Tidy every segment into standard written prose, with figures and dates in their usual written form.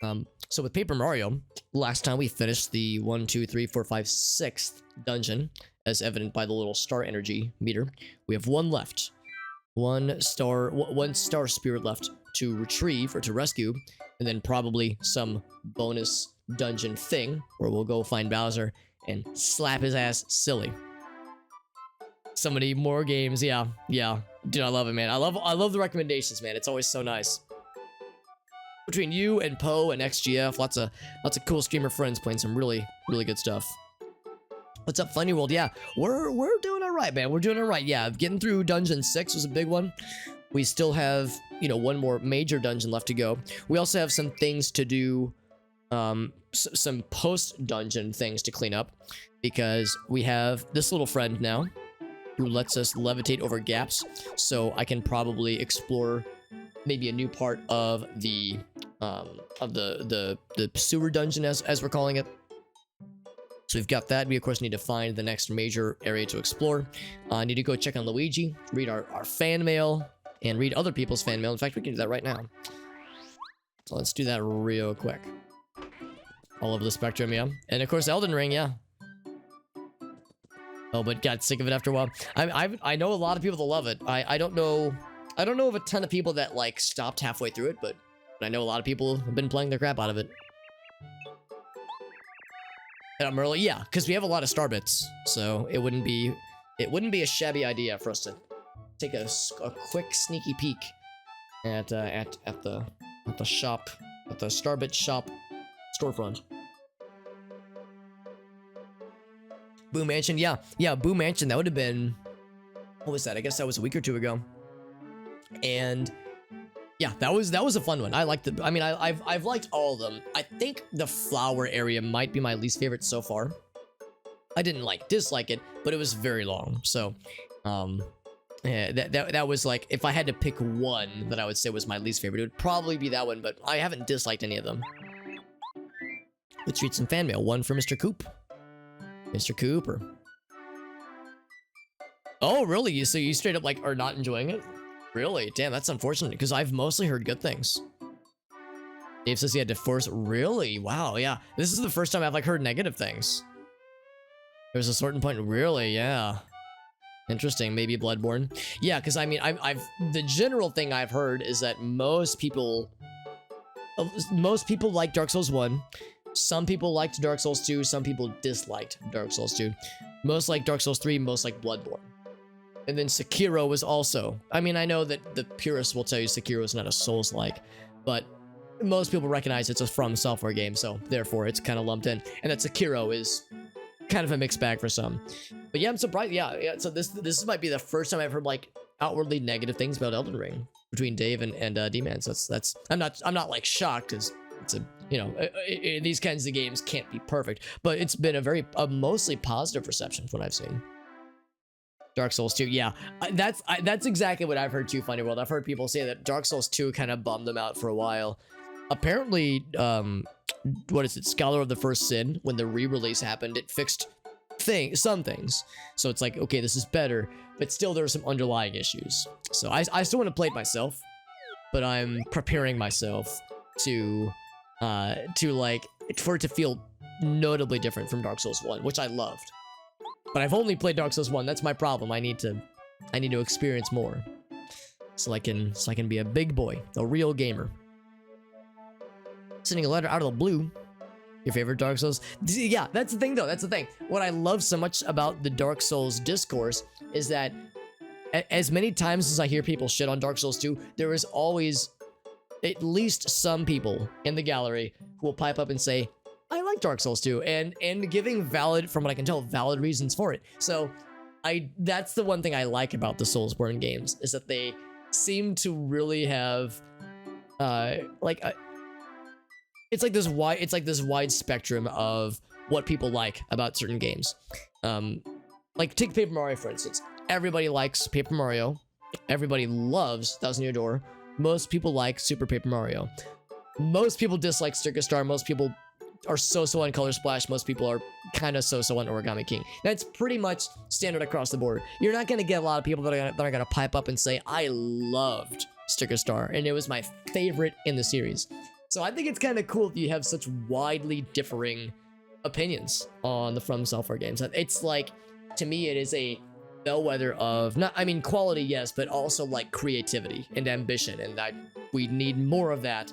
So with Paper Mario, last time we finished the 1, 2, 3, 4, 5, 6th dungeon, as evident by the little star energy meter. We have one left. One star spirit left to retrieve or to rescue, and then probably some bonus dungeon thing where we'll go find Bowser and slap his ass silly. So many more games, yeah. Dude, I love it, man. I love the recommendations, man. It's always so nice. Between you and Poe and XGF, lots of cool streamer friends playing some really good stuff. What's up, Funny World? Yeah, we're doing all right, man. We're doing all right. Yeah, getting through Dungeon 6 was a big one. We still have, one more major dungeon left to go. We also have some things to do, some post-dungeon things to clean up, because we have this little friend now who lets us levitate over gaps, so I can probably explore maybe a new part of the sewer dungeon, as we're calling it. So we've got that. We of course need to find the next major area to explore. I need to go check on Luigi, read our fan mail, and read other people's fan mail. In fact, we can do that right now. So let's do that real quick. All over the spectrum, yeah. And of course, Elden Ring, yeah. Oh, but got sick of it after a while. I know a lot of people that love it. I don't know of a ton of people that like stopped halfway through it, but I know a lot of people have been playing the crap out of it. And I'm early, yeah, because we have a lot of star bits, so it wouldn't be a shabby idea for us to take a quick sneaky peek at the shop, at the Starbit shop storefront. Boo Mansion, yeah, Boo Mansion. That would have been, what was that? I guess that was a week or two ago. And yeah, that was a fun one. I liked it. I mean, I've liked all of them. I think the flower area might be my least favorite so far. I didn't dislike it, but it was very long. So, yeah, that was like, if I had to pick one that I would say was my least favorite, it would probably be that one. But I haven't disliked any of them. Let's read some fan mail. One for Mr. Coop. Mr. Cooper. Oh, really? So you straight up are not enjoying it? Really? Damn, that's unfortunate, because I've mostly heard good things. Dave says he had to force. Really? Wow, yeah. This is the first time I've heard negative things. There's a certain point. Really? Yeah. Interesting. Maybe Bloodborne. Yeah, because I mean, the general thing I've heard is that most people like Dark Souls 1. Some people liked Dark Souls 2. Some people disliked Dark Souls 2. Most like Dark Souls 3. Most like Bloodborne. And then Sekiro was also, I mean, I know that the purists will tell you Sekiro is not a Souls-like, but most people recognize it's a From Software game, so therefore it's kind of lumped in. And that Sekiro is kind of a mixed bag for some. But yeah, I'm surprised. Yeah. So this might be the first time I've heard outwardly negative things about Elden Ring between Dave and D-Man. So that's I'm not shocked, because it's a these kinds of games can't be perfect, but it's been a mostly positive reception from what I've seen. Dark Souls 2, yeah, that's exactly what I've heard too, Funny World. I've heard people say that Dark Souls 2 kind of bummed them out for a while. Apparently, what is it, Scholar of the First Sin, when the re-release happened, it fixed some things. So it's like, okay, this is better, but still there are some underlying issues. So I still want to play it myself, but I'm preparing myself to for it to feel notably different from Dark Souls 1, which I loved. But I've only played Dark Souls 1. That's my problem. I need to experience more, so I can be a big boy, a real gamer. Sending a letter out of the blue. Your favorite Dark Souls? Yeah, that's the thing though. That's the thing. What I love so much about the Dark Souls discourse is that as many times as I hear people shit on Dark Souls 2, there is always at least some people in the gallery who will pipe up and say, I like Dark Souls 2, and giving valid, from what I can tell, valid reasons for it. So that's the one thing I like about the Soulsborne games, is that they seem to really have it's like this wide spectrum of what people like about certain games. Take Paper Mario, for instance. Everybody likes Paper Mario. Everybody loves Thousand Year Door. Most people like Super Paper Mario. Most people dislike Sticker Star. Most people are so-so on Color Splash. Most people are kind of so-so on Origami King. That's pretty much standard across the board. You're not going to get a lot of people that are going to pipe up and say, I loved Sticker Star, and it was my favorite in the series. So I think it's kind of cool that you have such widely differing opinions on the From Software games. It's like, to me, it is a bellwether of, not, I mean, quality, yes, but also like creativity and ambition. And we need more of that,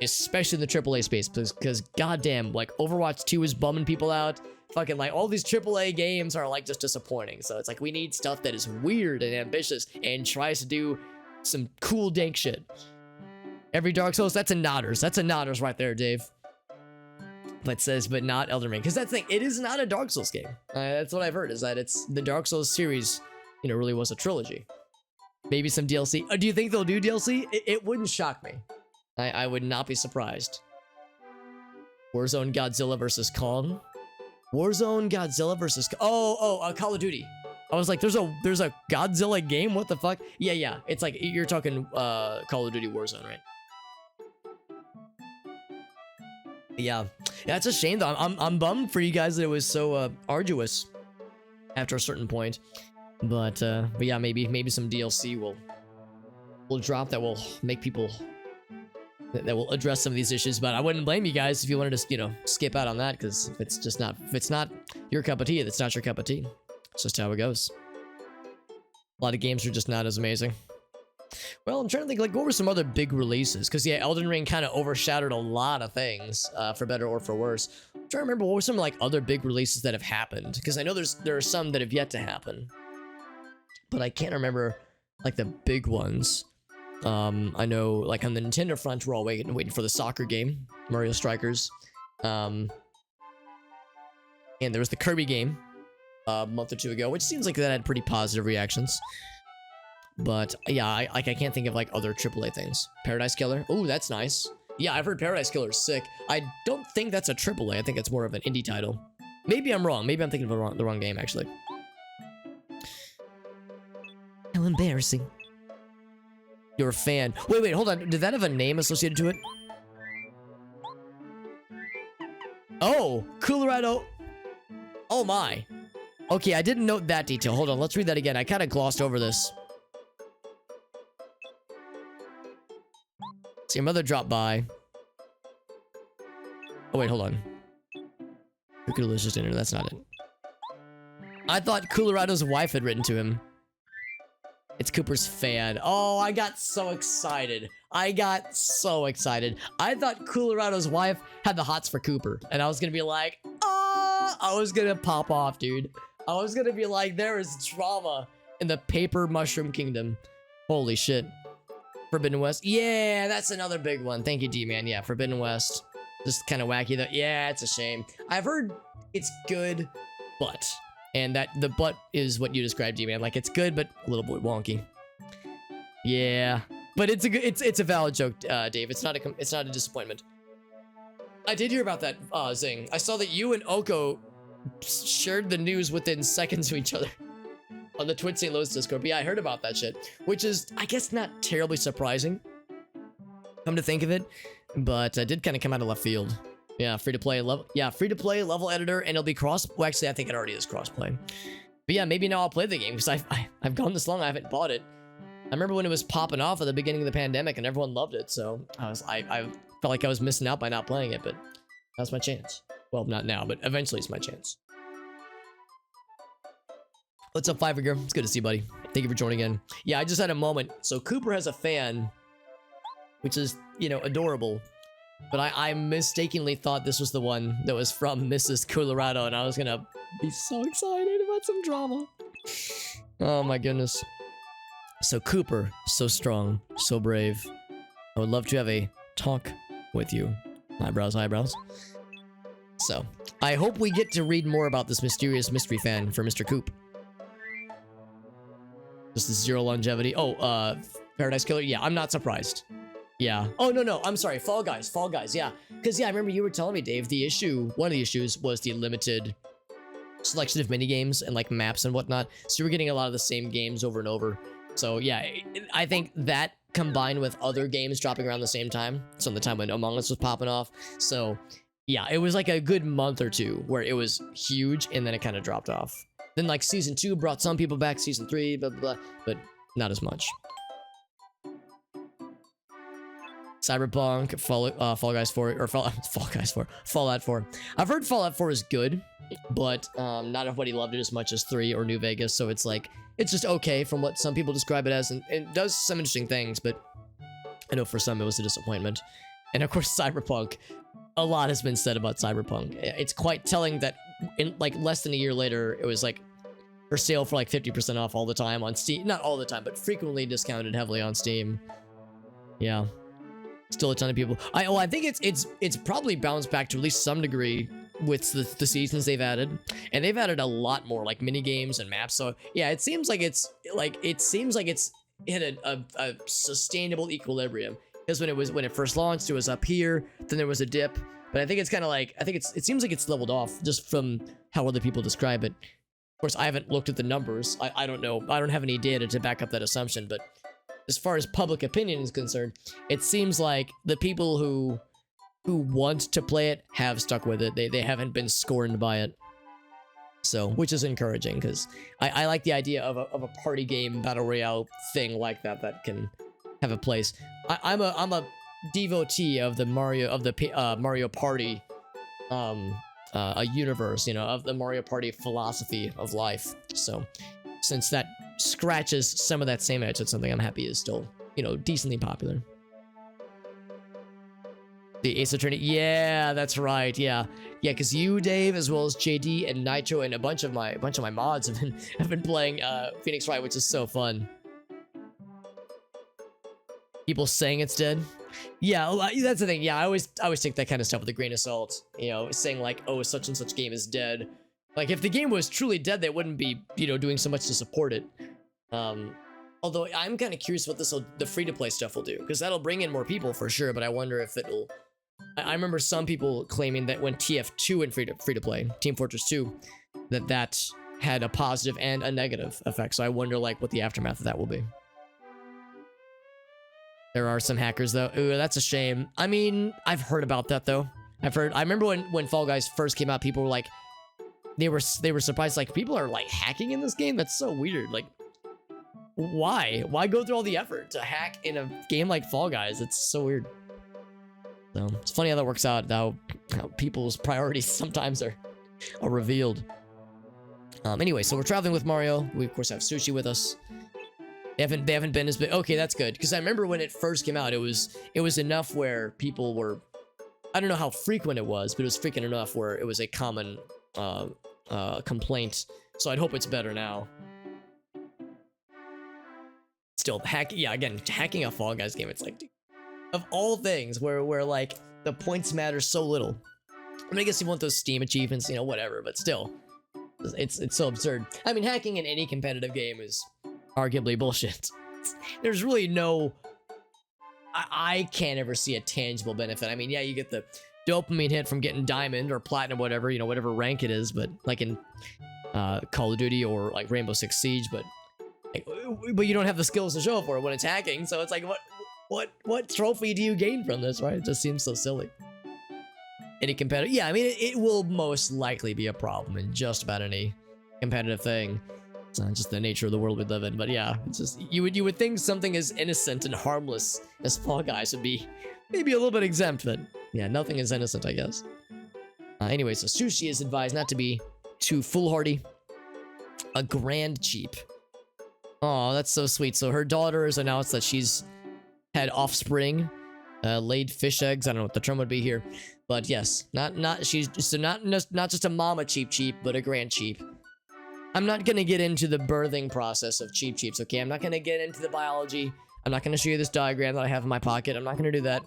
especially in the AAA space, because goddamn, like Overwatch 2 is bumming people out. Fucking like all these AAA games are like just disappointing. So it's like we need stuff that is weird and ambitious and tries to do some cool dank shit. Every Dark Souls, that's a nodders. That's a nodders right there, Dave. But says, but not Elden Ring. Because that's the thing, it is not a Dark Souls game. That's what I've heard, is that it's the Dark Souls series, you know, really was a trilogy. Maybe some DLC. Do you think they'll do DLC? It wouldn't shock me. I would not be surprised. Warzone Godzilla versus Kong. Warzone Godzilla versus Call of Duty. I was like, there's a Godzilla game? What the fuck? Yeah. It's like you're talking Call of Duty Warzone, right? Yeah, it's a shame though. I'm bummed for you guys that it was so arduous after a certain point. But yeah, maybe some DLC will drop that will make people that will address some of these issues. But I wouldn't blame you guys if you wanted to, you know, skip out on that, because if it's not your cup of tea, it's not your cup of tea. It's just how it goes. A lot of games are just not as amazing. Well, I'm trying to think, like, what were some other big releases? Because, yeah, Elden Ring kind of overshadowed a lot of things, for better or for worse. I'm trying to remember what were some, like, other big releases that have happened. Because I know there are some that have yet to happen. But I can't remember, like, the big ones. I know, like, on the Nintendo front, we're all waiting for the soccer game, Mario Strikers. And there was the Kirby game a month or two ago, which seems like that had pretty positive reactions. But yeah, I can't think of like other AAA things. Paradise Killer. Oh, that's nice. Yeah, I've heard Paradise Killer is sick. I don't think that's a AAA. I think it's more of an indie title. Maybe I'm wrong. Maybe I'm thinking of the wrong game, actually. How embarrassing. You're a fan. Wait, hold on. Did that have a name associated to it? Oh, Colorado. Oh my. Okay, I didn't note that detail. Hold on, let's read that again. I kind of glossed over this. So your mother dropped by. Oh wait, hold on. Cookie Delicious Dinner, that's not it. I thought Colorado's wife had written to him. It's Cooper's fan. Oh, I got so excited. I thought Colorado's wife had the hots for Cooper. And I was gonna be like, oh, I was gonna pop off, dude. I was gonna be like, there is drama in the Paper Mushroom Kingdom. Holy shit. Forbidden West. Yeah, that's another big one. Thank you, D-Man. Yeah, Forbidden West. Just kind of wacky though. Yeah, it's a shame. I've heard it's good, but. And that the but is what you described, D-Man. Like, it's good, but a little bit wonky. Yeah. But it's a valid joke, Dave. It's not a disappointment. I did hear about that, Zing. I saw that you and Oko shared the news within seconds of each other on the Twitch St. Louis Discord. But yeah, I heard about that shit, which is, I guess, not terribly surprising, come to think of it, but I did kind of come out of left field. Yeah, free-to-play level. Yeah, free-to-play level editor, and it'll be cross. Well, actually, I think it already is cross-play. But yeah, maybe now I'll play the game, because I've gone this long, I haven't bought it. I remember when it was popping off at the beginning of the pandemic, and everyone loved it, so I felt like I was missing out by not playing it, but that's my chance. Well, not now, but eventually it's my chance. What's up, Fiverr? It's good to see you, buddy. Thank you for joining in. Yeah, I just had a moment. So Cooper has a fan, which is, you know, adorable. But I mistakenly thought this was the one that was from Mrs. Colorado, and I was gonna be so excited about some drama. Oh my goodness. So Cooper, so strong, so brave. I would love to have a talk with you. Eyebrows, eyebrows. So, I hope we get to read more about this mysterious mystery fan for Mr. Coop. Just the zero longevity. Oh, Paradise Killer? Yeah, I'm not surprised. Yeah. Oh, no, I'm sorry. Fall Guys, yeah. Because, yeah, I remember you were telling me, Dave, one of the issues was the limited selection of minigames and, like, maps and whatnot. So you were getting a lot of the same games over and over. So, yeah, I think that combined with other games dropping around the same time. So, the time when Among Us was popping off. So, yeah, it was like a good month or two where it was huge and then it kind of dropped off. Then, like, Season 2 brought some people back, Season 3, blah, blah, blah, but not as much. Cyberpunk, Fall Guys 4, or Fall Guys 4, Fallout 4. I've heard Fallout 4 is good, but not everybody loved it as much as 3 or New Vegas, so it's like, it's just okay from what some people describe it as, and it does some interesting things, but I know for some it was a disappointment. And of course, Cyberpunk, a lot has been said about Cyberpunk. It's quite telling that in like less than a year later, it was like for sale for like 50% off all the time on Steam. Not all the time, but frequently discounted heavily on Steam. Yeah. Still a ton of people. I think it's probably bounced back to at least some degree with the seasons they've added, and they've added a lot more like mini games and maps. So yeah, it seems like it's hit a sustainable equilibrium. Because when it first launched, it was up here, then there was a dip. But I think it's kind of like, it seems like it's leveled off just from how other people describe it. Of course, I haven't looked at the numbers. I don't know. I don't have any data to back up that assumption, but as far as public opinion is concerned, it seems like the people who want to play it have stuck with it. They haven't been scorned by it. So, which is encouraging, because I like the idea of a party game battle royale thing like that can have a place. I'm a devotee of the Mario Party a universe, you know, of the Mario Party philosophy of life. So since that scratches some of that same edge, it's something I'm happy is still, you know, decently popular. The Ace Attorney, yeah, that's right, yeah, because you, Dave, as well as JD and Nitro and a bunch of my mods have been playing Phoenix Wright, which is so fun. People saying it's dead. Yeah, that's the thing. Yeah, I always take that kind of stuff with a grain of salt. You know, saying like, oh, such and such game is dead. Like, if the game was truly dead, they wouldn't be, you know, doing so much to support it. Although I'm kind of curious what the free-to-play stuff will do, because that'll bring in more people for sure. But I wonder if it'll. I remember some people claiming that when TF2 went free-to-play, Team Fortress 2, that had a positive and a negative effect. So I wonder like what the aftermath of that will be. There are some hackers though. Ooh, that's a shame. I mean, I've heard about that though. I remember when Fall Guys first came out, people were like, they were surprised, like, people are like hacking in this game? That's so weird. Like, why go through all the effort to hack in a game like Fall Guys? It's so weird. So it's funny how that works out, how people's priorities sometimes are revealed. Anyway, so we're traveling with Mario. We of course have Sushi with us. They haven't been as big. Okay, that's good, because I remember when it first came out, it was enough where people were, I don't know how frequent it was, but it was frequent enough where it was a common complaint. So I'd hope it's better now. Still, hacking a Fall Guys game, it's like, dude, of all things where like the points matter so little. I mean, I guess you want those Steam achievements, you know, whatever, but still, it's so absurd. I mean, hacking in any competitive game is arguably bullshit. There's really no, I can't ever see a tangible benefit. I mean, yeah, you get the dopamine hit from getting diamond or platinum, whatever, you know, whatever rank it is, but like in Call of Duty or like Rainbow Six Siege, but you don't have the skills to show for it when it's hacking. So it's like, what trophy do you gain from this, right? It just seems so silly. Any competitive, yeah, I mean, it will most likely be a problem in just about any competitive thing. It's not just the nature of the world we live in, but yeah, it's just, you would think something as innocent and harmless as Fall Guys would be maybe a little bit exempt, but yeah, nothing is innocent, I guess. Anyway, so Sushi is advised not to be too foolhardy. A grand cheap. Oh, that's so sweet. So her daughter has announced that she's had offspring, laid fish eggs. I don't know what the term would be here, but yes, not just a mama cheap, but a grand cheap. I'm not gonna get into the birthing process of cheeps, okay? I'm not gonna get into the biology. I'm not gonna show you this diagram that I have in my pocket. I'm not gonna do that.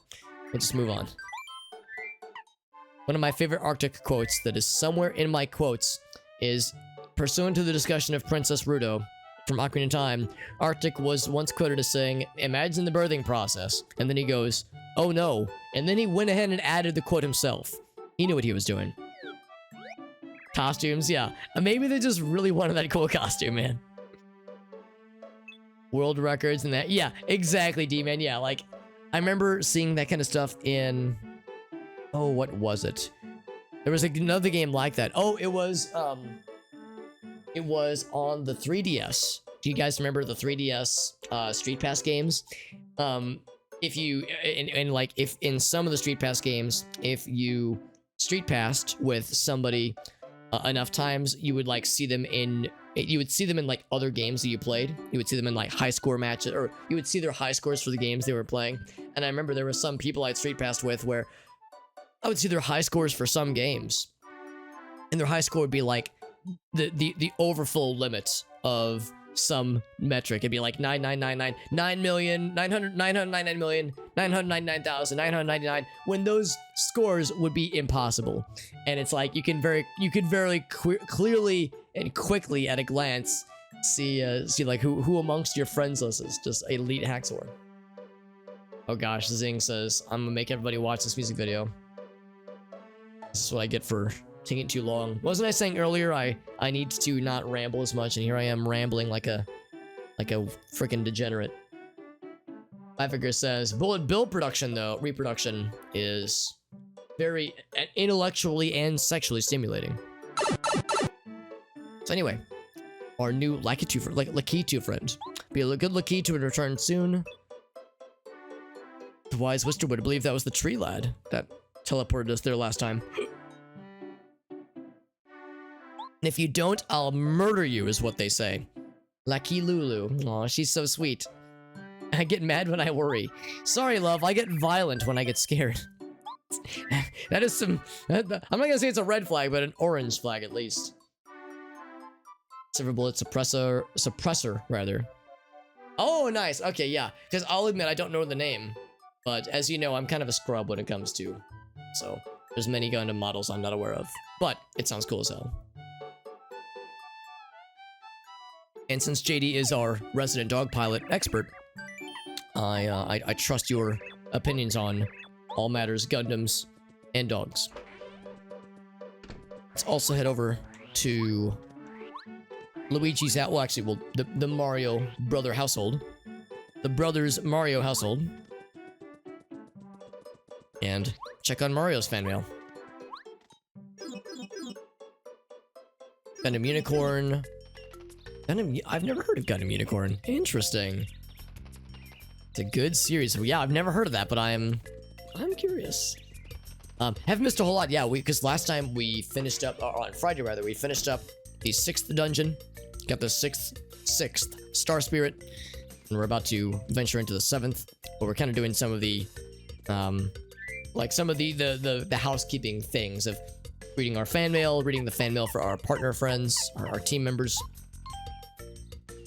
Let's just move on. One of my favorite Arctic quotes that is somewhere in my quotes is, pursuant to the discussion of Princess Ruto from Ocarina of Time, Arctic was once quoted as saying, "Imagine the birthing process." And then he goes, "Oh no." And then he went ahead and added the quote himself. He knew what he was doing. Costumes, yeah. Maybe they just really wanted that cool costume, man. World records and that. Yeah, exactly, D-Man. Yeah, like, I remember seeing that kind of stuff in... Oh, what was it? There was another game like that. Oh, it was on the 3DS. Do you guys remember the 3DS Street Pass games? if you and like if in some of the Street Pass games, if you Street Passed with somebody enough times, you would like see them in like other games that you played. You would see them in like high score matches, or you would see their high scores for the games they were playing. And I remember there were some people I'd Street Passed with where I would see their high scores for some games, and their high score would be like the overfull limit of some metric. It'd be like 9,999,999,999,999, when those scores would be impossible. And it's like you could very clearly and quickly at a glance see like who amongst your friends list is just elite hacksaw. Oh gosh, Zing says I'm gonna make everybody watch this music video. This is what I get for taking too long. Wasn't I saying earlier I need to not ramble as much, and here I am rambling like a freaking degenerate. Figure says bullet bill reproduction is very intellectually and sexually stimulating. So anyway, our new Lakitu friend. Be a good Lakitu and return soon. The wise Wister would believe that was the tree lad that teleported us there last time. And if you don't, I'll murder you, is what they say. Lucky Lulu. Aw, she's so sweet. I get mad when I worry. Sorry, love, I get violent when I get scared. That is some... I'm not gonna say it's a red flag, but an orange flag at least. Silver bullet suppressor, rather. Oh, nice. Okay, yeah. Because I'll admit, I don't know the name. But as you know, I'm kind of a scrub when it comes to... So, there's many Gundam models I'm not aware of. But, it sounds cool as hell. And since JD is our resident dog pilot expert, I trust your opinions on all matters Gundams and dogs. Let's also head over to Luigi's house. Well, actually, the Mario brother household, the brothers Mario household, and check on Mario's fan mail. Gundam Unicorn. I've never heard of Gundam Unicorn. Interesting. It's a good series. Yeah, I've never heard of that, but I'm curious. Haven't missed a whole lot. Yeah, because last time we finished up, or on Friday rather, we finished up the 6th dungeon. Got the 6th Star Spirit, and we're about to venture into the 7th. But we're kind of doing some of the, like some of the housekeeping things of reading our fan mail, reading the fan mail for our partner friends, our team members.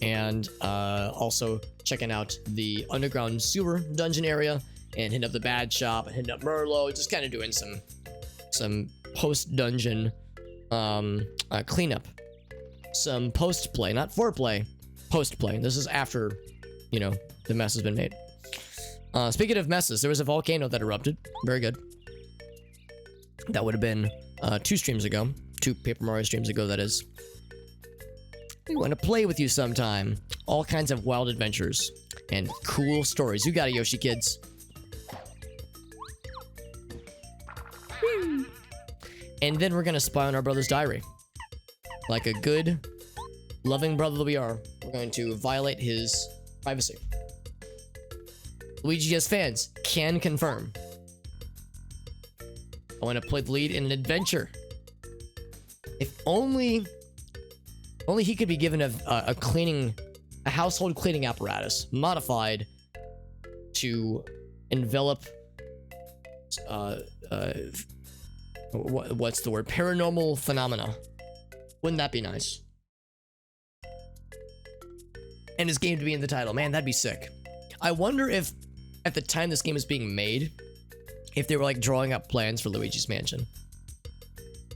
And also checking out the underground sewer dungeon area, and hitting up the bad shop, and hitting up Merlo, just kind of doing some post-dungeon cleanup. Some post-play, not foreplay, post-play. This is after, you know, the mess has been made. Speaking of messes, there was a volcano that erupted. Very good. That would have been 2 streams ago. 2 Paper Mario streams ago, that is. We want to play with you sometime. All kinds of wild adventures and cool stories. You got it, Yoshi kids. Woo. And then we're gonna spy on our brother's diary. Like a good, loving brother that we are, we're going to violate his privacy. Luigi has fans. Can confirm. I want to play the lead in an adventure. If only he could be given a household cleaning apparatus modified to envelop what's the word? Paranormal phenomena. Wouldn't that be nice? And his game to be in the title. Man, that'd be sick. I wonder if at the time this game was being made, if they were like drawing up plans for Luigi's Mansion.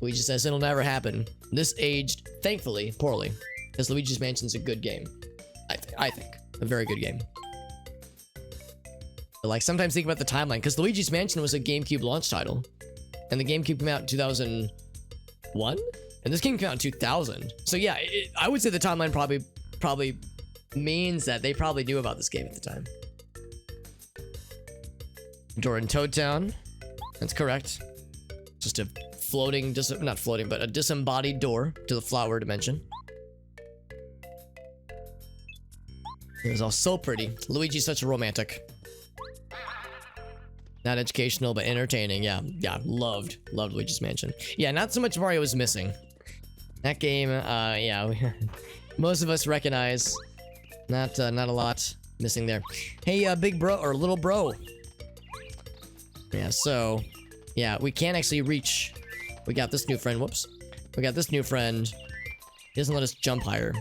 Luigi says it'll never happen. This aged, thankfully, poorly, because Luigi's Mansion's a good game. I think. A very good game. But like, sometimes think about the timeline, because Luigi's Mansion was a GameCube launch title. And the GameCube came out in 2001? And this game came out in 2000. So yeah, I would say the timeline probably means that they probably knew about this game at the time. Door in Toad Town. That's correct. Just a floating, not floating, but a disembodied door to the flower dimension. It was all so pretty. Luigi's such a romantic. Not educational, but entertaining. Yeah, yeah, loved Luigi's Mansion. Yeah, not so much Mario was missing. That game, yeah, most of us recognize. Not a lot missing there. Hey, big bro, or little bro. Yeah, so, yeah, we can't actually reach. We got this new friend, whoops. We got this new friend. He doesn't let us jump higher.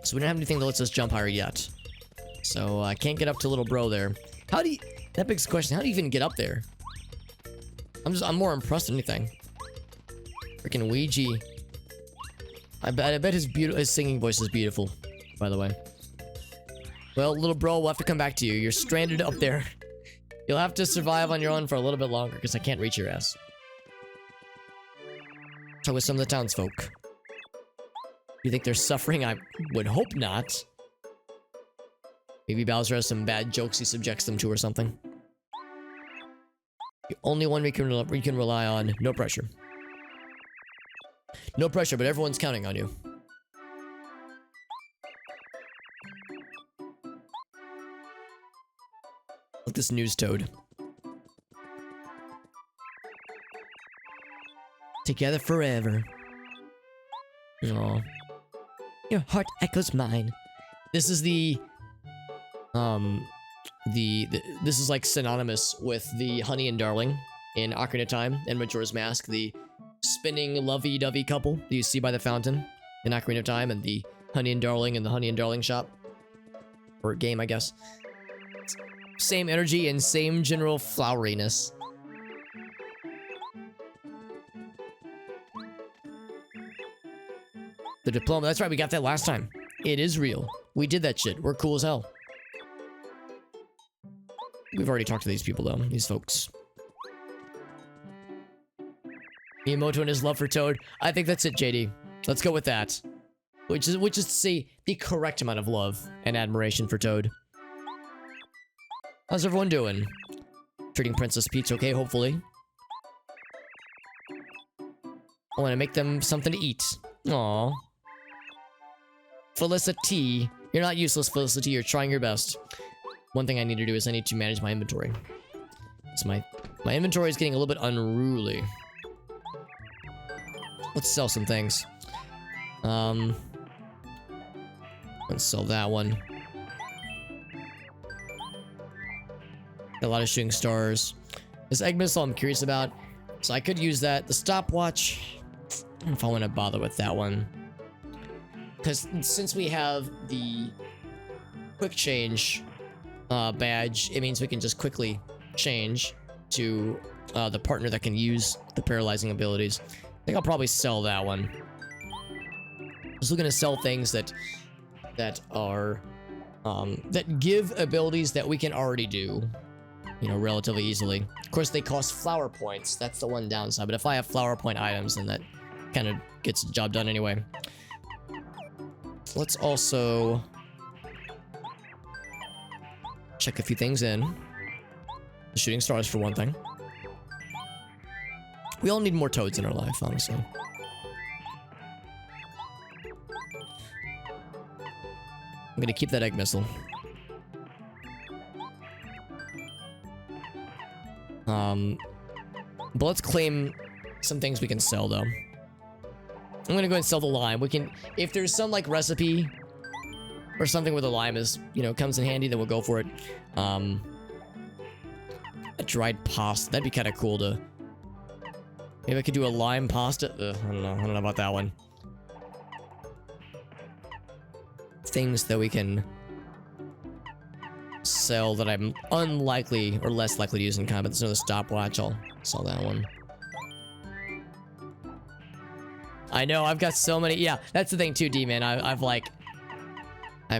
So we don't have anything that lets us jump higher yet. So I can't get up to little bro there. How do you, that begs the question, how do you even get up there? I'm more impressed than anything. Freaking Ouija. I bet his singing voice is beautiful, by the way. Well, little bro, we'll have to come back to you. You're stranded up there. You'll have to survive on your own for a little bit longer, because I can't reach your ass. Talk with some of the townsfolk. You think they're suffering? I would hope not. Maybe Bowser has some bad jokes he subjects them to or something. The only one we can rely on. No pressure. No pressure, but everyone's counting on you. Look, this news toad. Together forever. Aww. Your heart echoes mine. This is the this is like synonymous with the Honey and Darling in Ocarina of Time and Majora's Mask, the spinning lovey-dovey couple that you see by the fountain in Ocarina of Time, and the Honey and Darling in the Honey and Darling shop. Or game, I guess. Same energy and same general floweriness. The diploma, that's right, we got that last time. It is real. We did that shit. We're cool as hell. We've already talked to these people, though. These folks. Miyamoto and his love for Toad. I think that's it, JD. Let's go with that. Which is to say, the correct amount of love and admiration for Toad. How's everyone doing? Treating Princess Peach okay, hopefully. I want to make them something to eat. Aww. Felicity. You're not useless, Felicity. You're trying your best. One thing I need to do is I need to manage my inventory. So my inventory is getting a little bit unruly. Let's sell some things. Let's sell that one. Got a lot of shooting stars. This egg missile I'm curious about. So I could use that. The stopwatch, I don't know if I want to bother with that one. Because since we have the quick change badge, it means we can just quickly change to the partner that can use the paralyzing abilities. I think I'll probably sell that one. Just looking to sell things that are that give abilities that we can already do, you know, relatively easily. Of course, they cost flower points. That's the one downside. But if I have flower point items, then that kind of gets the job done anyway. Let's also check a few things in. The shooting stars for one thing. We all need more toads in our life, honestly. I'm gonna keep that egg missile. But let's claim some things we can sell, though. I'm gonna go ahead and sell the lime. We can, if there's some like recipe or something where the lime is, you know, comes in handy, then we'll go for it. A dried pasta, that'd be kind of cool to. Maybe I could do a lime pasta. I don't know about that one. Things that we can sell that I'm unlikely or less likely to use in combat. There's another stopwatch. I'll sell that one. I know, I've got so many. Yeah, that's the thing too, D-Man. I've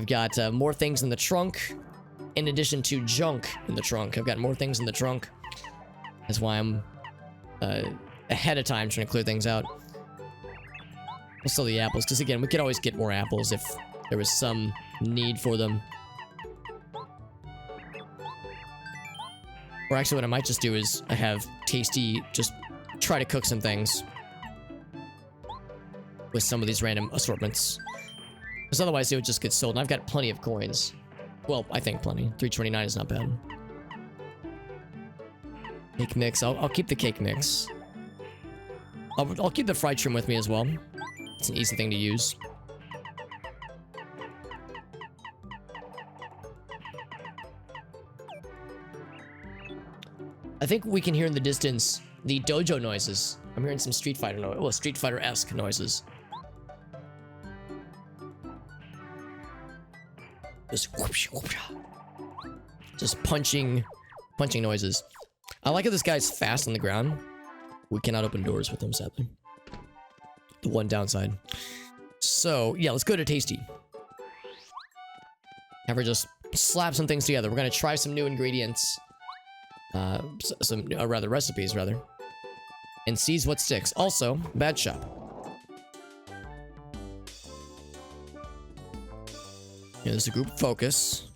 got more things in the trunk in addition to junk in the trunk. I've got more things in the trunk. That's why I'm ahead of time trying to clear things out. I'll sell the apples, because again, we could always get more apples if there was some need for them. Or actually, what I might just do is I have Tasty just try to cook some things with some of these random assortments. Because otherwise, it would just get sold. And I've got plenty of coins. Well, I think plenty. 329 is not bad. Cake mix. I'll keep the cake mix. I'll keep the fried shrimp with me as well. It's an easy thing to use. I think we can hear in the distance the dojo noises. I'm hearing some Street Fighter noise. Well, Street Fighter-esque noises. Just whoopsh, whoopsh. Just punching noises. I like how this guy's fast on the ground. We cannot open doors with him, sadly. The one downside. So, yeah, let's go to Tasty. Have her just slap some things together. We're gonna try some new ingredients. Recipes, rather. And sees what sticks. Also, bad shop. Yeah, there's a group focus.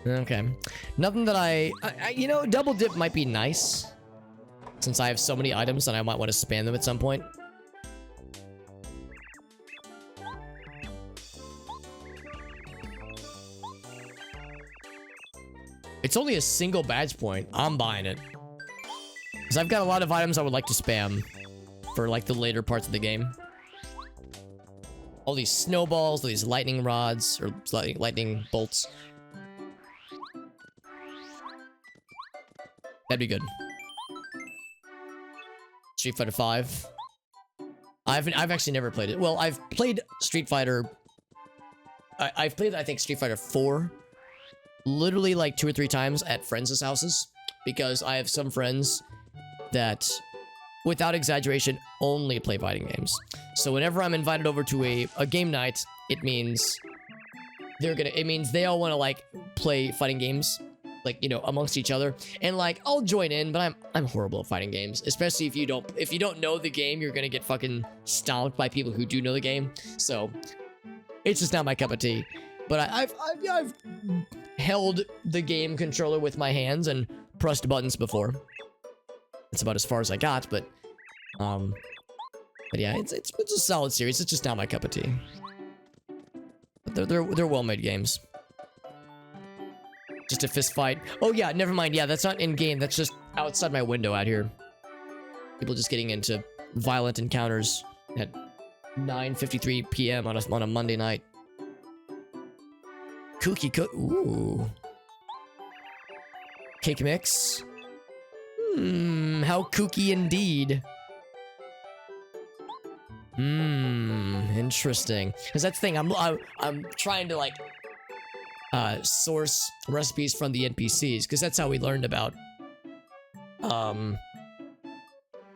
Okay. Nothing that I you know, double dip might be nice. Since I have so many items and I might want to spam them at some point. It's only a single badge point. I'm buying it. Because I've got a lot of items I would like to spam for like the later parts of the game. All these snowballs, these lightning rods, or lightning bolts. That'd be good. Street Fighter 5. I've actually never played it. Well, I've played Street Fighter. I've played, I think, Street Fighter 4. Literally like 2 or 3 times at friends' houses. Because I have some friends that, without exaggeration, only play fighting games. So whenever I'm invited over to a game night, it means they all want to like play fighting games, like, you know, amongst each other. And like, I'll join in, but I'm horrible at fighting games. Especially if you don't know the game, you're gonna get fucking stomped by people who do know the game. So it's just not my cup of tea. But I've held the game controller with my hands and pressed buttons before. That's about as far as I got, but yeah, it's a solid series. It's just not my cup of tea. But they're well-made games. Just a fist fight. Oh yeah, never mind. Yeah, that's not in game. That's just outside my window out here. People just getting into violent encounters at 9:53 p.m. on a Monday night. Koopa Koot. Ooh. Cake mix. How kooky indeed. Interesting. Because that's the thing. I'm trying to like source recipes from the NPCs, because that's how we learned about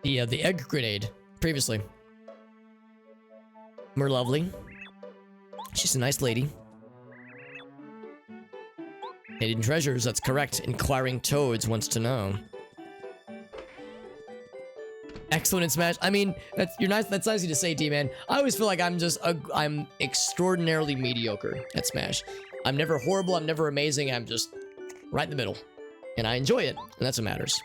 the egg grenade previously. We're lovely. She's a nice lady. Hidden treasures, that's correct. Inquiring Toads wants to know. Excellent in Smash. I mean, that's nice to say, D-Man. I always feel like I'm extraordinarily mediocre at Smash. I'm never horrible, I'm never amazing, I'm just right in the middle. And I enjoy it, and that's what matters.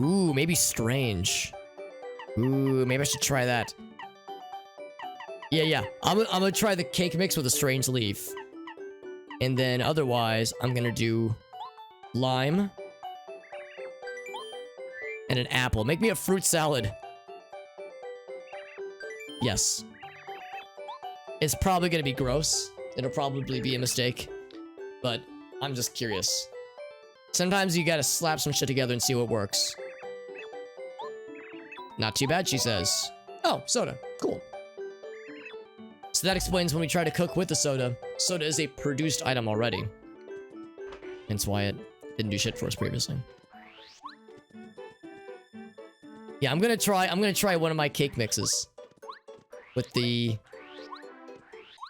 Ooh, maybe strange. Ooh, maybe I should try that. Yeah. I'm gonna try the cake mix with a strange leaf. And then otherwise, I'm gonna do lime and an apple. Make me a fruit salad. Yes. It's probably gonna be gross. It'll probably be a mistake. But I'm just curious. Sometimes you gotta slap some shit together and see what works. Not too bad, she says. Oh, soda. Cool. So that explains when we try to cook with the soda. Soda is a produced item already. Hence why it didn't do shit for us previously. Yeah, I'm gonna try one of my cake mixes. With the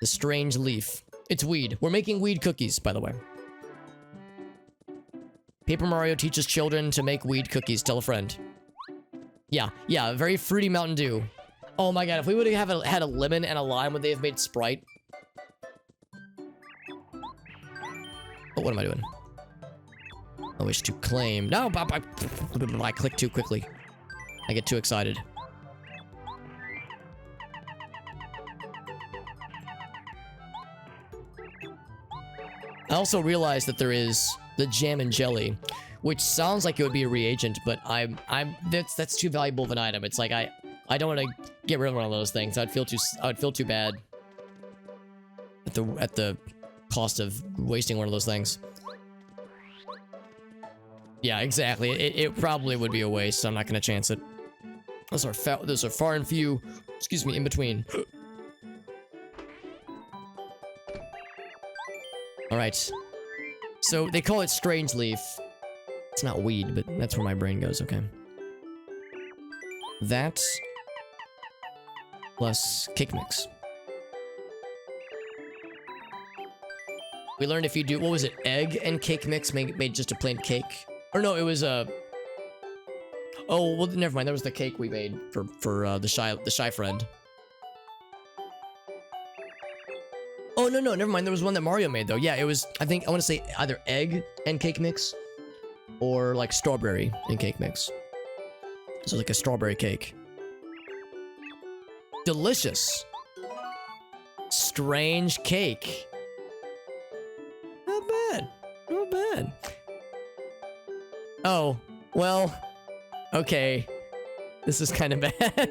strange leaf. It's weed. We're making weed cookies, by the way. Paper Mario teaches children to make weed cookies. Tell a friend. Yeah, very fruity Mountain Dew. Oh my god, if we would have had a lemon and a lime, would they have made Sprite? Oh, what am I doing? I wish to claim. No, I click too quickly. I get too excited. I also realized that there is the jam and jelly, which sounds like it would be a reagent, but that's too valuable of an item. It's like I don't want to get rid of one of those things. I would feel too bad at the cost of wasting one of those things. Yeah, exactly. It probably would be a waste, so I'm not gonna chance it. Those are far and few, excuse me, in between. All right. So they call it strange leaf. It's not weed, but that's where my brain goes. Okay. That plus cake mix. We learned if you do, what was it? Egg and cake mix made just a plain cake. Or no, it was a. Oh well, never mind. That was the cake we made for the shy friend. Oh no, never mind. There was one that Mario made though. Yeah, it was. I want to say either egg and cake mix, or like strawberry and cake mix. So like a strawberry cake. Delicious. Strange cake. Not bad. Not bad. Oh, well, okay. This is kind of bad.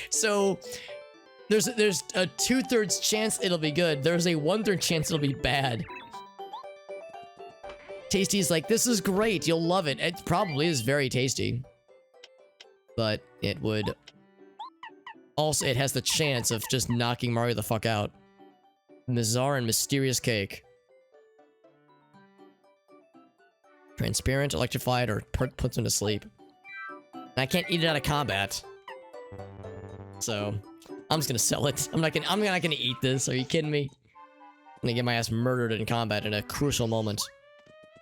So, there's a 2/3 chance it'll be good. There's a 1/3 chance it'll be bad. Tasty's like, this is great. You'll love it. It probably is very tasty. But it would... Also, it has the chance of just knocking Mario the fuck out. Bizarre and mysterious cake. Transparent, electrified, or puts him to sleep. I can't eat it out of combat. So, I'm just gonna sell it. I'm not gonna eat this. Are you kidding me? I'm gonna get my ass murdered in combat in a crucial moment.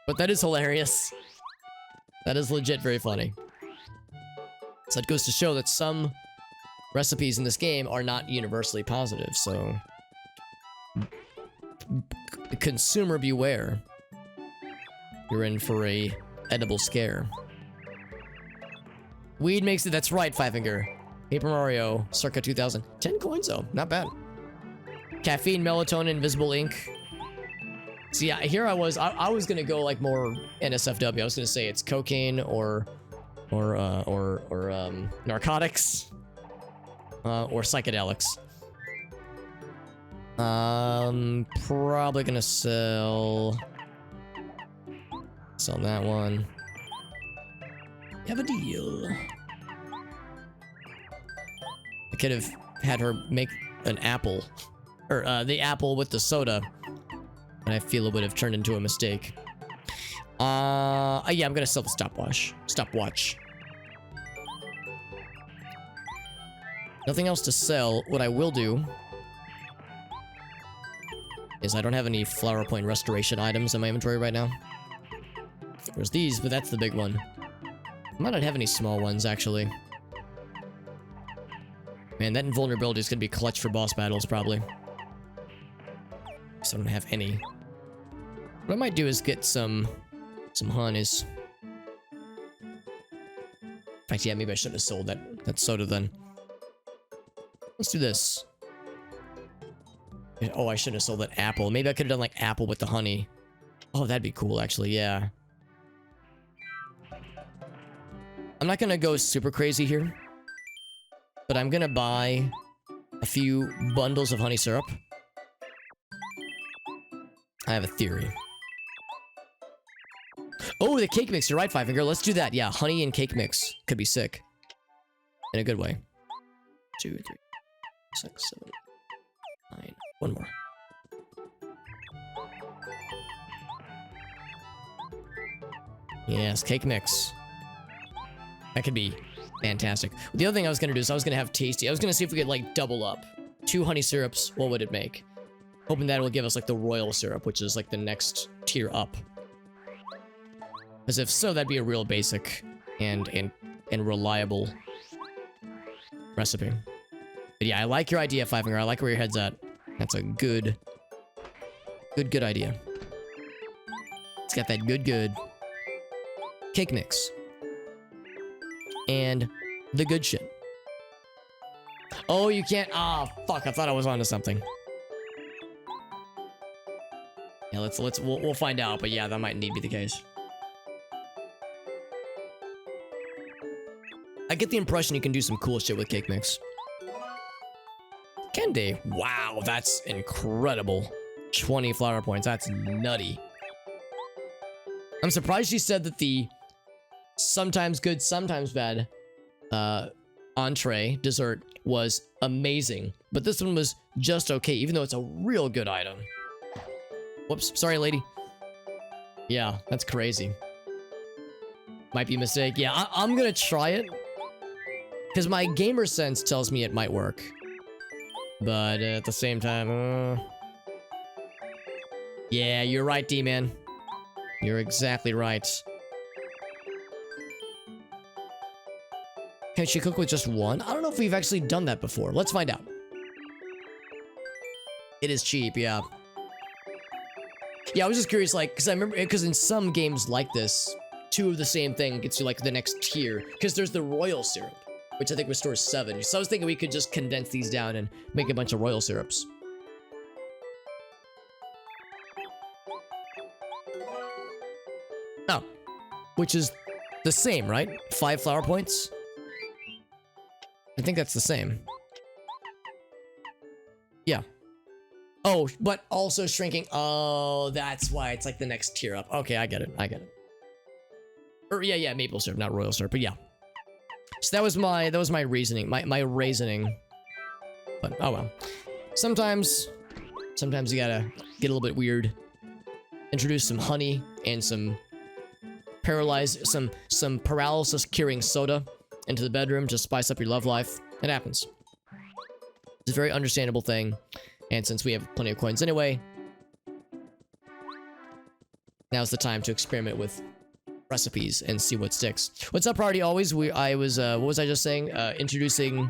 But that is hilarious. That is legit very funny. So it goes to show that some recipes in this game are not universally positive, so... Consumer beware. You're in for a edible scare. Weed makes it, that's right, Five Finger. Paper Mario, circa 2000. 10 coins though, not bad. Caffeine, melatonin, invisible ink. See, here I was gonna go like more NSFW. I was gonna say it's cocaine or narcotics. Or psychedelics. Probably gonna sell that one. Have a deal. I could have had her make an apple, or the apple with the soda, and I feel it would have turned into a mistake. Yeah, I'm gonna sell the stopwatch. Nothing else to sell. What I will do is I don't have any flower point restoration items in my inventory right now. There's these, but that's the big one. I might not have any small ones, actually. Man, that invulnerability is gonna be clutch for boss battles, probably. So I don't have any. What I might do is get some honeys. In fact, yeah, maybe I shouldn't have sold that soda then. Let's do this. Oh, I shouldn't have sold that apple. Maybe I could have done like apple with the honey. Oh, that'd be cool, actually, yeah. I'm not gonna go super crazy here, but I'm gonna buy a few bundles of honey syrup. I have a theory. Oh, the cake mix, you're right, Five Finger. Let's do that. Yeah, honey and cake mix. Could be sick. In a good way. 2, 3, 6, 7, 9. One more. Yes, cake mix. That could be fantastic. The other thing I was gonna do is I was gonna have Tasty. I was gonna see if we could like double up. 2 honey syrups, what would it make? Hoping that will give us like the royal syrup, which is like the next tier up. Because if so, that'd be a real basic and reliable recipe. But yeah, I like your idea, Five Finger. I like where your head's at. That's a good idea. It's got that good cake mix. And the good shit. Oh, you can't. Ah, fuck. I thought I was onto something. Yeah, we'll find out, but yeah, that might indeed be the case. I get the impression you can do some cool shit with cake mix. Can they? Wow, that's incredible. 20 flower points, that's nutty. I'm surprised she said that the sometimes good, sometimes bad entree dessert was amazing, but this one was just okay, even though it's a real good item. Whoops, sorry, lady. Yeah, that's crazy. Might be a mistake. Yeah, I'm gonna try it because my gamer sense tells me it might work, but at the same time, yeah, you're right, D-Man. You're exactly right. Can she cook with just one? I don't know if we've actually done that before. Let's find out. It is cheap, yeah. Yeah, I was just curious, like, because I remember, because in some games like this, 2 of the same thing gets you, like, the next tier. Because there's the royal syrup, which I think restores 7. So I was thinking we could just condense these down and make a bunch of royal syrups. Oh, which is the same, right? 5 flower points? I think that's the same. Yeah. Oh, but also shrinking. Oh, that's why it's like the next tier up. Okay, I get it. I get it. Or yeah, maple syrup, not royal syrup, but yeah. So that was my reasoning, my reasoning. But oh well. Sometimes you gotta get a little bit weird. Introduce some honey and some paralysis curing soda into the bedroom to spice up your love life. It happens. It's a very understandable thing. And since we have plenty of coins anyway, now's the time to experiment with recipes and see what sticks. What's up, party? Always, I was, what was I just saying? Introducing,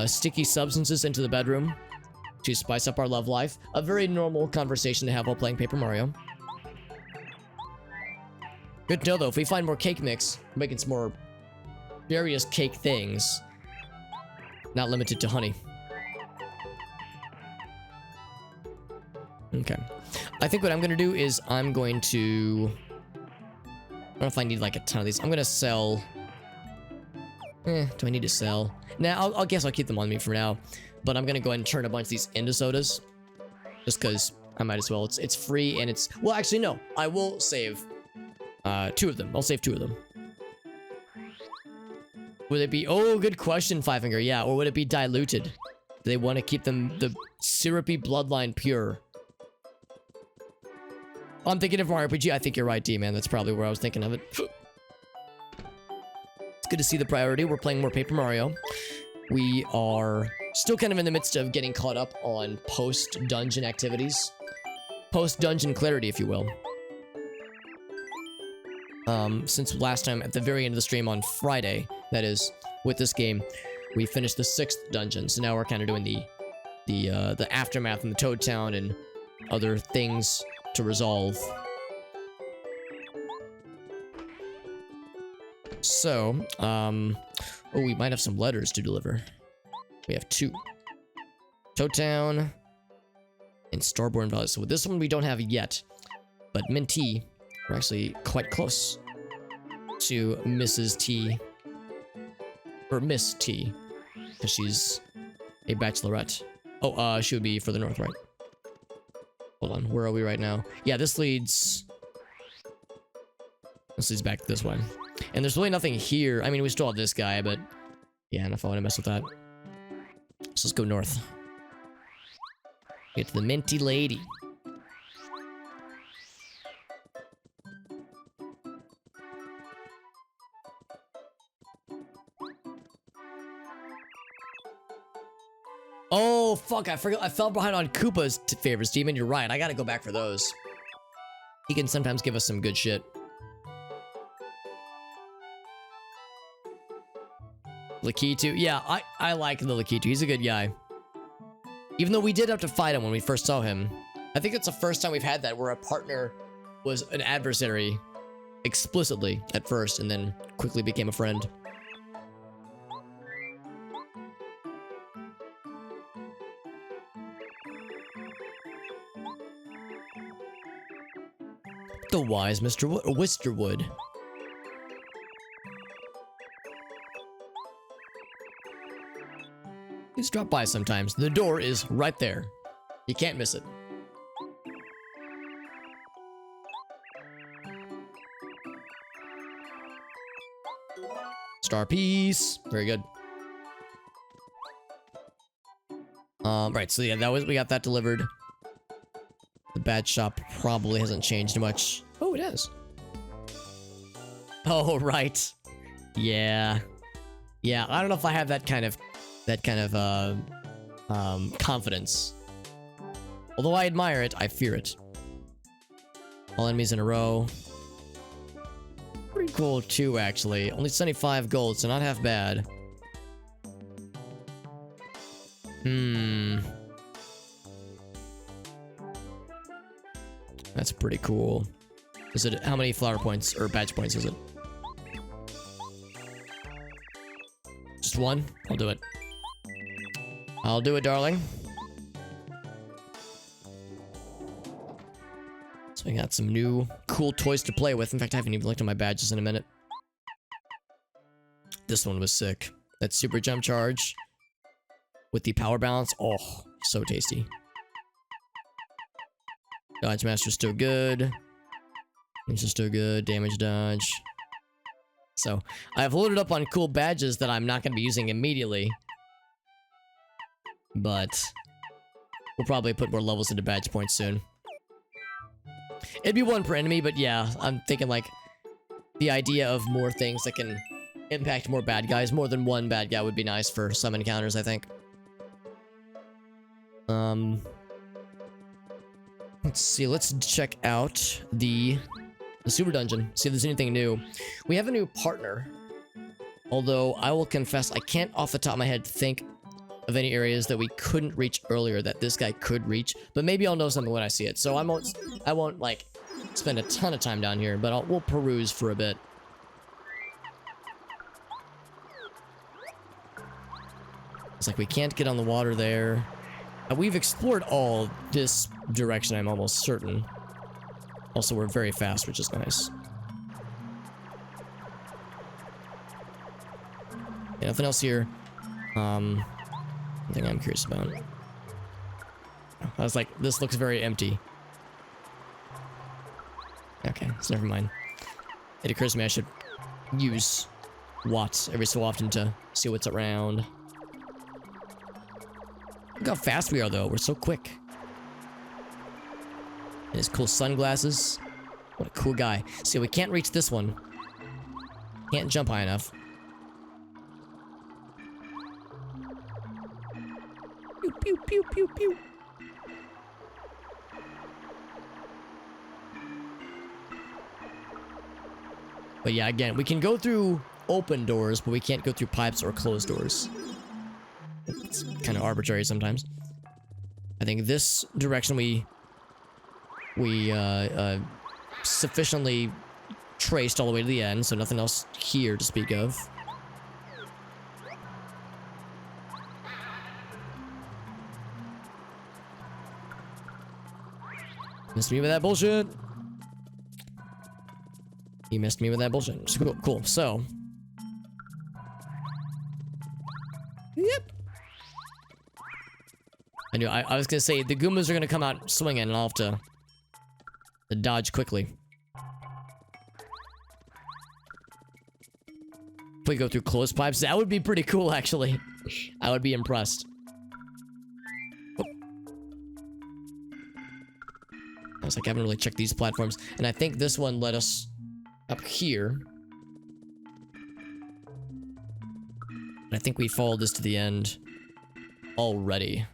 sticky substances into the bedroom to spice up our love life. A very normal conversation to have while playing Paper Mario. Good to know, though. If we find more cake mix, we're making some more various cake things. Not limited to honey. Okay. I think what I'm going to do is I'm going to... I don't know if I need like a ton of these. I'm going to sell... do I need to sell? Nah, I'll guess I'll keep them on me for now. But I'm going to go ahead and turn a bunch of these into sodas. Just because I might as well. It's free and it's... Well, actually, no. I will save 2 of them. I'll save 2 of them. Would it be... Oh, good question, Five Finger. Yeah, or would it be diluted? Do they want to keep them the syrupy bloodline pure? I'm thinking of Mario RPG. I think you're right, D-Man. That's probably where I was thinking of it. It's good to see the priority. We're playing more Paper Mario. We are still kind of in the midst of getting caught up on post-dungeon activities. Post-dungeon clarity, if you will. Since last time, at the very end of the stream on Friday, that is, with this game, we finished the 6th dungeon. So now we're kind of doing the aftermath in the Toad Town and other things to resolve. So, oh, we might have some letters to deliver. We have 2. Toad Town and Starborn Valley. So with this one we don't have yet, but Minty, we're actually quite close to Mrs. T, or Miss T, because she's a bachelorette. Oh, she would be further north, right? Hold on, where are we right now? Yeah, this leads back this way. And there's really nothing here. I mean, we still have this guy, but yeah, enough I want to mess with that. So let's go north. Get to the Minty Lady. Oh, fuck, I forgot. I fell behind on Koopa's favorites, Demon. You're right. I gotta go back for those. He can sometimes give us some good shit. Lakitu. Yeah, I like the Lakitu. He's a good guy. Even though we did have to fight him when we first saw him. I think it's the first time we've had that where a partner was an adversary explicitly at first and then quickly became a friend. The wise Mr. Wisterwood. Please drop by sometimes. The door is right there. You can't miss it. Star piece. Very good. Right, so yeah, we got that delivered. The badge shop probably hasn't changed much. Oh, it has. Oh, right. Yeah. Yeah, I don't know if I have that kind of confidence. Although I admire it, I fear it. All enemies in a row. Pretty cool too, actually. Only 75 gold, so not half bad. That's pretty cool. Is it, how many flower points or badge points is it? Just one? I'll do it. I'll do it, darling. So I got some new cool toys to play with. In fact, I haven't even looked at my badges in a minute. This one was sick. That super jump charge with the power balance. Oh, so tasty. Dodge master still good. This is still good. Damage dodge. So I've loaded up on cool badges that I'm not going to be using immediately. But we'll probably put more levels into badge points soon. It'd be one per enemy, but yeah, I'm thinking like the idea of more things that can impact more bad guys. More than one bad guy would be nice for some encounters, I think. Let's see, let's check out the super dungeon, see if there's anything new. We have a new partner, although I will confess I can't off the top of my head think of any areas that we couldn't reach earlier that this guy could reach, but maybe I'll know something when I see it. So I won't like spend a ton of time down here, but we'll peruse for a bit. It's like we can't get on the water there. We've explored all this direction, I'm almost certain. Also, we're very fast, which is nice. Yeah, nothing else here. Something I'm curious about. I was like, this looks very empty. Okay, so never mind. It occurs to me I should use Watts every so often to see what's around. Look how fast we are, though. We're so quick. And his cool sunglasses. What a cool guy. See, we can't reach this one. Can't jump high enough. Pew, pew, pew, pew, pew. But yeah, again, we can go through open doors, but we can't go through pipes or closed doors. It's kind of arbitrary sometimes. I think this direction we sufficiently traced all the way to the end, so nothing else here to speak of. Missed me with that bullshit. He missed me with that bullshit. So cool, cool. So, yep. I knew. I was gonna say the Goombas are gonna come out swinging, and I'll have to dodge quickly. If we go through closed pipes, that would be pretty cool, actually. I would be impressed. Oh. I was like, I haven't really checked these platforms, and I think this one led us up here. I think we followed this to the end already.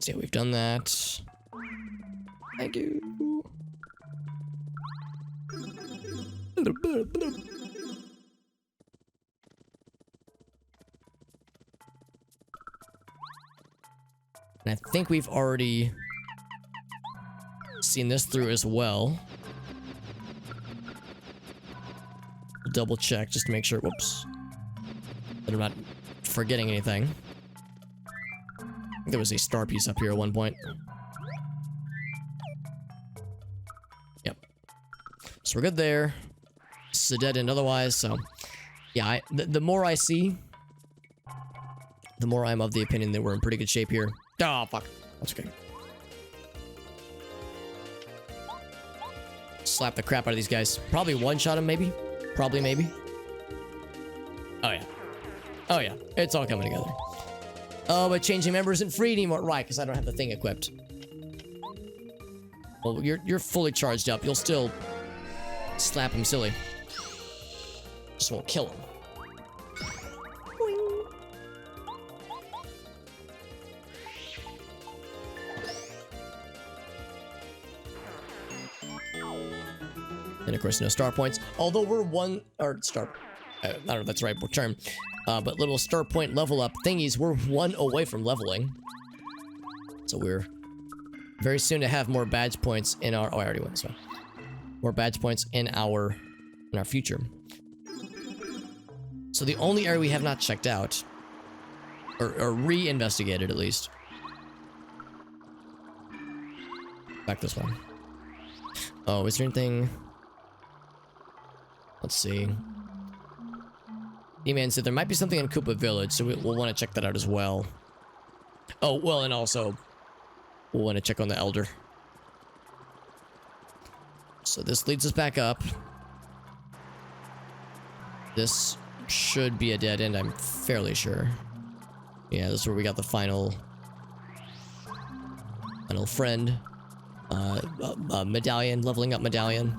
See, we've done that. Thank you. And I think we've already seen this through as well. Double check just to make sure, whoops, that I'm not forgetting anything. think there was a star piece up here at one point. Yep. So we're good there. This is a dead end otherwise, so... Yeah, the more I see, the more I'm of the opinion that we're in pretty good shape here. Oh, fuck. That's okay. Slap the crap out of these guys. Probably one-shot them, maybe. Probably, maybe. Oh, yeah. Oh, yeah. It's all coming together. Oh, but changing member isn't free anymore. Right, because I don't have the thing equipped. Well, you're fully charged up. You'll still slap him silly. Just won't kill him. Boing. And of course, no star points. Although we're one, or star, I don't know if that's the right term, but little star point level up thingies, we're one away from leveling. So we're very soon to have more badge points in our, oh, I already went this way. More badge points in our future. So the only area we have not checked out, or re-investigated at least. Back this one. Oh, is there anything? Let's see. E-Man said there might be something in Koopa Village, so we'll want to check that out as well. Oh, well, and also, we'll want to check on the Elder. So this leads us back up. This should be a dead end, I'm fairly sure. Yeah, this is where we got the final friend. Medallion, leveling up medallion.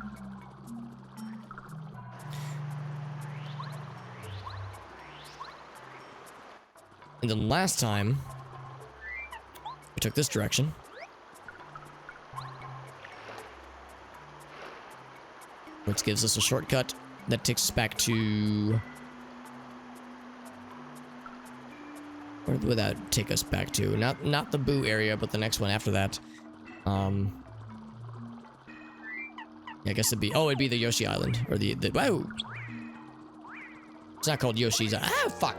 And then last time, we took this direction. Which gives us a shortcut that takes us back to... Where would that take us back to? Not the Boo area, but the next one after that. Yeah, I guess it'd be... Oh, it'd be the Yoshi Island. Or the whoa! It's not called Yoshi's... Ah, fuck!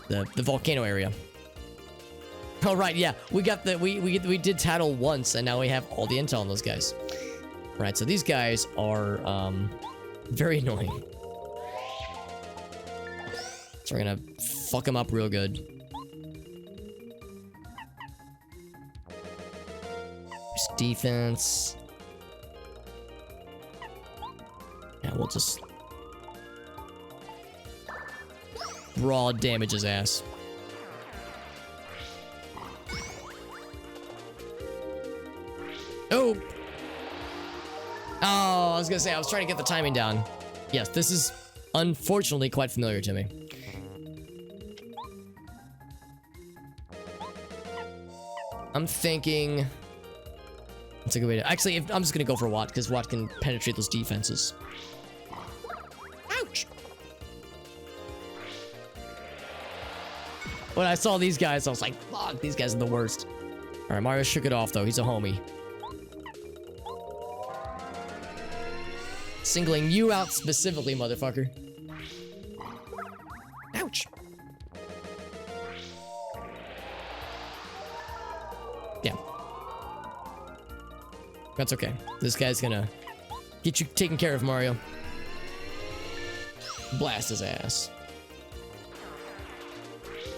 The volcano area. Oh, right, yeah. We got the... We did tattle once, and now we have all the intel on those guys. Right, so these guys are, very annoying. So we're gonna fuck them up real good. There's defense. Yeah, we'll just... raw damage his ass. Oh! Oh, I was gonna say, I was trying to get the timing down. Yes, this is unfortunately quite familiar to me. I'm thinking... That's a good way to... Actually, I'm just gonna go for Watt, because Watt can penetrate those defenses. Ouch! When I saw these guys, I was like, fuck, these guys are the worst. Alright, Mario shook it off, though. He's a homie. Singling you out specifically, motherfucker. Ouch. Yeah. That's okay. This guy's gonna get you taken care of, Mario. Blast his ass.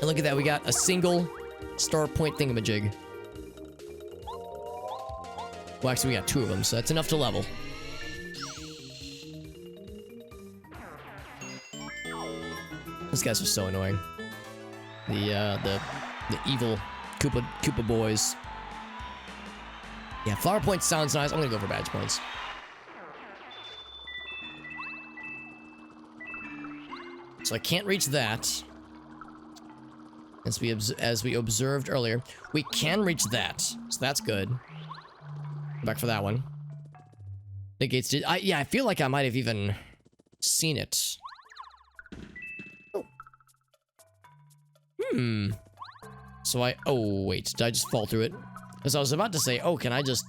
And look at that, we got a single star point thingamajig. Well, actually, we got two of them, so that's enough to level. These guys are so annoying. The evil Koopa boys. Yeah, flower points sounds nice. I'm gonna go for badge points. So I can't reach that. As we observed earlier, we can reach that, so that's good. Back for that one. The gates did. Yeah, I feel like I might have even seen it. Oh. So oh wait, did I just fall through it? Because I was about to say, oh, can I just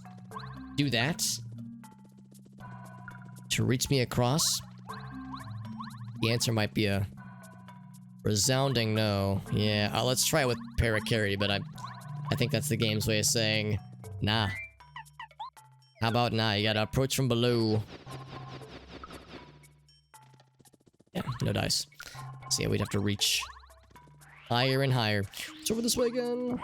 do that to reach me across? The answer might be a Resounding no. Yeah, let's try it with Parakarry, but I think that's the game's way of saying, nah. How about nah? You gotta approach from below. Yeah, no dice. So yeah, we'd have to reach higher and higher. It's over this way again.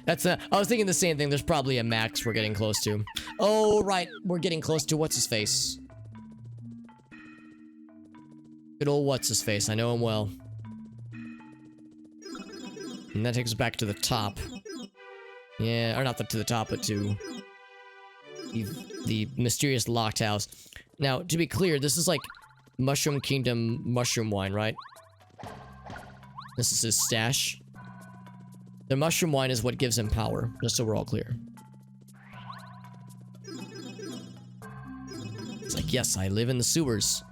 That's I was thinking the same thing. There's probably a max we're getting close to. Oh, right. We're getting close to what's-his-face. Good old what's-his-face. I know him well. And that takes us back to the top. Yeah, or not to the top, but to the mysterious locked house. Now, to be clear, this is like Mushroom Kingdom mushroom wine, right? This is his stash. The mushroom wine is what gives him power, just so we're all clear. It's like, yes, I live in the sewers.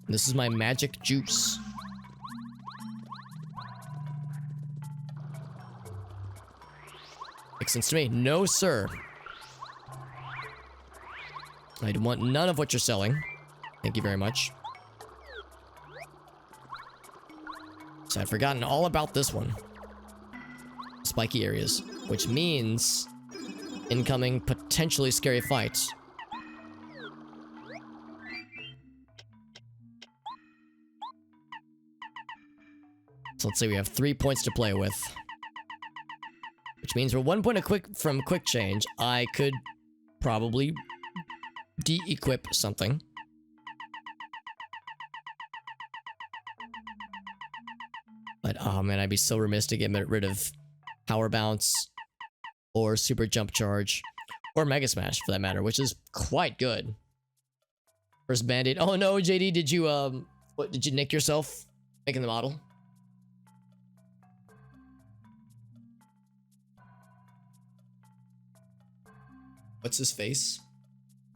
This is my magic juice. Makes sense to me. No, sir. I want none of what you're selling. Thank you very much. So I'd forgotten all about this one. Spiky areas, which means incoming potentially scary fights. So let's say we have 3 points to play with. Which means we're 1 point from quick change. I could probably de-equip something. But oh man, I'd be so remiss to get rid of Power Bounce or Super Jump Charge or Mega Smash for that matter, which is quite good. First Band-Aid. Oh no, JD, did you what, did you nick yourself making the model? What's his face?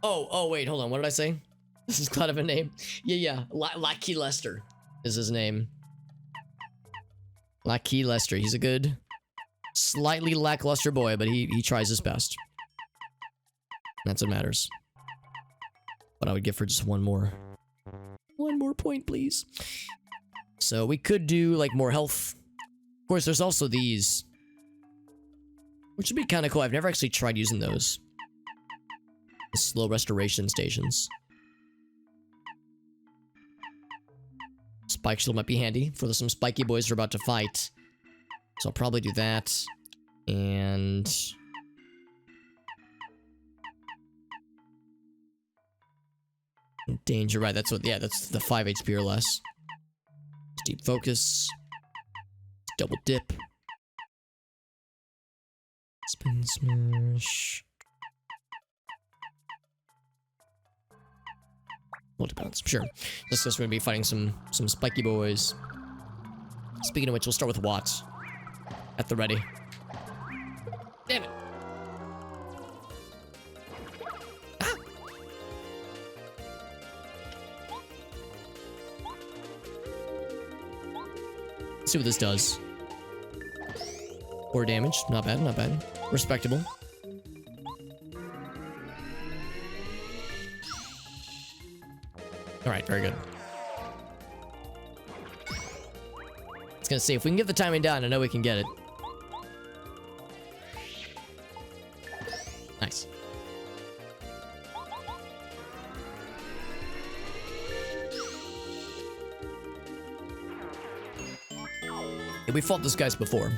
Oh, wait, hold on. What did I say? This is kind of a name. Yeah. Lucky Lester is his name. Lucky Lester. He's a good, slightly lackluster boy, but he tries his best. That's what matters. But I would give for just one more point, please. So we could do, like, more health. Of course, there's also these, which would be kind of cool. I've never actually tried using those. Slow restoration stations. Spike shield might be handy for some spiky boys we're about to fight. So I'll probably do that. And danger, right? That's what, yeah, that's the 5 HP or less. Deep focus. Double dip. Spin smash. Multi-bounce, sure. This is going to be fighting some spiky boys. Speaking of which, we'll start with Watts. At the ready. Damn it. Ah! Let's see what this does. 4 damage. Not bad, not bad. Respectable. Alright, very good. I was gonna say, if we can get the timing down, I know we can get it. Nice. Yeah, we fought those guys before.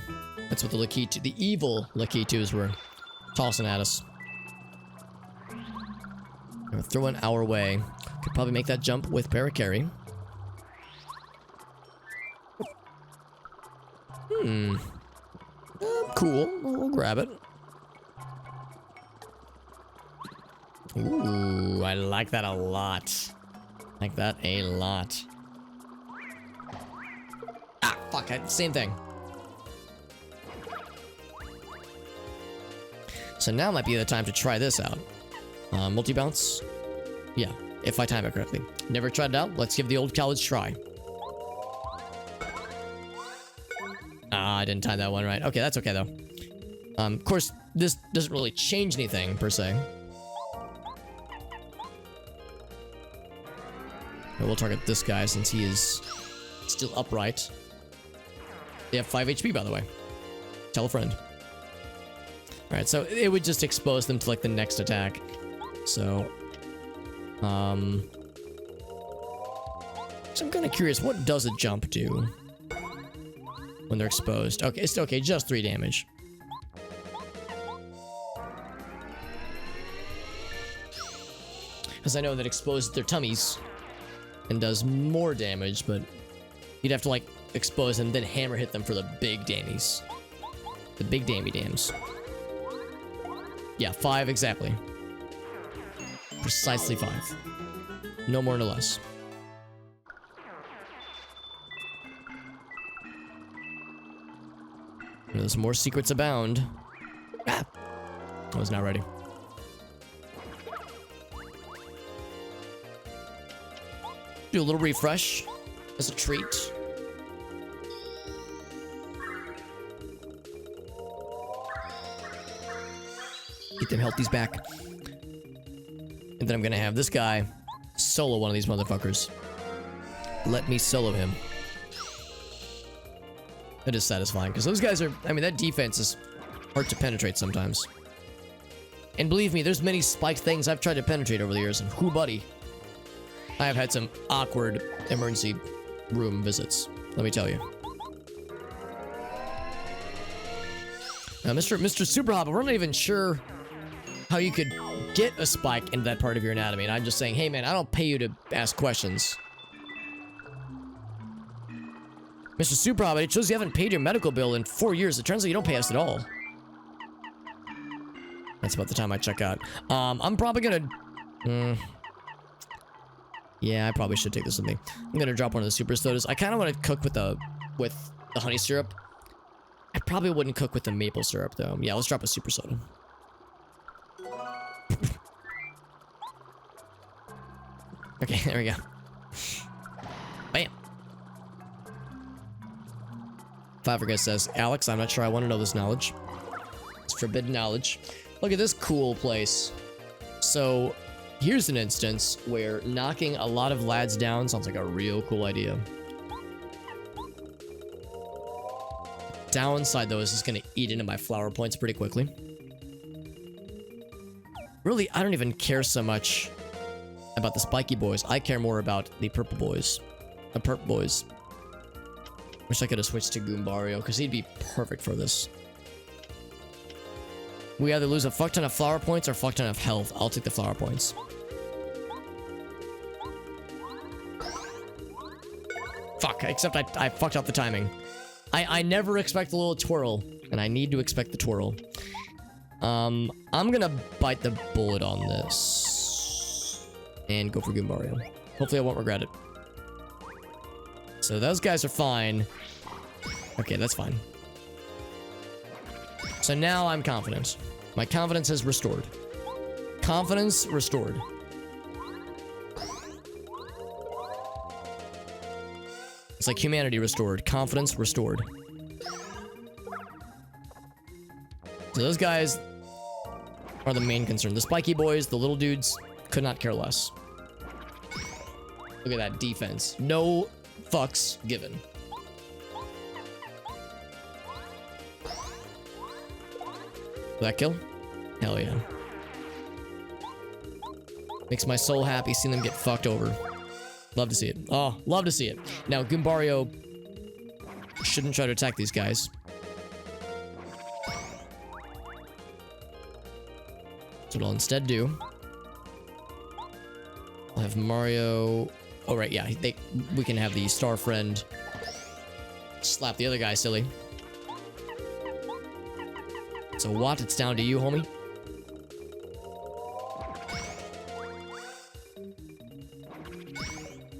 That's what the evil Lakitus were tossing at us. They're throwing our way. Could probably make that jump with Parakarry. Cool. We'll grab it. Ooh, I like that a lot. Like that a lot. Ah, fuck. Same thing. So now might be the time to try this out. Multi-bounce? Yeah. If I time it correctly. Never tried it out. Let's give the old college try. Ah, I didn't time that one right. Okay, that's okay though. Of course, this doesn't really change anything per se. And we'll target this guy since he is still upright. They have 5 HP, by the way. Tell a friend. Alright, so it would just expose them to, like, the next attack. So, so I'm kind of curious, what does a jump do when they're exposed? Okay, it's okay, just 3 damage. Because I know that exposes their tummies and does more damage, but you'd have to, like, expose them, then hammer hit them for the big dammies. The big dammy dams. Yeah, 5 exactly. Precisely 5. No more, no less. There's more secrets abound. Ah! I was not ready. Do a little refresh as a treat. Get them healthies back. And then I'm gonna have this guy solo one of these motherfuckers. Let me solo him. That is satisfying, because those guys are... I mean, that defense is hard to penetrate sometimes. And believe me, there's many spiked things I've tried to penetrate over the years, and whoo buddy. I have had some awkward emergency room visits, let me tell you. Now, Mr. Super Hopper, we're not even sure how you could get a spike into that part of your anatomy, and I'm just saying, hey man, I don't pay you to ask questions. Mr. Super Hopper, it shows you haven't paid your medical bill in 4 years. It turns out you don't pay us at all. That's about the time I check out. I'm probably gonna... yeah, I probably should take this with me. I'm gonna drop one of the super sodas. I kind of want to cook with the honey syrup. I probably wouldn't cook with the maple syrup though. Yeah, let's drop a super soda. Okay, there we go. Bam. Fabrica says, Alex, I'm not sure I want to know this knowledge. It's forbidden knowledge. Look at this cool place. So, here's an instance where knocking a lot of lads down sounds like a real cool idea. Downside, though, is it's going to eat into my flower points pretty quickly. Really, I don't even care so much about the spiky boys. I care more about the purple boys. The perp boys. Wish I could have switched to Goombario, because he'd be perfect for this. We either lose a fuck ton of flower points or a fuck ton of health. I'll take the flower points. Fuck, except I fucked up the timing. I never expect a little twirl, and I need to expect the twirl. I'm gonna bite the bullet on this. And go for Goombario. Hopefully I won't regret it. So those guys are fine. Okay, that's fine. So now I'm confident. My confidence is restored. Confidence restored. It's like humanity restored. Confidence restored. So those guys are the main concern. The spiky boys, the little dudes, could not care less. Look at that defense. No fucks given. Will that kill? Hell yeah. Makes my soul happy seeing them get fucked over. Love to see it. Oh, love to see it. Now, Goombario shouldn't try to attack these guys. So what I'll instead do... I'll have Mario... Oh, right, yeah. We can have the star friend slap the other guy silly. So Watt, it's down to you, homie.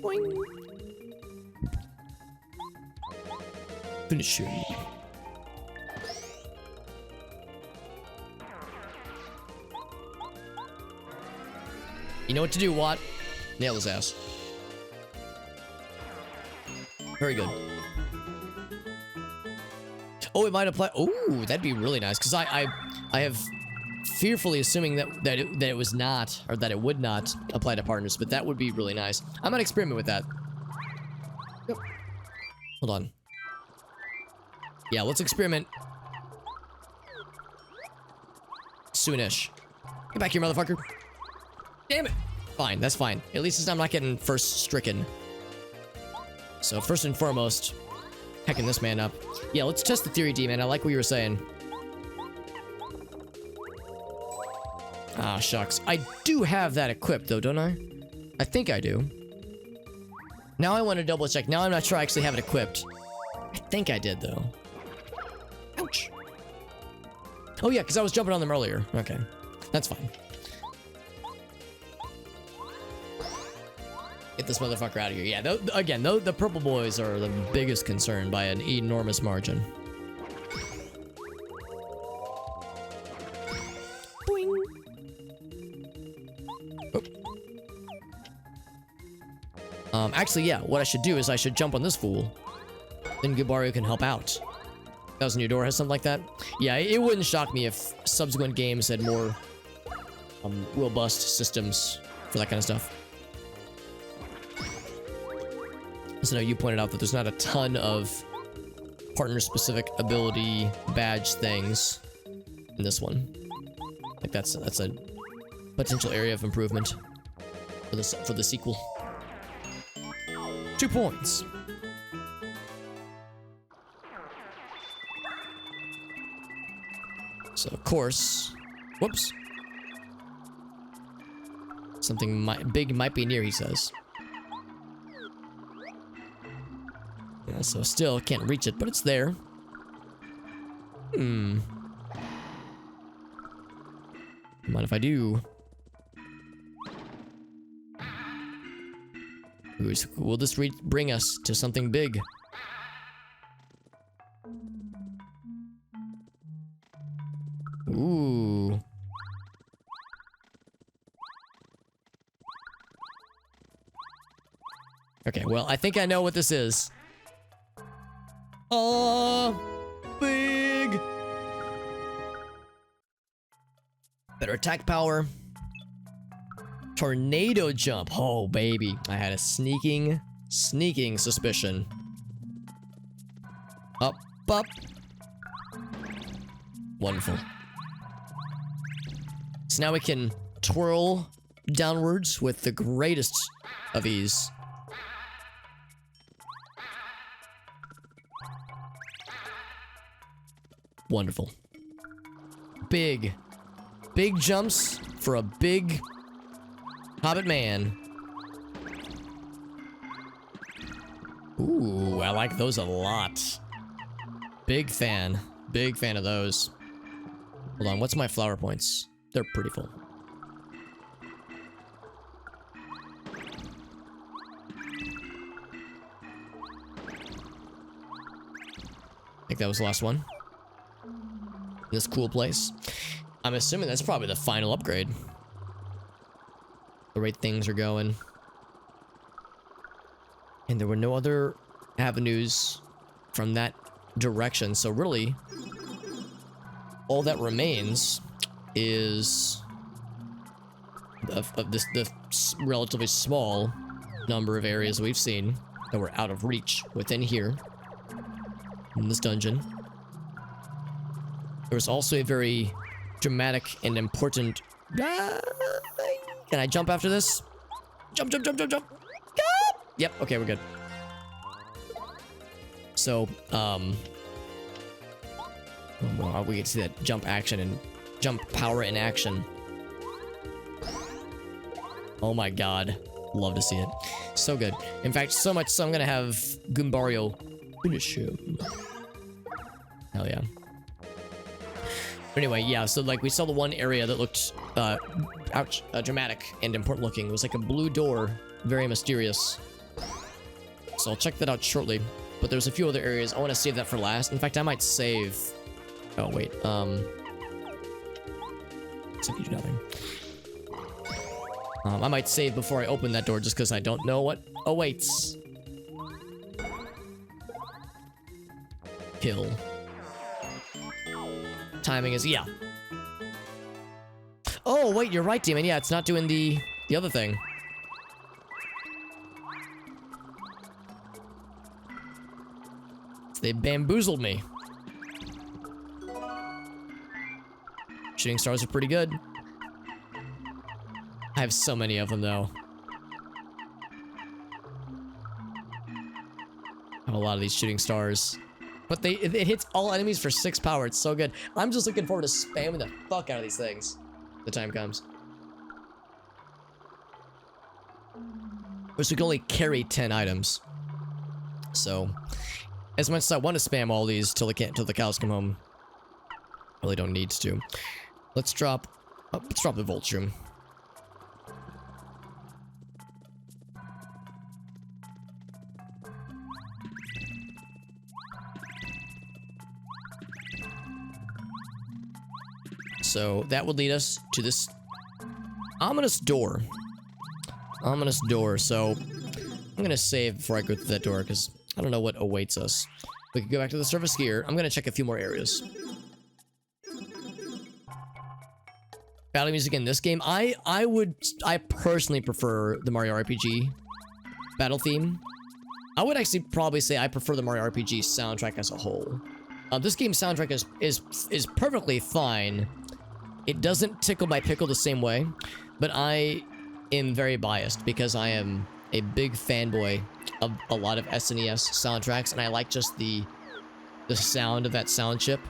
Boing. Finish him. You know what to do, Watt. Nail his ass. Very good. Oh, it might apply. Oh, that'd be really nice. Because I have fearfully assuming that it was not, or that it would not apply to partners, but that would be really nice. I might experiment with that. Yep. Hold on. Yeah, let's experiment. Soonish. Get back here, motherfucker. Damn it. Fine, that's fine. At least I'm not getting first stricken. So first and foremost, hacking this man up. Yeah, let's test the theory, D-man. I like what you were saying. Ah, shucks. I do have that equipped, though, don't I? I think I do. Now I want to double check. Now I'm not sure I actually have it equipped. I think I did, though. Ouch. Oh, yeah, because I was jumping on them earlier. Okay. That's fine. Get this motherfucker out of here. Yeah, again, the purple boys are the biggest concern by an enormous margin. Boing. Oh. Actually, yeah, what I should do is I should jump on this fool. Then Gubario can help out. Thousand Year Door has something like that. Yeah, it wouldn't shock me if subsequent games had more robust systems for that kind of stuff. So now you pointed out that there's not a ton of partner-specific ability badge things in this one. Like that's a potential area of improvement for the sequel. 2 points. So of course, whoops. Something big might be near, he says. Yeah, so still can't reach it, but it's there. Mind if I do? Will this bring us to something big? Ooh. Okay, well, I think I know what this is. Big. Better attack power. Tornado jump. Oh, baby. I had a sneaking suspicion. Up. Wonderful. So now we can twirl downwards with the greatest of ease. Wonderful. Big jumps for a big hobbit man. Ooh, I like those a lot. Big fan of those. Hold on, what's my flower points? They're pretty full. I think that was the last one. This cool place. I'm assuming that's probably the final upgrade. The way things are going. And there were no other avenues from that direction, so really all that remains is the relatively small number of areas we've seen that were out of reach within here in this dungeon. There was also a very dramatic and important... Can I jump after this? Jump! Yep, okay, we're good. So, we get to see that jump action and jump power in action. Oh my god. Love to see it. So good. In fact, so much so I'm gonna have Goombario finish him. Hell yeah. But anyway, yeah, so like we saw the one area that looked dramatic and important looking. It was like a blue door, very mysterious. So I'll check that out shortly. But there's a few other areas. I want to save that for last. In fact, I might save... Oh, wait. Looks like you do nothing. I might save before I open that door just because I don't know what awaits. Kill. Timing is... Yeah. Oh, wait, you're right, Demon. Yeah, it's not doing the other thing. So they bamboozled me. Shooting stars are pretty good. I have so many of them, though. I have a lot of these shooting stars. But it hits all enemies for 6 power. It's so good. I'm just looking forward to spamming the fuck out of these things. The time comes. Which we can only carry 10 items. So, as much as I want to spam all these till the cows come home, I really don't need to. Let's drop the Voltrum. So that would lead us to this ominous door. Ominous door. So I'm gonna save before I go through that door because I don't know what awaits us. We can go back to the surface here. I'm gonna check a few more areas. Battle music in this game. I personally prefer the Mario RPG battle theme. I would actually probably say I prefer the Mario RPG soundtrack as a whole. This game's soundtrack is perfectly fine. It doesn't tickle my pickle the same way, but I am very biased because I am a big fanboy of a lot of SNES soundtracks, and I like just the sound of that sound chip.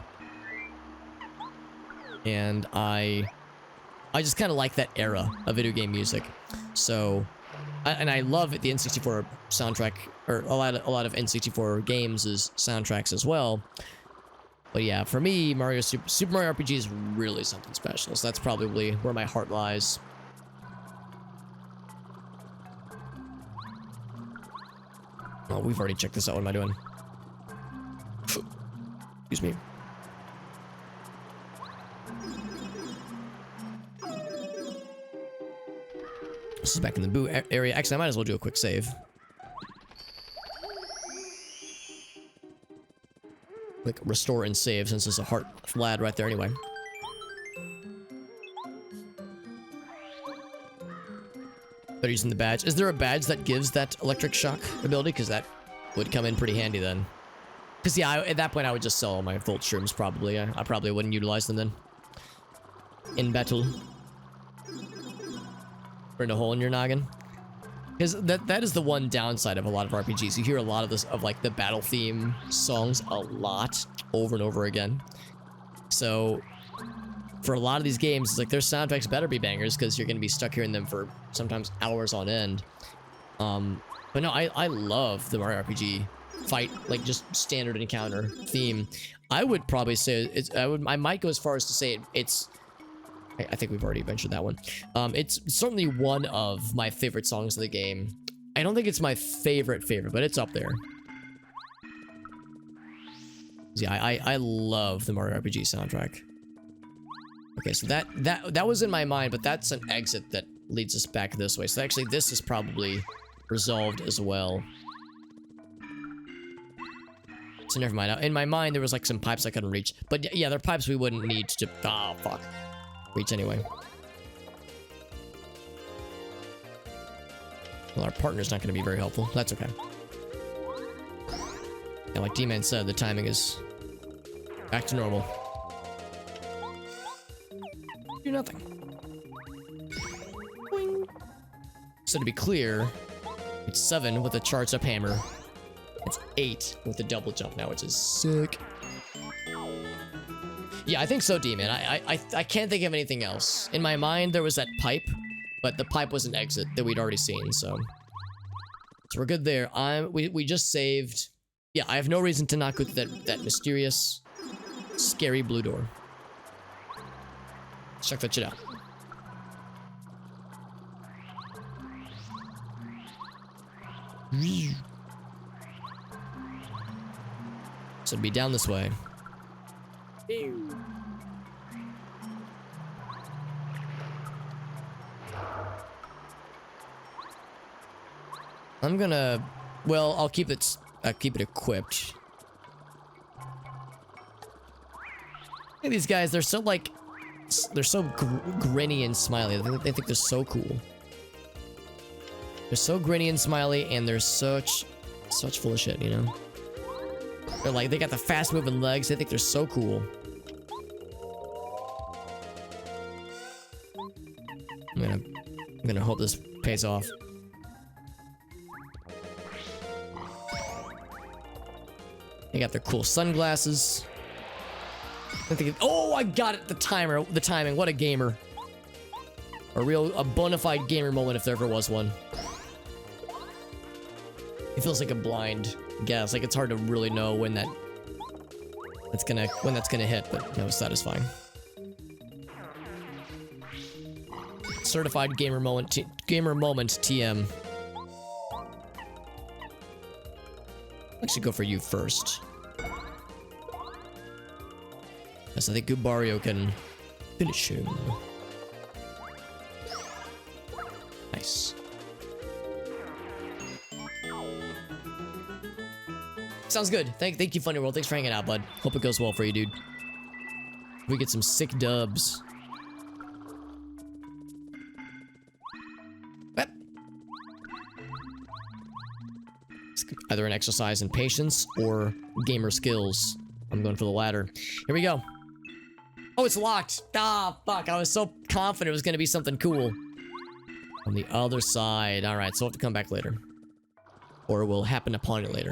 And I just kind of like that era of video game music. So, and I love the N64 soundtrack, or a lot of N64 games' soundtracks as well. But yeah, for me, Super Mario RPG is really something special. So that's probably where my heart lies. Oh, we've already checked this out. What am I doing? Excuse me. This is back in the Boo area. Actually, I might as well do a quick save. Like, restore and save, since there's a heart lad right there anyway. They're using the badge. Is there a badge that gives that electric shock ability? Because that would come in pretty handy then. Because, yeah, at that point, I would just sell all my Volt Shrooms, probably. I probably wouldn't utilize them then. In battle. Burn a hole in your noggin. Because that is the one downside of a lot of RPGs. You hear a lot of this, of like the battle theme songs a lot over and over again. So for a lot of these games, it's like their soundtracks better be bangers because you're going to be stuck hearing them for sometimes hours on end. But no, I love the Mario RPG fight, like just standard encounter theme. I would probably say I might go as far as to say it's, I think we've already ventured that one. It's certainly one of my favorite songs of the game. I don't think it's my favorite, but it's up there. Yeah, I love the Mario RPG soundtrack. Okay, so that was in my mind, but that's an exit that leads us back this way. So actually, this is probably resolved as well. So never mind. In my mind, there was like some pipes I couldn't reach. But yeah, they're pipes we wouldn't need to... Oh, fuck. Reach anyway. Well, our partner's not going to be very helpful. That's okay. And like D-Man said, the timing is back to normal. Do nothing. Boing. So to be clear, it's 7 with a charged up hammer. It's 8 with a double jump now, which is sick. Yeah, I think so, D-Man. I can't think of anything else. In my mind, there was that pipe, but the pipe was an exit that we'd already seen, so we're good there. We just saved. Yeah, I have no reason to not go through that mysterious, scary blue door. Let's check that shit out. So it'd be down this way. I'm gonna, well, I'll keep it equipped. Hey, these guys, they're so like They're so grinny and smiley. They think they're so cool. They're so grinny and smiley, and they're such full of shit, you know? They're like, they got the fast moving legs. They think they're so cool. I'm gonna hope this pays off. They got their cool sunglasses. Oh, I got it! The timing. What a gamer. A bona fide gamer moment if there ever was one. It feels like a blind guess. Like it's hard to really know when that's gonna hit, but that was satisfying. Certified gamer moment TM. I should go for you first. Yes, I think Goobario can finish him. Nice. Sounds good. Thank you, Funny World. Thanks for hanging out, bud. Hope it goes well for you, dude. We get some sick dubs. Yep. It's either an exercise in patience or gamer skills. I'm going for the latter. Here we go. Oh, it's locked. Ah, fuck. I was so confident it was going to be something cool. On the other side. Alright, so we'll have to come back later. Or we'll happen upon it later.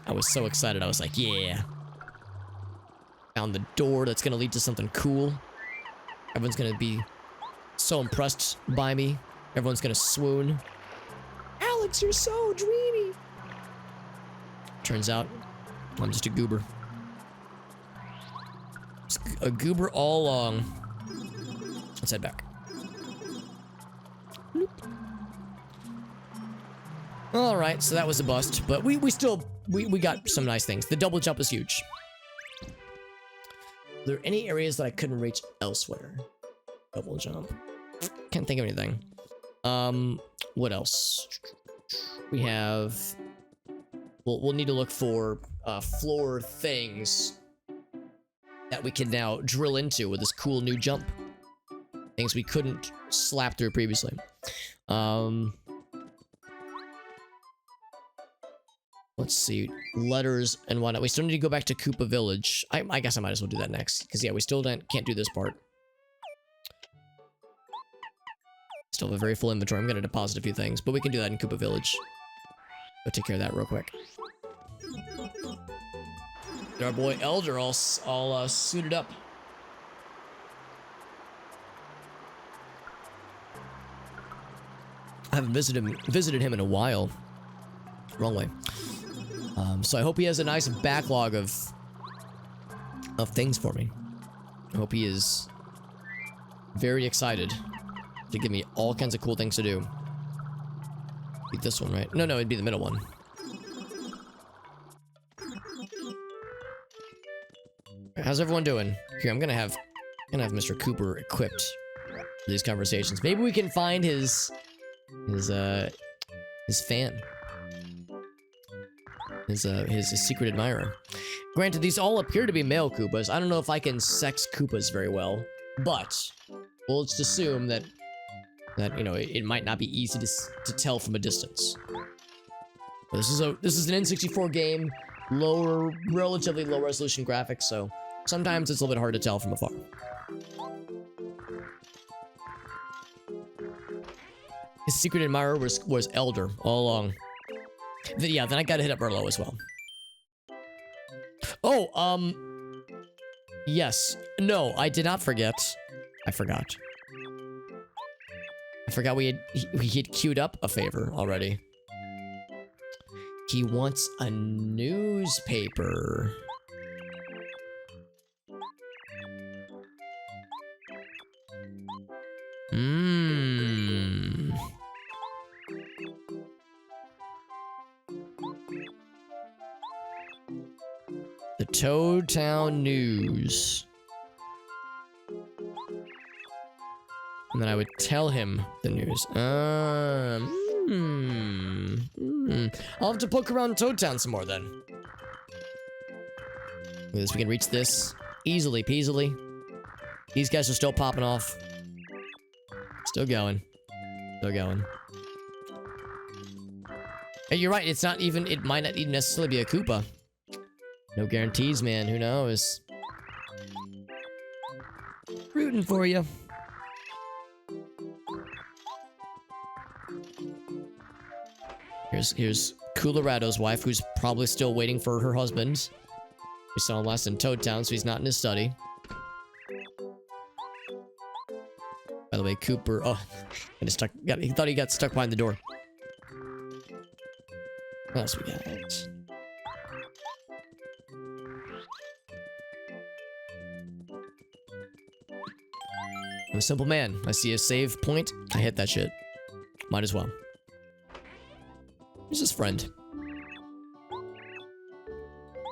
I was so excited. I was like, yeah. Found the door that's going to lead to something cool. Everyone's going to be so impressed by me. Everyone's going to swoon. Alex, you're so dreamy. Turns out, I'm just a goober. Just a goober all along. Let's head back. Alright, so that was a bust, but we got some nice things. The double jump is huge. Are there any areas that I couldn't reach elsewhere? Double jump. Can't think of anything. What else? We have... We'll need to look for floor things that we can now drill into with this cool new jump. Things we couldn't slap through previously. Let's see. Letters and whatnot. We still need to go back to Koopa Village. I guess I might as well do that next. Because, yeah, we still can't do this part. Still have a very full inventory. I'm going to deposit a few things. But we can do that in Koopa Village. Go take care of that real quick. Our boy Elder all suited up. I haven't visited him in a while. Wrong way. So I hope he has a nice backlog of things for me. I hope he is very excited to give me all kinds of cool things to do. Be this one, right? No, it'd be the middle one. How's everyone doing? Here, I'm gonna have Mr. Cooper equipped for these conversations. Maybe we can find his fan. His secret admirer. Granted, these all appear to be male Koopas. I don't know if I can sex Koopas very well, but we'll just assume that you know it might not be easy to tell from a distance. But this is an N64 game, relatively low resolution graphics, so sometimes it's a little bit hard to tell from afar. His secret admirer was Elder all along. Yeah, then I gotta hit up Merlot as well. Oh, yes. No, I did not forget. I forgot we had queued up a favor already. He wants a newspaper. The Toad Town News. And then I would tell him the news. I'll have to poke around Toad Town some more then. With this, we can reach this. Easily peasily. These guys are still popping off. Still going. Still going. Hey, you're right. It's not even... It might not even necessarily be a Koopa. No guarantees, man. Who knows? Rooting for you. Here's Colorado's wife, who's probably still waiting for her husband. We saw him last in Toad Town, so he's not in his study. By the way, Cooper... Oh, he thought he got stuck behind the door. What else we got? I'm a simple man. I see a save point, I hit that shit. Might as well. Who's his friend?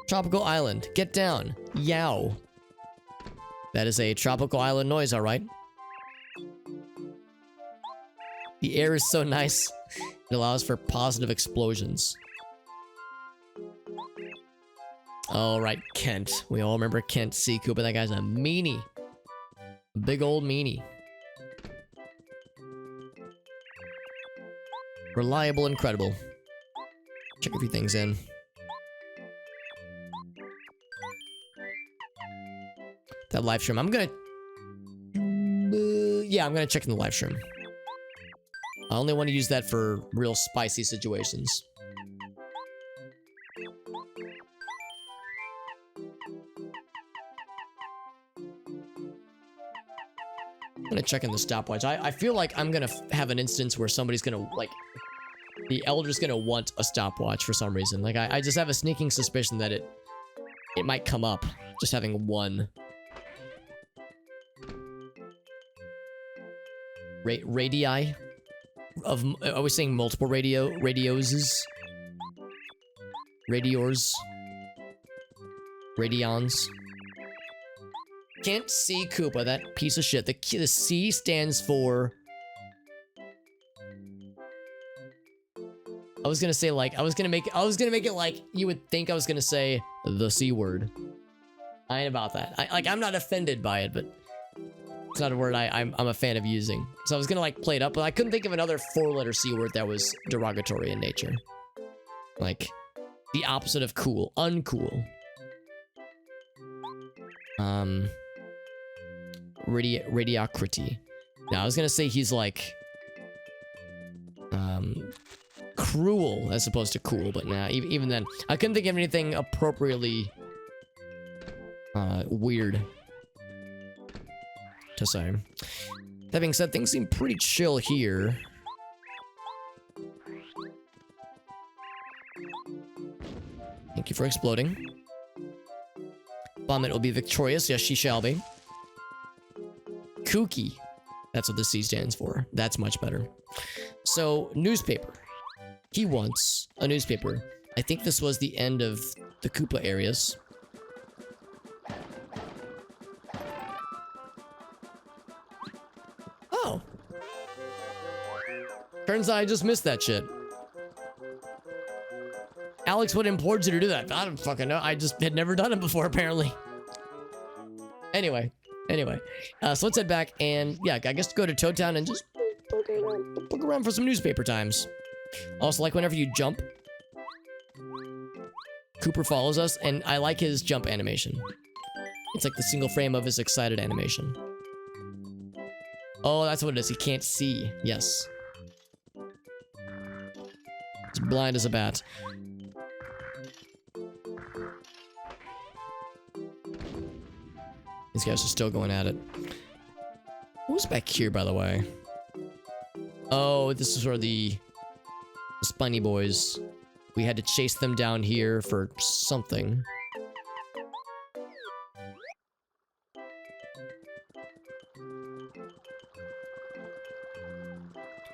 Tropical island. Get down. Yow. That is a tropical island noise, alright. The air is so nice. It allows for positive explosions. Alright, Kent. We all remember Kent C. Koopa. That guy's a meanie. Big old meanie. Reliable and credible. Check a few things in. That live stream. I'm gonna... yeah, I'm gonna check in the live stream. I only want to use that for real spicy situations. I'm gonna check in the stopwatch. I feel like I'm gonna have an instance where somebody's gonna, like... The Elder's gonna want a stopwatch for some reason. Like, I just have a sneaking suspicion that it might come up. Just having one. Radii? Are we saying multiple radios? Radiors? Radions? Can't see Koopa, that piece of shit. The C stands for... I was gonna say, like, I was gonna make it like you would think I was gonna say the C word. I ain't about that. I'm not offended by it, but it's not a word I'm a fan of using. So I was gonna, like, play it up, but I couldn't think of another 4-letter C word that was derogatory in nature. Like, the opposite of cool. Uncool. Radiocrity. Now, I was gonna say he's, like... cruel as opposed to cool, but nah, even then, I couldn't think of anything appropriately weird to say. That being said, things seem pretty chill here. Thank you for exploding. Vomit will be victorious. Yes, she shall be. Kooky. That's what the C stands for. That's much better. So, newspaper. He wants a newspaper. I think this was the end of the Koopa areas. Oh. Turns out I just missed that shit. Alex, what implored you to do that? I don't fucking know. I just had never done it before, apparently. Anyway. So let's head back and, yeah, I guess go to Toad Town and just poke around for some newspaper times. Also, like, whenever you jump, Cooper follows us, and I like his jump animation. It's like the single frame of his excited animation. Oh, that's what it is. He can't see. Yes. He's blind as a bat. These guys are still going at it. Who's back here, by the way? Oh, this is where the Spiny Boys. We had to chase them down here for something.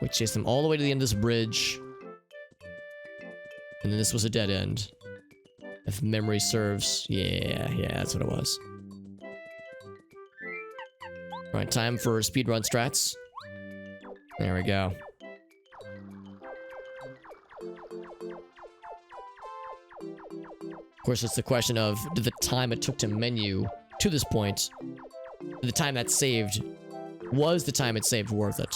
We chased them all the way to the end of this bridge. And then this was a dead end. If memory serves. Yeah, that's what it was. Alright, time for speedrun strats. There we go. Of course, it's the question of the time it took to menu to this point, the time that's saved, was the time it saved worth it?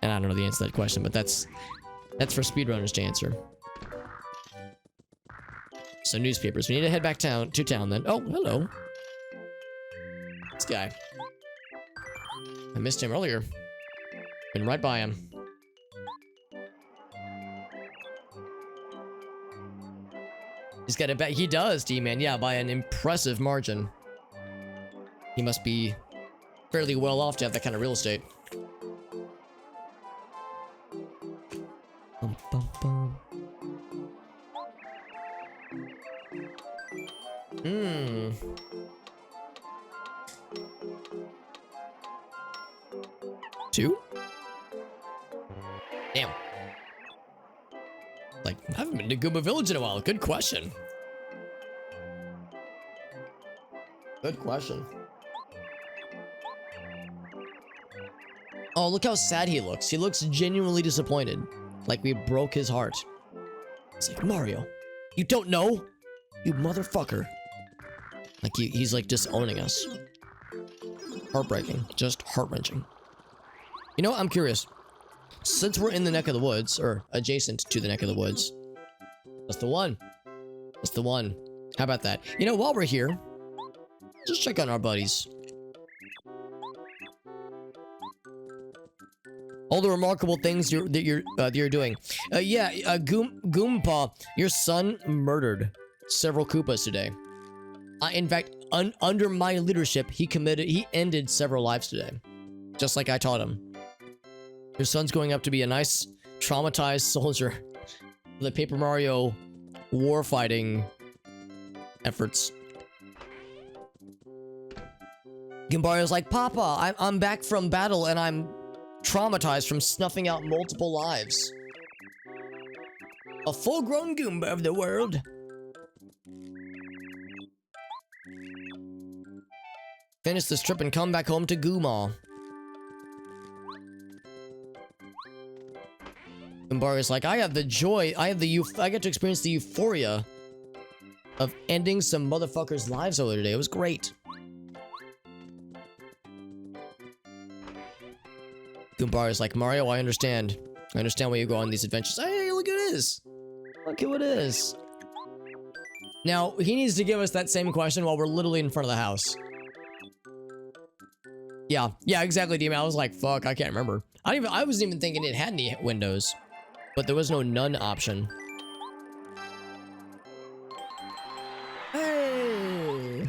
And I don't know the answer to that question, but that's for speedrunners to answer. So newspapers. We need to head back to town then. Oh, hello. This guy. I missed him earlier. Been right by him. He's got a bet. He does, D-Man. Yeah, by an impressive margin. He must be fairly well off to have that kind of real estate. Bum, bum, bum. Hmm. Two? Damn. Like, I haven't been to Koopa Village in a while. Good question. Good question. Oh, look how sad he looks. He looks genuinely disappointed. Like we broke his heart. It's like, Mario, you don't know? You motherfucker. Like he's like disowning us. Heartbreaking. Just heart-wrenching. You know what? I'm curious. Since we're in the neck of the woods, or adjacent to the neck of the woods, that's the one. That's the one. How about that? You know, while we're here, just check on our buddies. All the remarkable things that you're doing. Yeah, Goompa, your son murdered several Koopas today. In fact, under my leadership, he ended several lives today. Just like I taught him. Your son's going up to be a nice, traumatized soldier. The Paper Mario war-fighting efforts. Gimbario's like, Papa, I'm back from battle and I'm traumatized from snuffing out multiple lives. A full-grown Goomba of the world. Finish this trip and come back home to Goomba. Gimbario's like, I have the joy, I get to experience the euphoria of ending some motherfuckers' lives over today. It was great. Goombario's like, Mario, I understand. I understand why you go on these adventures. Hey, look at this. Look at what it is. Now, he needs to give us that same question while we're literally in front of the house. Yeah, exactly, D-Man. I was like, fuck, I can't remember. I wasn't even thinking it had any windows. But there was no none option. Hey!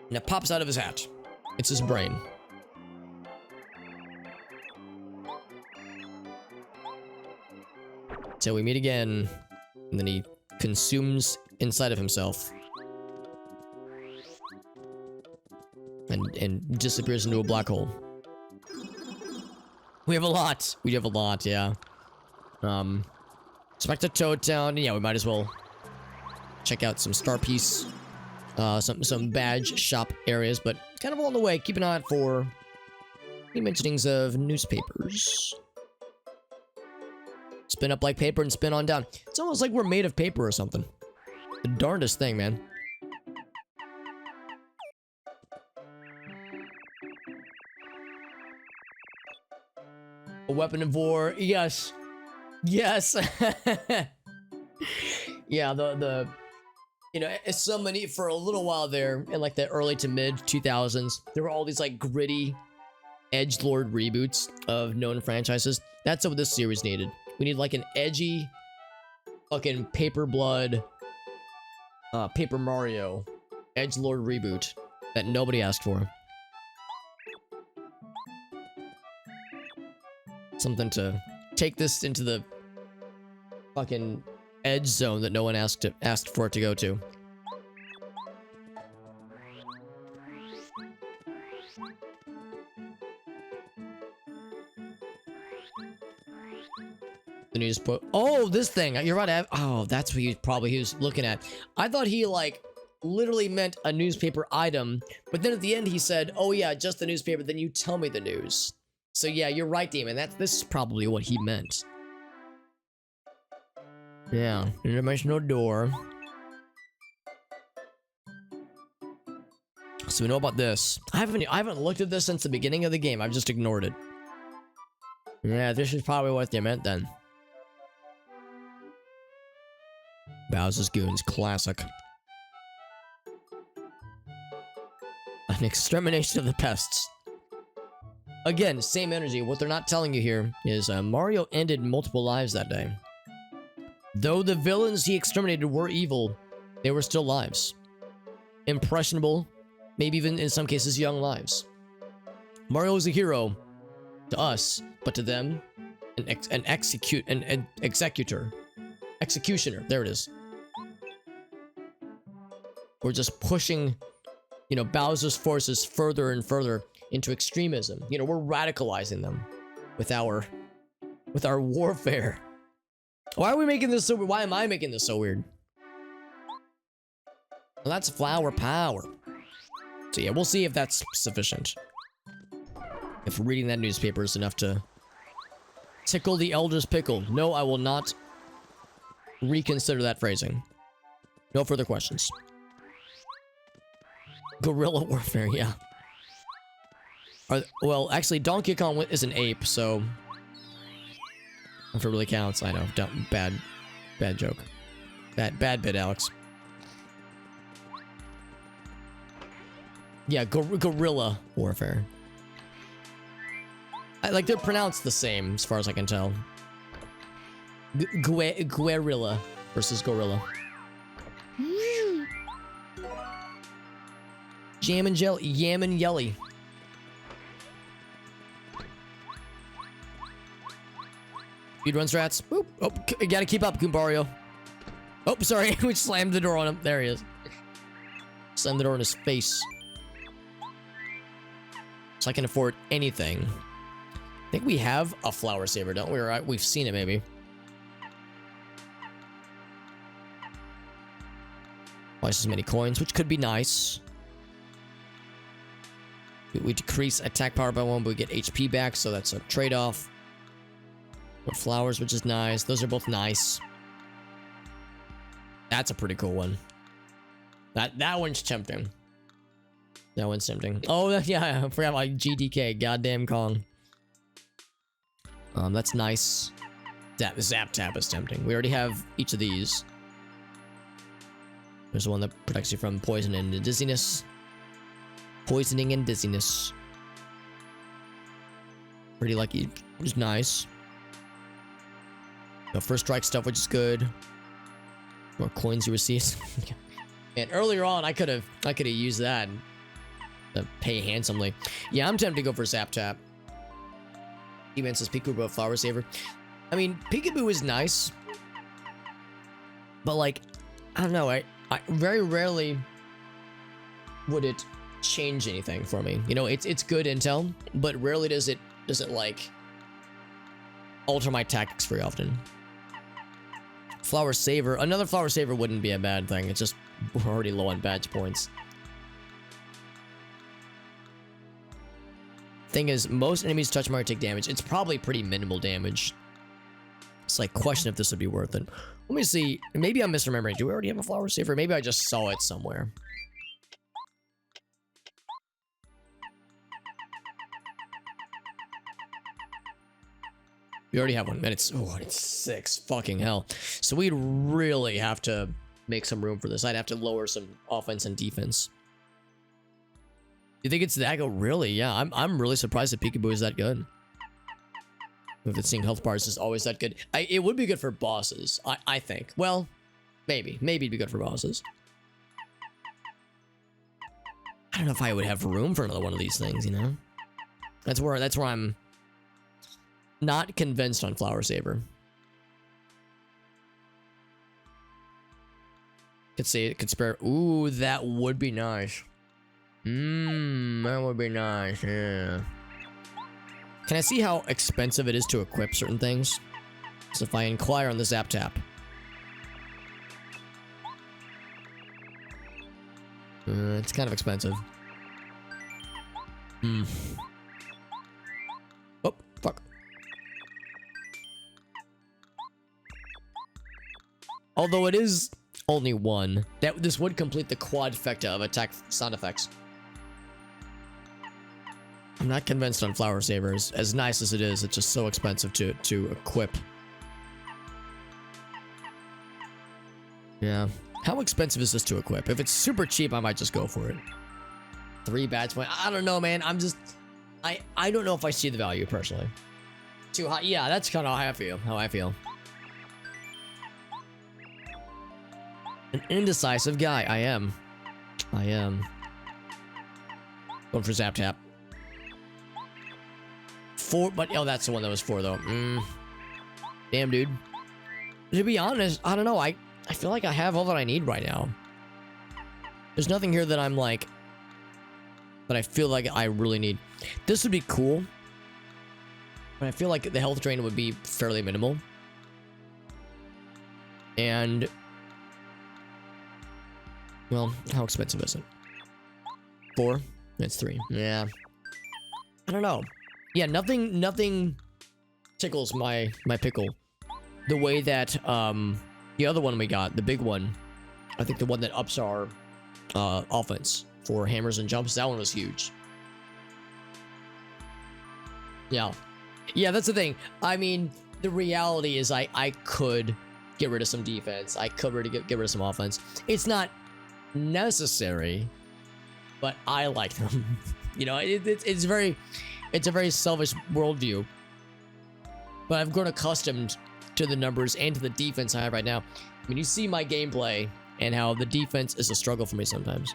And it pops out of his hat. It's his brain. So we meet again. And then he consumes inside of himself. And disappears into a black hole. We have a lot. We have a lot, yeah. Expect a Toad Town. Yeah, we might as well check out some Star Piece, some badge shop areas, but kind of on the way. Keep an eye out for any mentionings of newspapers. Spin up like paper and spin on down. It's almost like we're made of paper or something. The darndest thing, man. A weapon of war, yes. Yes. Yeah, you know, it's so many, for a little while there, in like the early to mid 2000s, there were all these like gritty edgelord reboots of known franchises. That's what this series needed. We need like an edgy fucking Paper Blood, Paper Mario edgelord reboot that nobody asked for. Something to take this into the fucking edge zone that no one asked for it to go to. The news put. Oh, this thing. You're right. Oh, that's what he was looking at. I thought he like literally meant a newspaper item, but then at the end he said, "Oh yeah, just the newspaper. Then you tell me the news." So yeah, you're right, Demon. This is probably what he meant. Yeah, interdimensional door. So we know about this. I haven't looked at this since the beginning of the game. I've just ignored it. Yeah, this is probably what they meant then. Bowser's Goons, classic. An extermination of the pests. Again, same energy. What they're not telling you here is Mario ended multiple lives that day. Though the villains he exterminated were evil, they were still lives. Impressionable, maybe even in some cases young lives. Mario is a hero to us, but to them, an executioner. There it is. We're just pushing, you know, Bowser's forces further and further into extremism. You know, we're radicalizing them with our warfare. Why are we making this so weird? Why am I making this so weird? Well, that's flower power. So yeah, we'll see if that's sufficient. If reading that newspaper is enough to tickle the elder's pickle. No, I will not reconsider that phrasing. No further questions. Guerrilla warfare, yeah. Well, actually, Donkey Kong is an ape, so if it really counts, I know. Bad joke. Bad bit, Alex. Yeah, guerrilla warfare. Like, they're pronounced the same, as far as I can tell. Guerrilla versus gorilla. Jam and jelly, yam and yelly. Speedrun strats. Boop. Oh, you gotta keep up, Goompario. Oh, sorry, we slammed the door on him. There he is. Slammed the door in his face. So I can afford anything. I think we have a flower saver, don't we? Right? We've seen it, maybe. Twice as many coins, which could be nice. We decrease attack power by 1, but we get HP back, so that's a trade-off. More flowers, which is nice. Those are both nice. That's a pretty cool one. That one's tempting. That one's tempting. Oh, yeah, I forgot my GDK. Goddamn Kong. That's nice. Zap Tap is tempting. We already have each of these. There's the one that protects you from poison and dizziness. Poisoning and dizziness. Pretty lucky, which is nice. The first strike stuff, which is good. More coins you receive. And earlier on, I could have used that to pay handsomely. Yeah, I'm tempted to go for Zap Tap. He-Man says Peekaboo Flower Saver. I mean, Peekaboo is nice, but like, I don't know. I very rarely would it change anything for me. You know, it's good intel, but rarely does it like alter my tactics very often. Flower Saver. Another Flower Saver wouldn't be a bad thing. It's just we're already low on badge points. Thing is, most enemies touch Mario take damage. It's probably pretty minimal damage. It's like, question if this would be worth it. Let me see. Maybe I'm misremembering. Do we already have a Flower Saver? Maybe I just saw it somewhere. We already have one, and it's 6. Fucking hell. So we'd really have to make some room for this. I'd have to lower some offense and defense. You think it's that good? Really? Yeah, I'm really surprised that Peekaboo is that good. If it's seeing health bars is always that good. It would be good for bosses, I think. Well, maybe it'd be good for bosses. I don't know if I would have room for another one of these things, you know? That's where I'm not convinced on Flower Saver. Could say it could spare. Ooh, that would be nice. That would be nice, yeah. Can I see how expensive it is to equip certain things? So if I inquire on the Zap Tap. It's kind of expensive. Oh, fuck. Although it is only one. This would complete the quadfecta of attack sound effects. I'm not convinced on Flower Savers. As nice as it is, it's just so expensive to equip. Yeah. How expensive is this to equip? If it's super cheap, I might just go for it. 3 badge points. I don't know, man. I'm just... I don't know if I see the value, personally. Too high. Yeah, that's kind of how I feel. An indecisive guy. I am. Going for Zap Tap. 4, but... Oh, that's the one that was 4, though. Damn, dude. To be honest, I don't know. I feel like I have all that I need right now. There's nothing here that I'm like... But I feel like I really need. This would be cool. But I feel like the health drain would be fairly minimal. And... Well, how expensive is it? 4? It's 3. Yeah. I don't know. Yeah, nothing tickles my pickle. The way that, the other one we got, the big one, I think the one that ups our, offense for hammers and jumps, that one was huge. Yeah. Yeah, that's the thing. I mean, the reality is I could get rid of some defense. I could really get rid of some offense. It's not necessary, but I like them. You know, it's a very selfish worldview. But I've grown accustomed to the numbers and to the defense I have right now. I mean, you see my gameplay and how the defense is a struggle for me sometimes.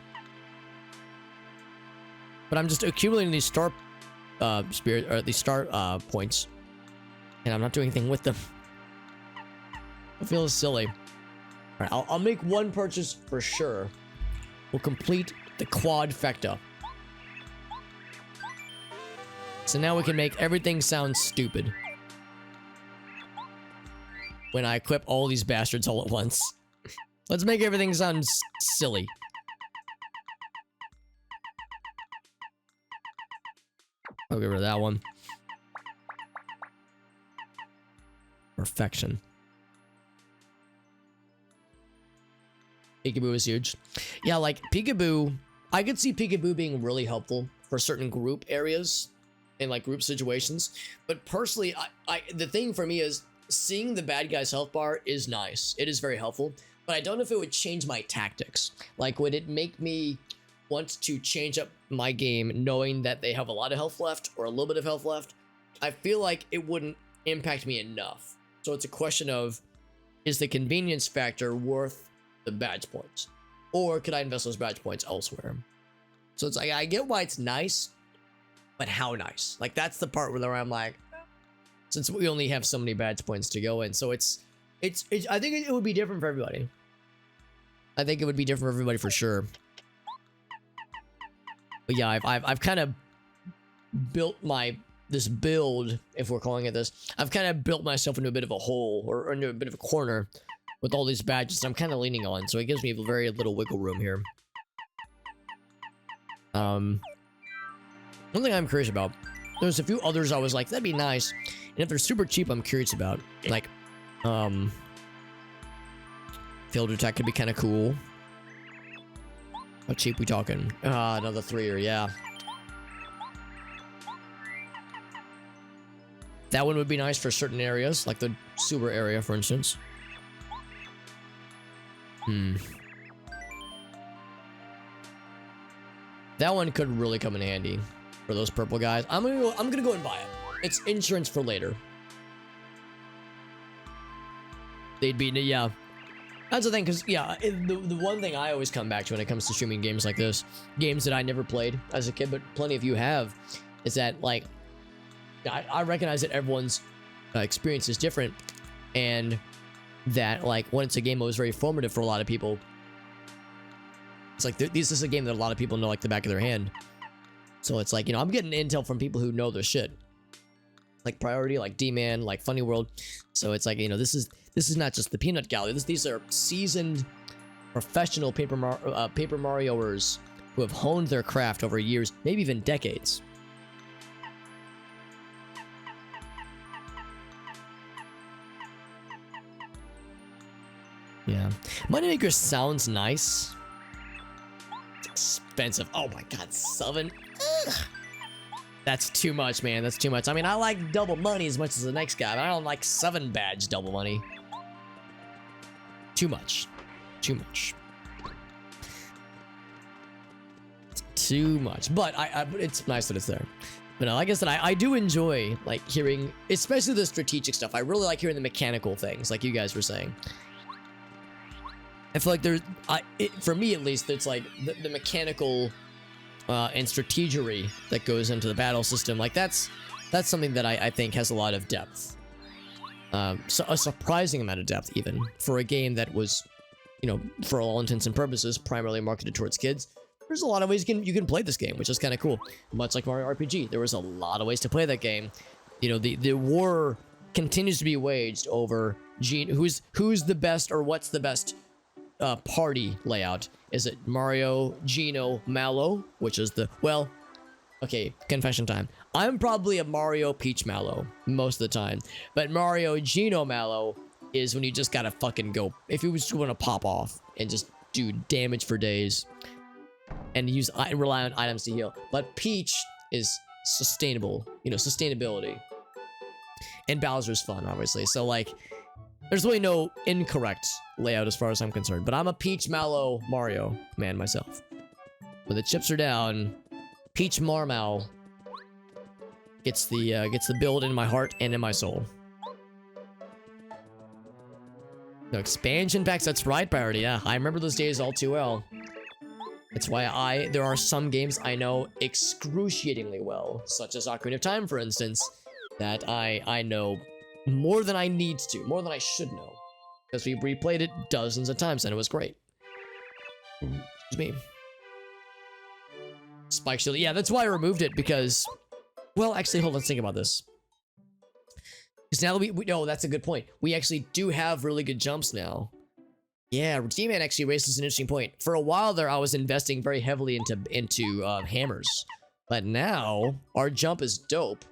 But I'm just accumulating these star points, and I'm not doing anything with them. I feel silly. All right, I'll make one purchase for sure. We'll complete the quadfecta. So now we can make everything sound stupid. When I equip all these bastards all at once. Let's make everything sound silly. I'll get rid of that one. Perfection. Peekaboo is huge. Yeah, like Peekaboo, I could see Peekaboo being really helpful for certain group areas and like group situations. But personally, the thing for me is seeing the bad guy's health bar is nice. It is very helpful, but I don't know if it would change my tactics. Like, would it make me want to change up my game knowing that they have a lot of health left or a little bit of health left? I feel like it wouldn't impact me enough. So it's a question of, is the convenience factor worth the badge points? Or could I invest those badge points elsewhere? So it's like, I get why it's nice, but how nice? Like, that's the part where I'm like, since we only have so many badge points to go in. So it's I think it would be different for everybody. I think it would be different for everybody for sure. But yeah, I've kind of built this build, if we're calling it this. I've kind of built myself into a bit of a hole or into a bit of a corner with all these badges that I'm kind of leaning on. So it gives me very little wiggle room here. One thing I'm curious about, there's a few others I was like, that'd be nice. And if they're super cheap, I'm curious about. Like, field attack could be kind of cool. How cheap we talking? Another 3-er, yeah. That one would be nice for certain areas, like the sewer area, for instance. That one could really come in handy for those purple guys. I'm gonna go and buy it. It's insurance for later. They'd be, yeah. That's the thing, because, yeah, the one thing I always come back to when it comes to streaming games like this, games that I never played as a kid, but plenty of you have, is that, like, I recognize that everyone's experience is different, and that, like, when it's a game that was very formative for a lot of people, it's like, this is a game that a lot of people know like the back of their hand. So it's like, you know, I'm getting intel from people who know their shit. Like Priority, like D-Man, like Funny World. So it's like, you know, this is not just the peanut gallery. These are seasoned, professional Paper Marioers who have honed their craft over years, maybe even decades. Yeah. Moneymaker sounds nice. It's expensive. Oh my god, 7? Ugh. That's too much, man. That's too much. I mean, I like double money as much as the next guy, but I don't like 7 badge double money. Too much. Too much. It's too much. But it's nice that it's there. But no, like I said, I do enjoy like hearing, especially the strategic stuff. I really like hearing the mechanical things, like you guys were saying. I feel like for me at least, it's like the mechanical and strategery that goes into the battle system. Like that's something that I think has a lot of depth. So a surprising amount of depth even for a game that was, you know, for all intents and purposes, primarily marketed towards kids. There's a lot of ways you can play this game, which is kind of cool. Much like Mario RPG, there was a lot of ways to play that game. You know, the war continues to be waged over who's the best, or what's the best party layout. Is it Mario, Geno, Mallow, which is well, okay, confession time. I'm probably a Mario, Peach, Mallow most of the time, but Mario, Geno, Mallow is when you just gotta fucking go. If you just want to pop off and just do damage for days and rely on items to heal. But Peach is sustainable, you know, sustainability. And Bowser's fun, obviously. So like, there's really no incorrect layout as far as I'm concerned. But I'm a Peach, Mallow, Mario man myself. When the chips are down, Peach Marmal gets the build in my heart and in my soul. No expansion packs, that's right, Priority. Yeah, I remember those days all too well. That's why there are some games I know excruciatingly well, such as Ocarina of Time, for instance, that I know more than I need to, more than I should know. Because we replayed it dozens of times and it was great. Excuse me. Spike Shield. Yeah, that's why I removed it, because... Well, actually, hold on, let's think about this. Because now that we know, that's a good point. We actually do have really good jumps now. Yeah, D-Man actually raises an interesting point. For a while there, I was investing very heavily into hammers. But now, our jump is dope.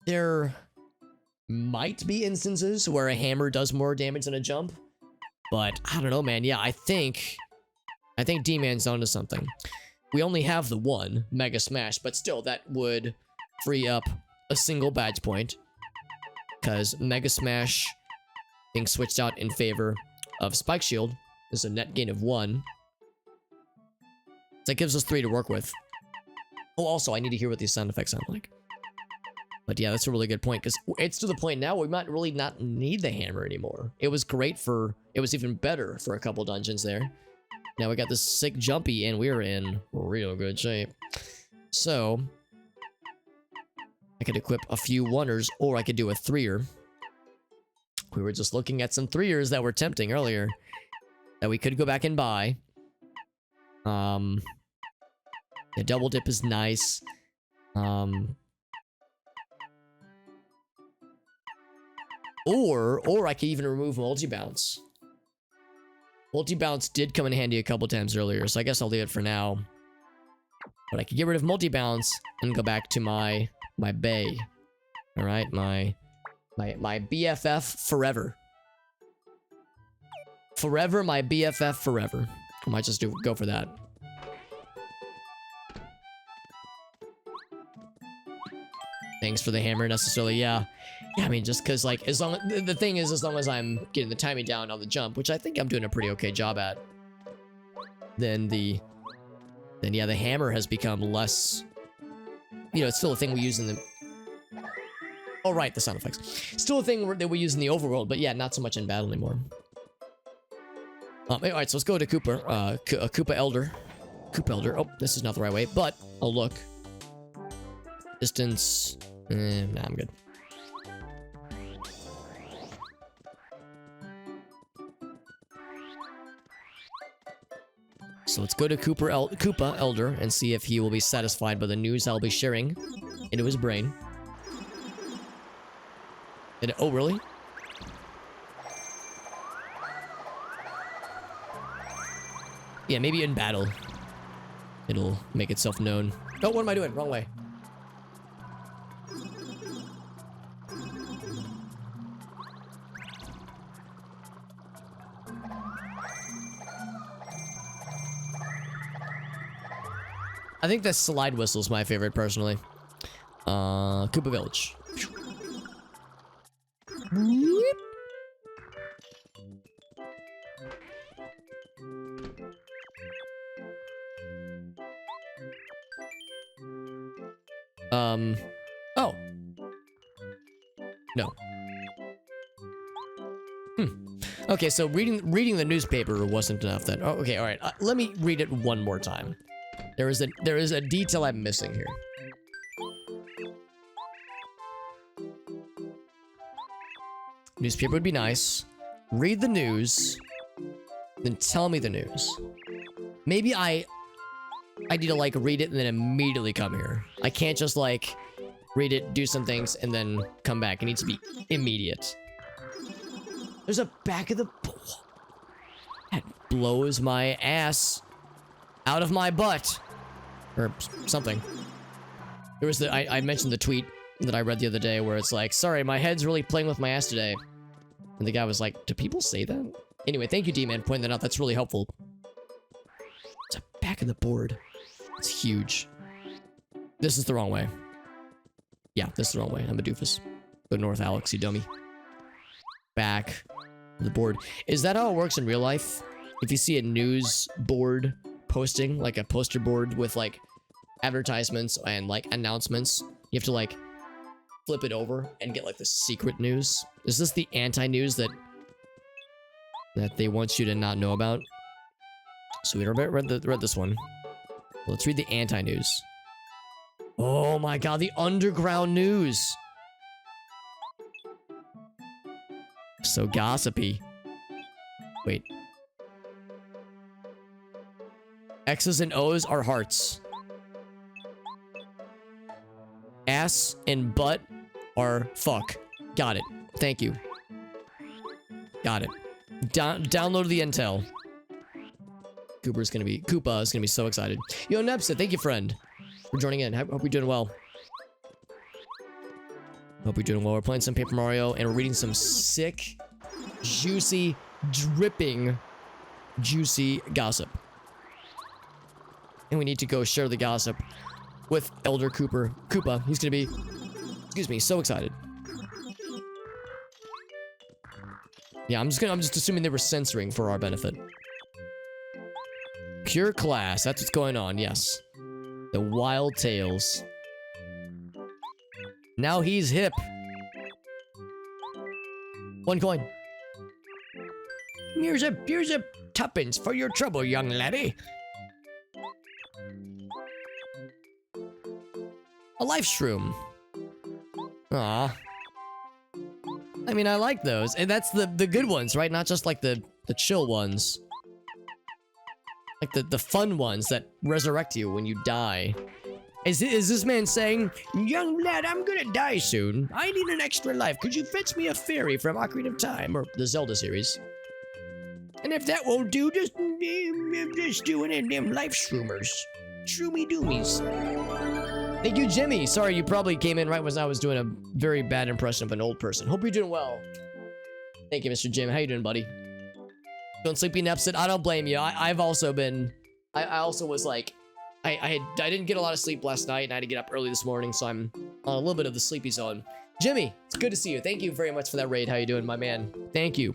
There might be instances where a hammer does more damage than a jump. But, I don't know, man. Yeah, I think D-Man's onto something. We only have the one, Mega Smash, but still, that would free up a single badge point. Because Mega Smash being switched out in favor of Spike Shield is a net gain of 1. That gives us 3 to work with. Oh, also, I need to hear what these sound effects sound like. But yeah, that's a really good point, because it's to the point now where we might really not need the hammer anymore. It was great it was even better for a couple dungeons there. Now we got this sick jumpy, and we're in real good shape. So, I could equip a few 1ers, or I could do a 3er. We were just looking at some 3ers that were tempting earlier that we could go back and buy. The double dip is nice. Or I could even remove multi-bounce. Multi-bounce did come in handy a couple times earlier, so I guess I'll leave it for now. But I could get rid of multi-bounce and go back to my bay. Alright, my BFF forever. Forever, my BFF forever. I might just go for that. Thanks for the hammer, necessarily, yeah. Yeah, I mean, just because, like, the thing is, as long as I'm getting the timing down on the jump, which I think I'm doing a pretty okay job at, then yeah, the hammer has become less, you know, it's still a thing we use in the... Oh, right, the sound effects. Still a thing that we use in the overworld, but yeah, not so much in battle anymore. Alright, so let's go to Koopa Elder. Koopa Elder. Oh, this is not the right way, but I'll look. Distance. Nah, I'm good. So let's go to Koopa Elder and see if he will be satisfied by the news I'll be sharing into his brain. Oh, really? Yeah, maybe in battle it'll make itself known. Oh, what am I doing? Wrong way. I think the slide whistle is my favorite personally. Koopa Village. Oh. No. Okay, so reading the newspaper wasn't enough then. Oh, okay, all right. Let me read it one more time. There is a detail I'm missing here. Newspaper would be nice. Read the news, then tell me the news. Maybe I need to like read it and then immediately come here. I can't just like read it, do some things, and then come back. It needs to be immediate. There's a back of the... That blows my ass out of my butt. Or something. There was I mentioned the tweet that I read the other day where it's like, sorry, my head's really playing with my ass today. And the guy was like, do people say that? Anyway, thank you, D-Man, pointing that out. That's really helpful. It's a back of the board. It's huge. This is the wrong way. Yeah, this is the wrong way. I'm a doofus. Go north, Alex, you dummy. Back of the board. Is that how it works in real life? If you see a news board posting, like a poster board with like advertisements and like announcements, you have to like flip it over and get like the secret news. Is this the anti-news that they want you to not know about? So we read this one. Let's read the anti-news. Oh my god, the underground news. So gossipy. Wait. X's and O's are hearts. Ass and butt are fuck. Got it. Thank you. Got it. Download the intel. Koopa is gonna be so excited. Yo, Nepsa, thank you, friend, for joining in. Hope you're doing well. Hope you're doing well. We're playing some Paper Mario, and we're reading some sick, juicy, dripping, juicy gossip. And we need to go share the gossip with Elder Koopa. He's gonna be, excuse me, so excited. Yeah, I'm just assuming they were censoring for our benefit. Pure class, that's what's going on, yes. The Wild Tales. Now he's hip. 1 coin. Here's a tuppence for your trouble, young laddie. A life shroom. Aw. I mean, I like those. And that's the good ones, right? Not just like the chill ones. Like the fun ones that resurrect you when you die. Is this man saying, young lad, I'm gonna die soon. I need an extra life. Could you fetch me a fairy from Ocarina of Time? Or the Zelda series. And if that won't do, just do one of them life shroomers. Shroomy doomies. Thank you, Jimmy. Sorry, you probably came in right when I was doing a very bad impression of an old person. Hope you're doing well. Thank you, Mr. Jim. How you doing, buddy? Don't sleepy Nepsit. I don't blame you. I've also been... I also was like... I didn't get a lot of sleep last night, and I had to get up early this morning, so I'm on a little bit of the sleepy zone. Jimmy, it's good to see you. Thank you very much for that raid. How you doing, my man? Thank you.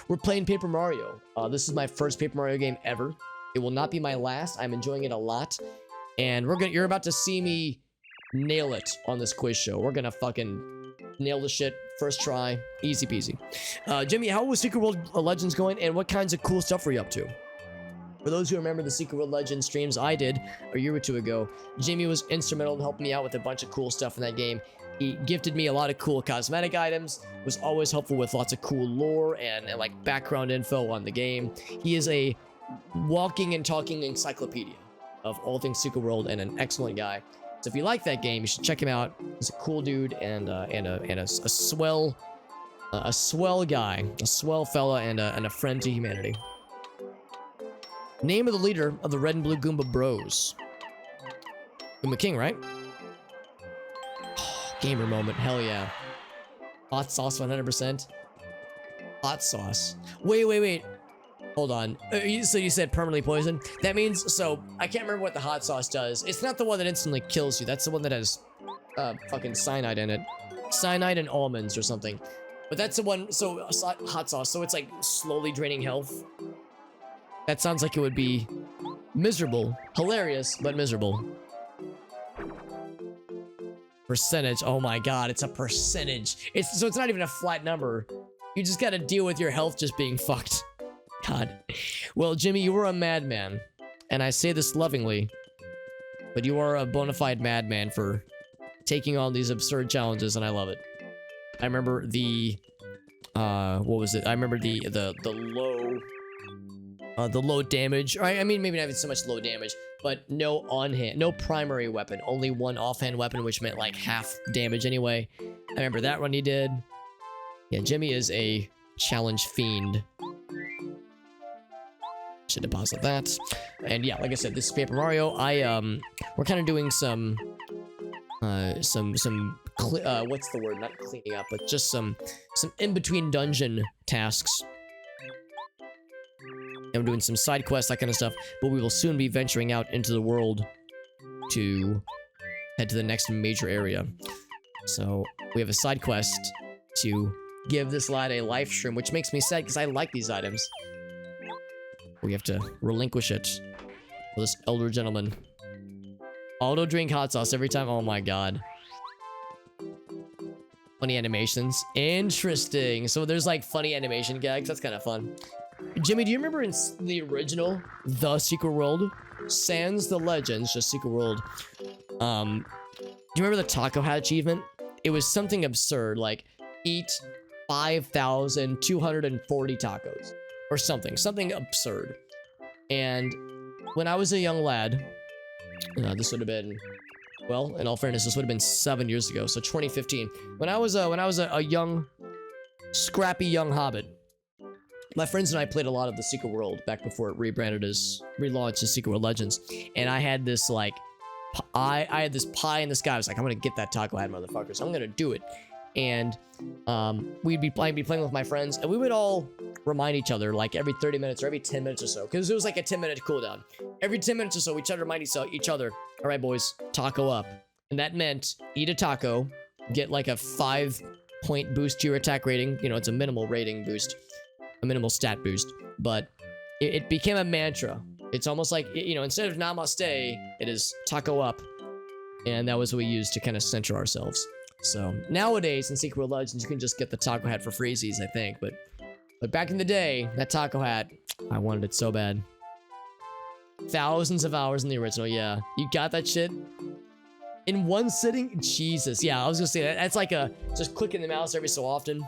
We're playing Paper Mario. This is my first Paper Mario game ever. It will not be my last. I'm enjoying it a lot. And you're about to see me nail it on this quiz show. We're gonna fucking nail the shit first try. Easy peasy. Jimmy, how was Secret World Legends going, and what kinds of cool stuff were you up to? For those who remember the Secret World Legends streams I did a year or two ago, Jimmy was instrumental in helping me out with a bunch of cool stuff in that game. He gifted me a lot of cool cosmetic items, was always helpful with lots of cool lore and like background info on the game. He is a walking and talking encyclopedia of all things Secret World and an excellent guy. So if you like that game, you should check him out. He's a cool dude and a swell guy, a swell fella, and a friend to humanity. Name of the leader of the Red and Blue Goomba Bros. Goomba King, right? Gamer moment, hell yeah. Hot sauce 100%. Hot sauce. Wait. Hold on. So you said permanently poisoned? That means, so, I can't remember what the hot sauce does. It's not the one that instantly kills you. That's the one that has, fucking cyanide in it. Cyanide and almonds or something. But that's the one, so, hot sauce. So it's like slowly draining health. That sounds like it would be miserable. Hilarious, but miserable. Percentage. Oh my god, it's a percentage. So it's not even a flat number. You just gotta deal with your health just being fucked. God. Well, Jimmy, you were a madman. And I say this lovingly. But you are a bona fide madman for taking on these absurd challenges, and I love it. I remember the... what was it? I remember the low damage. Or I mean, maybe not even so much low damage, but no on-hand, no primary weapon, only one offhand weapon, which meant like half damage anyway. I remember that one he did. Yeah, Jimmy is a challenge fiend. Should deposit that. And yeah, like I said, this is Paper Mario. We're kind of doing some what's the word? Not cleaning up, but just some in-between dungeon tasks. And we're doing some side quests, that kind of stuff. But we will soon be venturing out into the world to head to the next major area. So we have a side quest to give this lad a life shroom, which makes me sad because I like these items. We have to relinquish it for this elder gentleman. Auto drink hot sauce every time. Oh my god. Funny animations. Interesting. So there's like funny animation gags. That's kind of fun. Jimmy, do you remember in the original The Secret World? Sans the Legends, just Secret World. Do you remember the Taco Hat achievement? It was something absurd, like eat 5,240 tacos. Or something absurd. And when I was a young lad, this would have been, well, in all fairness, this would have been 7 years ago, so 2015. When I was a young, scrappy young hobbit, my friends and I played a lot of The Secret World back before it relaunched as Secret World Legends. And I had this like, I had this pie in the sky. I was like, I'm gonna get that taco hat, motherfucker. So I'm gonna do it. And I'd be playing with my friends, and we would all remind each other like every 30 minutes or every 10 minutes or so, because it was like a 10-minute cooldown. Every 10 minutes or so, we try to remind each other, all right, boys, taco up. And that meant eat a taco, get like a 5-point boost to your attack rating. You know, it's a minimal rating boost, a minimal stat boost, but it became a mantra. It's almost like, you know, instead of namaste, it is taco up. And that was what we used to kind of center ourselves. So nowadays in Secret World Legends, you can just get the taco hat for freezies, I think. But back in the day, that taco hat, I wanted it so bad. Thousands of hours in the original, yeah. You got that shit in one sitting? Jesus, yeah, I was gonna say that. That's like just clicking the mouse every so often.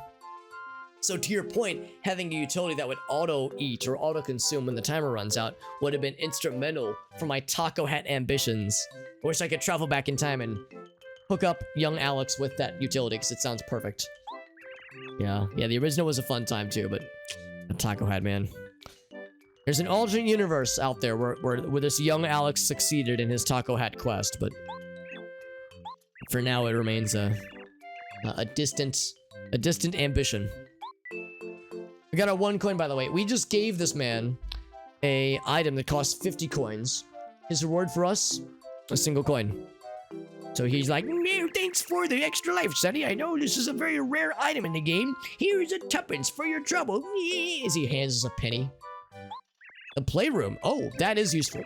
So to your point, having a utility that would auto-eat or auto-consume when the timer runs out would have been instrumental for my taco hat ambitions. I wish I could travel back in time and hook up young Alex with that utility, because it sounds perfect. Yeah, the original was a fun time too, but a taco hat, man. There's an alternate universe out there where this young Alex succeeded in his taco hat quest, but for now it remains a distant ambition. We got our 1 coin, by the way. We just gave this man a item that costs 50 coins. His reward for us, a single coin. So he's like, no, thanks for the extra life, Sonny. I know this is a very rare item in the game. Here's a tuppence for your trouble. As he hands us a penny. The playroom. Oh, that is useful.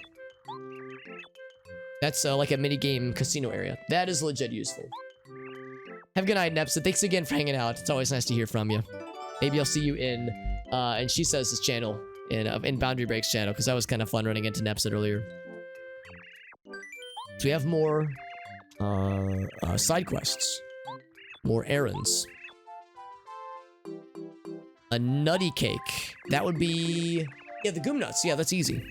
That's like a mini-game casino area. That is legit useful. Have a good night, Nepsa. Thanks again for hanging out. It's always nice to hear from you. Maybe I'll see you in, and she says this channel, in Boundary Break's channel, because that was kind of fun running into Nepsa earlier. So we have more side quests, more errands, a nutty cake. That would be, yeah, the Goom Nuts. Yeah, that's easy.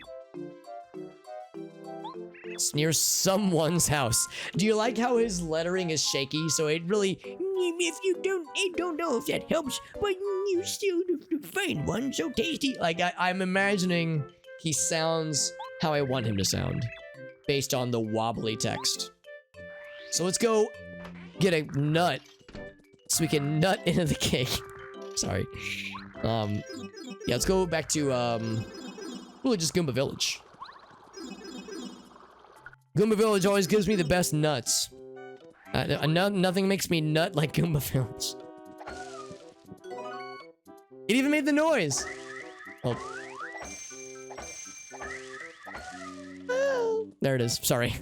It's near someone's house. Do you like how his lettering is shaky? So it really, if you don't, I don't know if that helps, but you still find one so tasty. Like I'm imagining he sounds how I want him to sound, based on the wobbly text. So let's go get a nut so we can nut into the cake. Sorry. Yeah, let's go back to, really just Goomba Village. Goomba Village always gives me the best nuts. Nothing makes me nut like Goomba Village. It even made the noise. Oh. There it is. Sorry.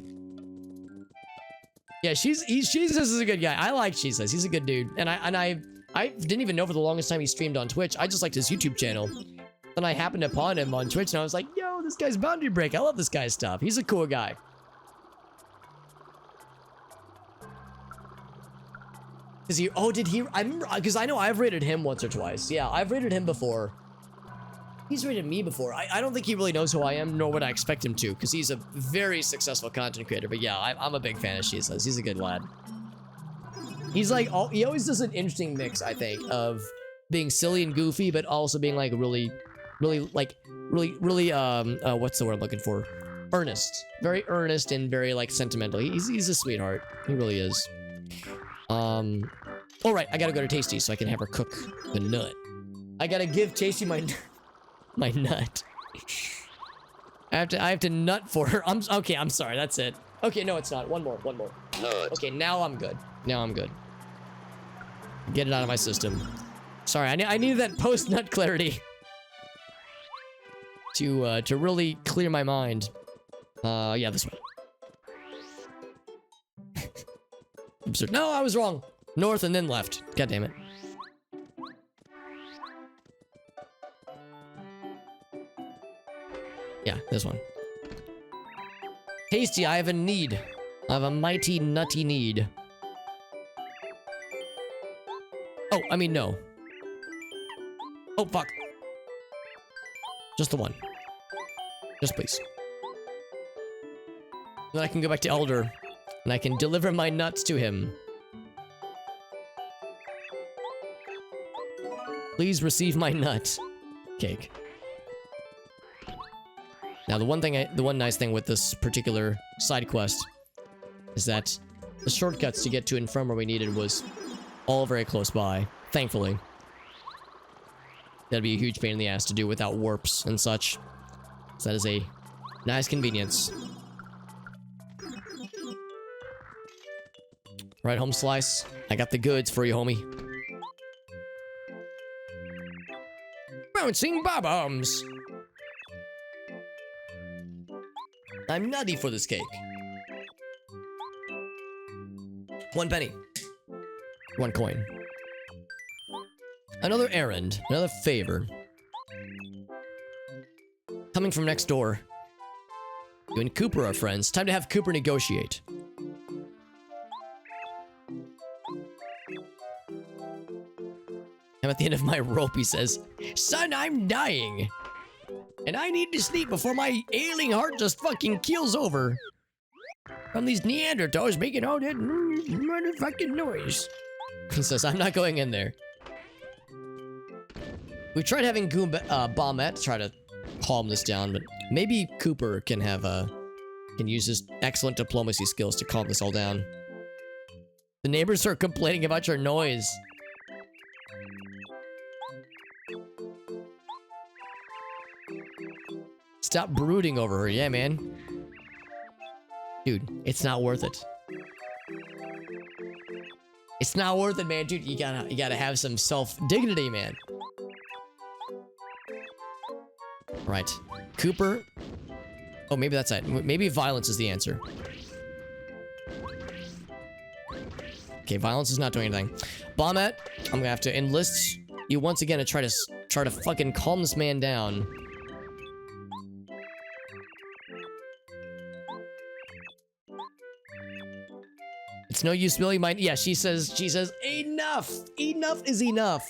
Yeah, Jesus is a good guy. I like Jesus. He's a good dude. And I didn't even know for the longest time he streamed on Twitch. I just liked his YouTube channel. Then I happened upon him on Twitch and I was like, yo, this guy's Boundary Break. I love this guy's stuff. He's a cool guy. Is he? Oh, did he? I remember because I know I've rated him once or twice. Yeah, I've rated him before. He's rated me before. I don't think he really knows who I am, nor would I expect him to, because he's a very successful content creator. But yeah, I'm a big fan of Jesus. He's a good lad. He's like, he always does an interesting mix, I think, of being silly and goofy, but also being like really, what's the word I'm looking for? Earnest. Very earnest and very like sentimental. He's a sweetheart. He really is. All right, I gotta go to Tasty so I can have her cook the nut. I gotta give Tasty my nut. I have to nut for her. Okay, I'm sorry. That's it. Okay, no, it's not. One more. Nut. Okay, now I'm good. Get it out of my system. Sorry, I needed that post-nut clarity to really clear my mind. Yeah, this way. Absurd. No, I was wrong. North and then left. God damn it. Yeah, this one. Tasty, I have a need. I have a mighty nutty need. Oh, I mean, no. Oh, fuck. Just the one. Just please. Then I can go back to Elder, and I can deliver my nuts to him. Please receive my nut. Cake. Now, the one nice thing with this particular side quest is that the shortcuts to get to and from where we needed was all very close by, thankfully. That'd be a huge pain in the ass to do without warps and such. So that is a nice convenience. Right, home slice. I got the goods for you, homie. Bouncing bob-ombs. I'm nutty for this cake. 1 penny. 1 coin. Another errand. Another favor. Coming from next door. You and Cooper are friends. Time to have Cooper negotiate. I'm at the end of my rope, he says. Son, I'm dying. And I need to sleep before my ailing heart just fucking keels over. From these Neanderthals making all that motherfucking noise. He says, I'm not going in there. We tried having Bombette try to calm this down, but maybe Cooper can use his excellent diplomacy skills to calm this all down. The neighbors are complaining about your noise. Stop brooding over her, yeah, man. Dude, it's not worth it. It's not worth it, man. Dude, you gotta have some self-dignity, man. Right. Cooper. Oh, maybe that's it. Maybe violence is the answer. Okay, violence is not doing anything. Bombette, I'm gonna have to enlist you once again to try to fucking calm this man down. It's no use, Billy. Yeah, she says, enough! Enough is enough!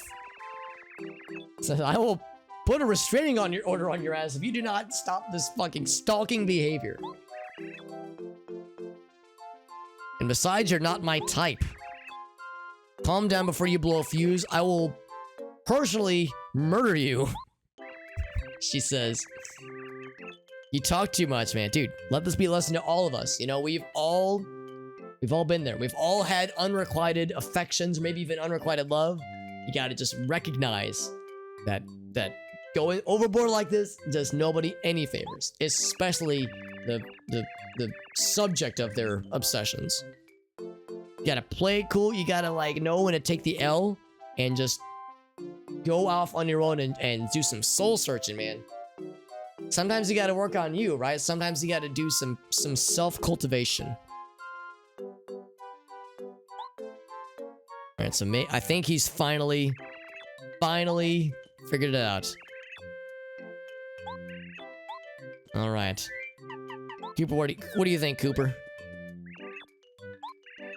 Says, I will put a restraining order on your ass if you do not stop this fucking stalking behavior. And besides, you're not my type. Calm down before you blow a fuse. I will personally murder you. She says. You talk too much, man. Dude, let this be a lesson to all of us. You know, we've all been there. We've all had unrequited affections, maybe even unrequited love. You gotta just recognize that going overboard like this does nobody any favors, especially the subject of their obsessions. You gotta play it cool. You gotta like know when to take the L and just go off on your own and do some soul searching, man. Sometimes you gotta work on you, right? Sometimes you gotta do some self-cultivation. Alright, so I think he's finally figured it out. Alright. Cooper, what do you think, Cooper?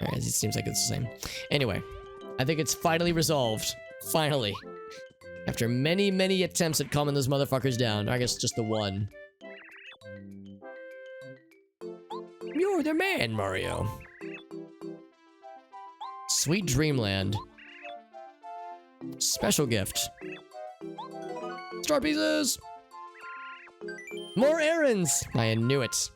Alright, it seems like it's the same. Anyway, I think it's finally resolved. Finally. After many, many attempts at calming those motherfuckers down. I guess just the one. You're the man, Mario. Sweet Dreamland. Special gift. Star pieces! More errands! I knew it.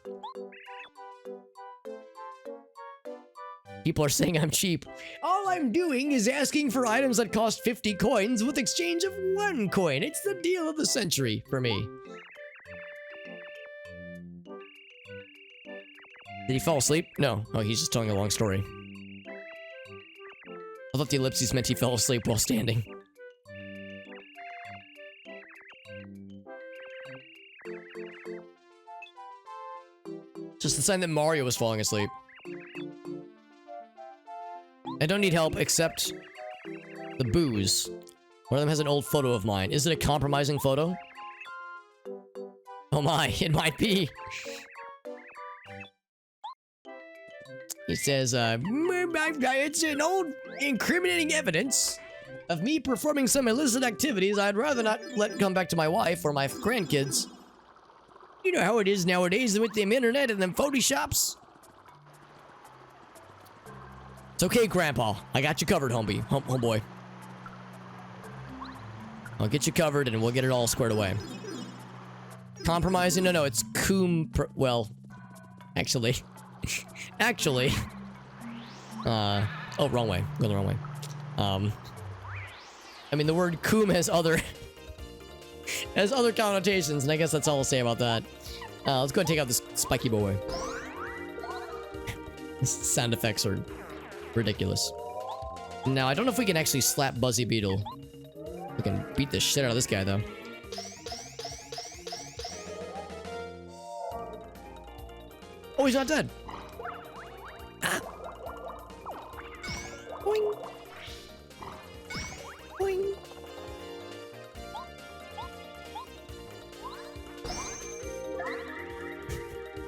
People are saying I'm cheap. All I'm doing is asking for items that cost 50 coins with exchange of 1 coin. It's the deal of the century for me. Did he fall asleep? No. Oh, he's just telling a long story. I thought the ellipses meant he fell asleep while standing. Just the sign that Mario was falling asleep. I don't need help except the booze. One of them has an old photo of mine. Is it a compromising photo? Oh my, it might be. He says, it's an old incriminating evidence of me performing some illicit activities I'd rather not let come back to my wife or my grandkids. You know how it is nowadays with them internet and them photoshops. It's okay, Grandpa. I got you covered, homeboy. I'll get you covered and we'll get it all squared away. Compromising? No, it's well, actually. Actually. Oh, wrong way. Going the wrong way. I mean, the word coom has other connotations, and I guess that's all I'll say about that. Let's go and take out this spiky boy. Sound effects are ridiculous. Now, I don't know if we can actually slap Buzzy Beetle. We can beat the shit out of this guy, though. Oh, he's not dead. Ah. Boing. Boing.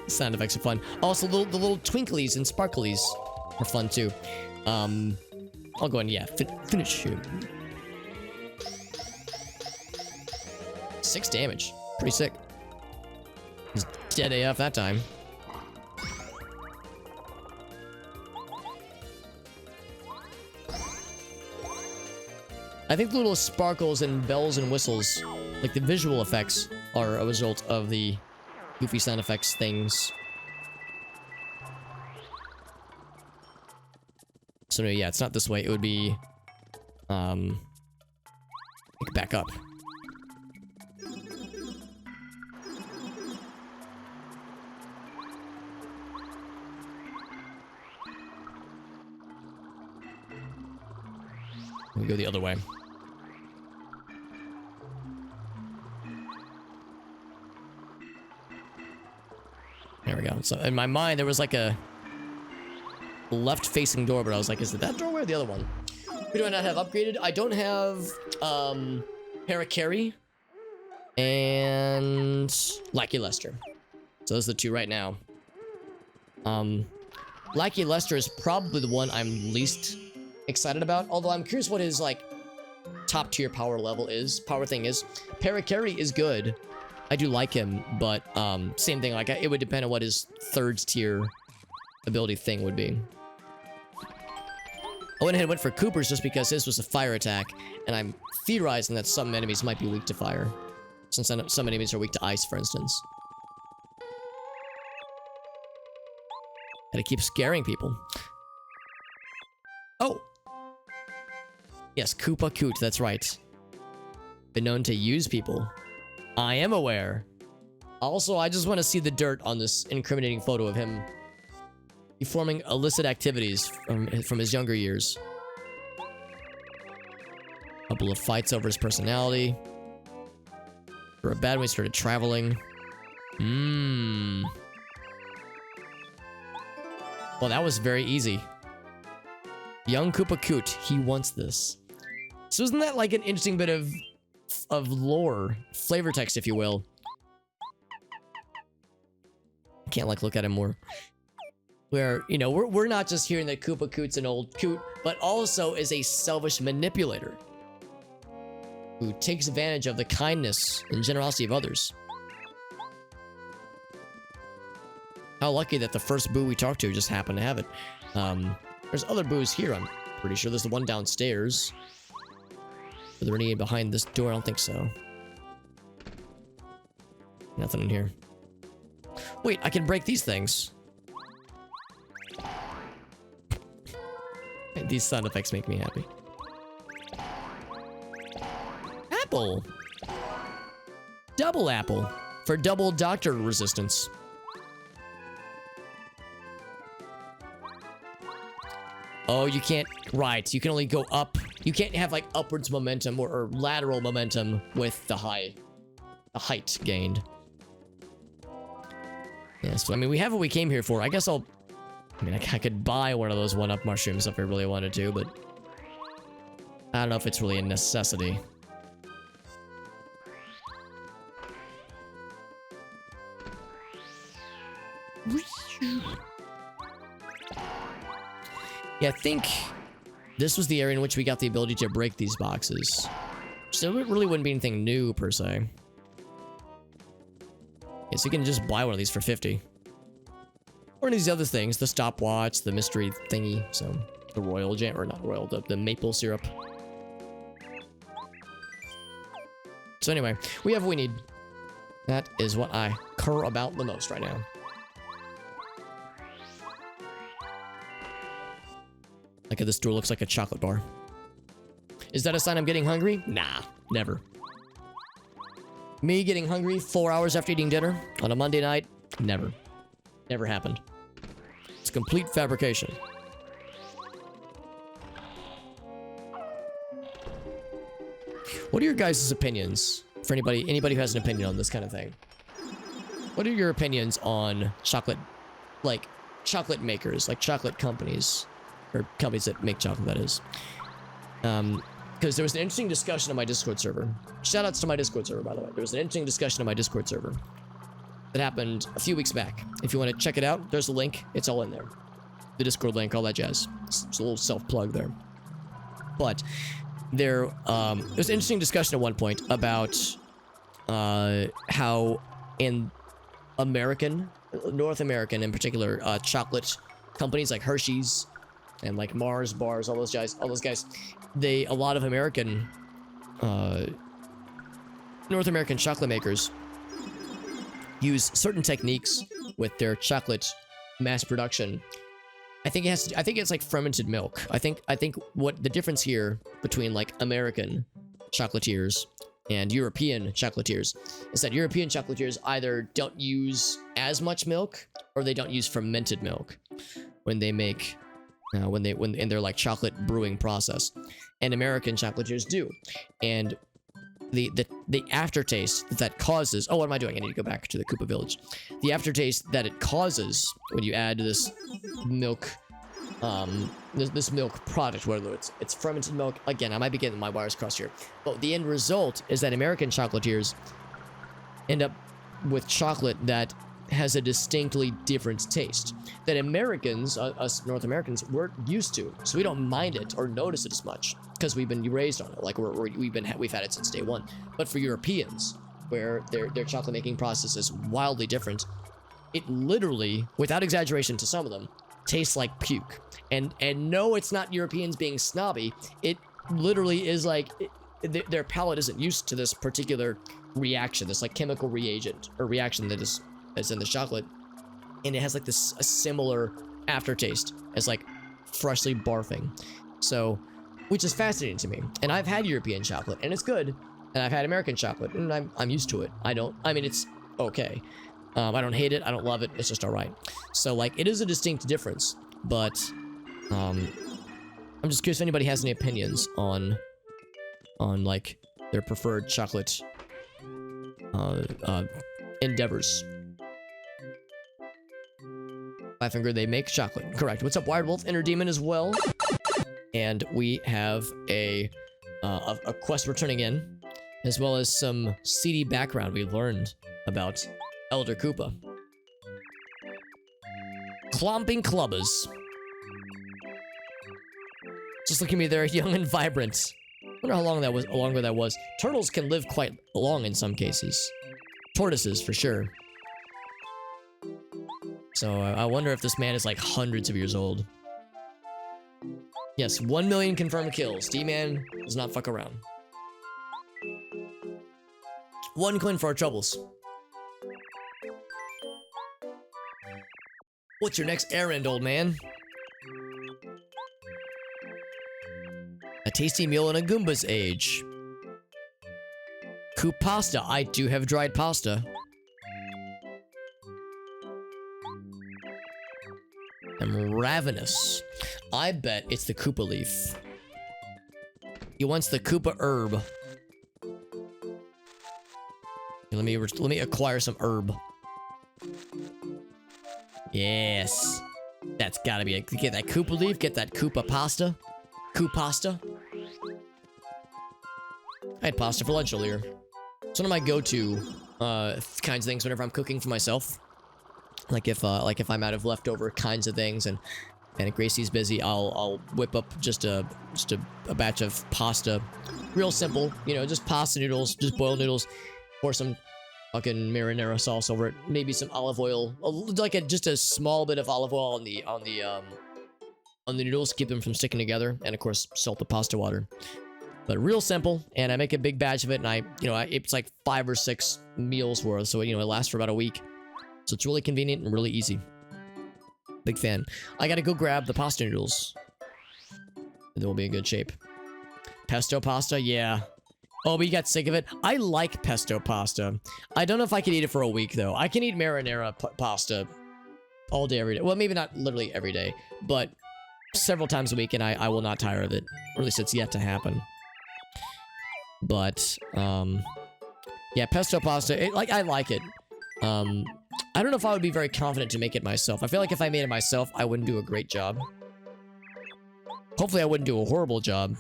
Sound effects are fun. Also, the little twinklies and sparklies are fun too. I'll go and finish him. 6 damage. Pretty sick. He's dead AF that time. I think the little sparkles and bells and whistles, like the visual effects, are a result of the goofy sound effects things. So no, yeah, it's not this way. It would be, back up. We go the other way. There we go. So in my mind, there was like a left-facing door, but I was like, is it that doorway or the other one? Who do I not have upgraded? I don't have, Parakarry and Lucky Lester. So those are the 2 right now. Lucky Lester is probably the one I'm least excited about, although I'm curious what his, like, top-tier power thing is. Parakarry is good. I do like him, but, same thing, like, it would depend on what his 3rd tier ability thing would be. I went ahead and went for Cooper's just because his was a fire attack, and I'm theorizing that some enemies might be weak to fire, since some enemies are weak to ice, for instance. Gotta keep scaring people. Oh! Yes, Koopa Koot, that's right. been known to use people. I am aware. Also, I just want to see the dirt on this incriminating photo of him performing illicit activities from his younger years. A couple of fights over his personality. For a bad when he started traveling. Well, that was very easy. Young Koopa Koot, he wants this. So isn't that like an interesting bit of lore, flavor text, if you will? I can't like look at him more. Where, you know, we're not just hearing that Koopa Koot's an old coot, but also is a selfish manipulator who takes advantage of the kindness and generosity of others. How lucky that the first boo we talked to just happened to have it. There's other boos here, I'm pretty sure. There's the one downstairs. Are there any behind this door? I don't think so. Nothing in here. Wait, I can break these things. These sound effects make me happy. Apple! Double apple. For double doctor resistance. Oh, you can't... Right, you can only go up. You can't have, like, upwards momentum or lateral momentum with the height gained. Yeah, so, I mean, we have what we came here for. I guess I'll... I mean, I could buy one of those one-up mushrooms if I really wanted to, but... I don't know if it's really a necessity. Yeah, I think this was the area in which we got the ability to break these boxes. So it really wouldn't be anything new, per se. Yeah, so you can just buy one of these for 50. Or these other things, the stopwatch, the mystery thingy, so the royal jam, or not royal, the maple syrup. So anyway, we have what we need. That is what I care about the most right now. Like this door looks like a chocolate bar. Is that a sign I'm getting hungry? Nah, never. Me getting hungry 4 hours after eating dinner on a Monday night? Never. Never happened. It's complete fabrication. What are your guys' opinions? For anybody who has an opinion on this kind of thing. What are your opinions on chocolate, like chocolate makers, like chocolate companies? Or companies that make chocolate, that is. Because there was an interesting discussion on my Discord server. Shoutouts to my Discord server, by the way. There was an interesting discussion on my Discord server that happened a few weeks back. If you want to check it out, there's a link. It's all in there. The Discord link, all that jazz. It's a little self-plug there. But there was an interesting discussion at one point about how in North American in particular, chocolate companies like Hershey's and like Mars bars, all those guys, a lot of American, North American chocolate makers use certain techniques with their chocolate mass production. I think it's like fermented milk. I think what the difference here between like American chocolatiers and European chocolatiers is that European chocolatiers either don't use as much milk or they don't use fermented milk when they make in their like chocolate brewing process, and American chocolatiers do. And the aftertaste that causes, oh, what am I doing? I need to go back to the Koopa Village. The aftertaste that it causes when you add this milk, this milk product, whether it's fermented milk. Again, I might be getting my wires crossed here, but the end result is that American chocolatiers end up with chocolate that has a distinctly different taste that Americans, us North Americans, weren't used to. So we don't mind it or notice it as much because we've been raised on it. Like we've had it since day one. But for Europeans, where their chocolate making process is wildly different, it literally, without exaggeration to some of them, tastes like puke. And no, it's not Europeans being snobby. It literally is like their palate isn't used to this particular reaction, this like chemical reagent or reaction that is in the chocolate, and it has like a similar aftertaste as like freshly barfing. So, which is fascinating to me. And I've had European chocolate, and it's good, And I've had American chocolate, and I'm used to it. I mean, it's okay. I don't hate it. I don't love it. It's just all right. So, like, it is a distinct difference. But, I'm just curious if anybody has any opinions on like, their preferred chocolate, endeavors. Five-finger, they make chocolate. Correct. What's up, Wired Wolf? Inner Demon as well. And we have a quest we're turning in, as well as some seedy background we learned about Elder Koopa. Clomping clubbers. Just look at me there, young and vibrant. Wonder how longer that was. Turtles can live quite long in some cases. Tortoises, for sure. So I wonder if this man is like hundreds of years old. Yes, 1 million confirmed kills. D-Man does not fuck around. 1 coin for our troubles. What's your next errand, old man? A tasty meal in a Goomba's age. Coop pasta. I do have dried pasta. I'm ravenous. I bet it's the Koopa leaf. He wants the Koopa herb. Let me acquire some herb. Yes. That's gotta be it. Get that Koopa leaf, get that Koopa pasta. Coop pasta. I had pasta for lunch earlier. It's one of my go-to kinds of things whenever I'm cooking for myself. Like if I'm out of leftover kinds of things and Gracie's busy, I'll whip up just a batch of pasta. Real simple, you know, just pasta noodles, just boiled noodles, pour some fucking marinara sauce over it, maybe some olive oil, like just a small bit of olive oil on the noodles to keep them from sticking together, and of course salt the pasta water. But real simple, and I make a big batch of it, and it's like 5 or 6 meals worth, so it lasts for about a week. So it's really convenient and really easy. Big fan. I gotta go grab the pasta noodles. And then we'll be in good shape. Pesto pasta? Yeah. Oh, but you got sick of it? I like pesto pasta. I don't know if I can eat it for a week, though. I can eat marinara pasta all day, every day. Well, maybe not literally every day, but several times a week, and I will not tire of it. Or at least it's yet to happen. But, yeah, pesto pasta, I like it. I don't know if I would be very confident to make it myself. I feel like if I made it myself, I wouldn't do a great job. Hopefully I wouldn't do a horrible job.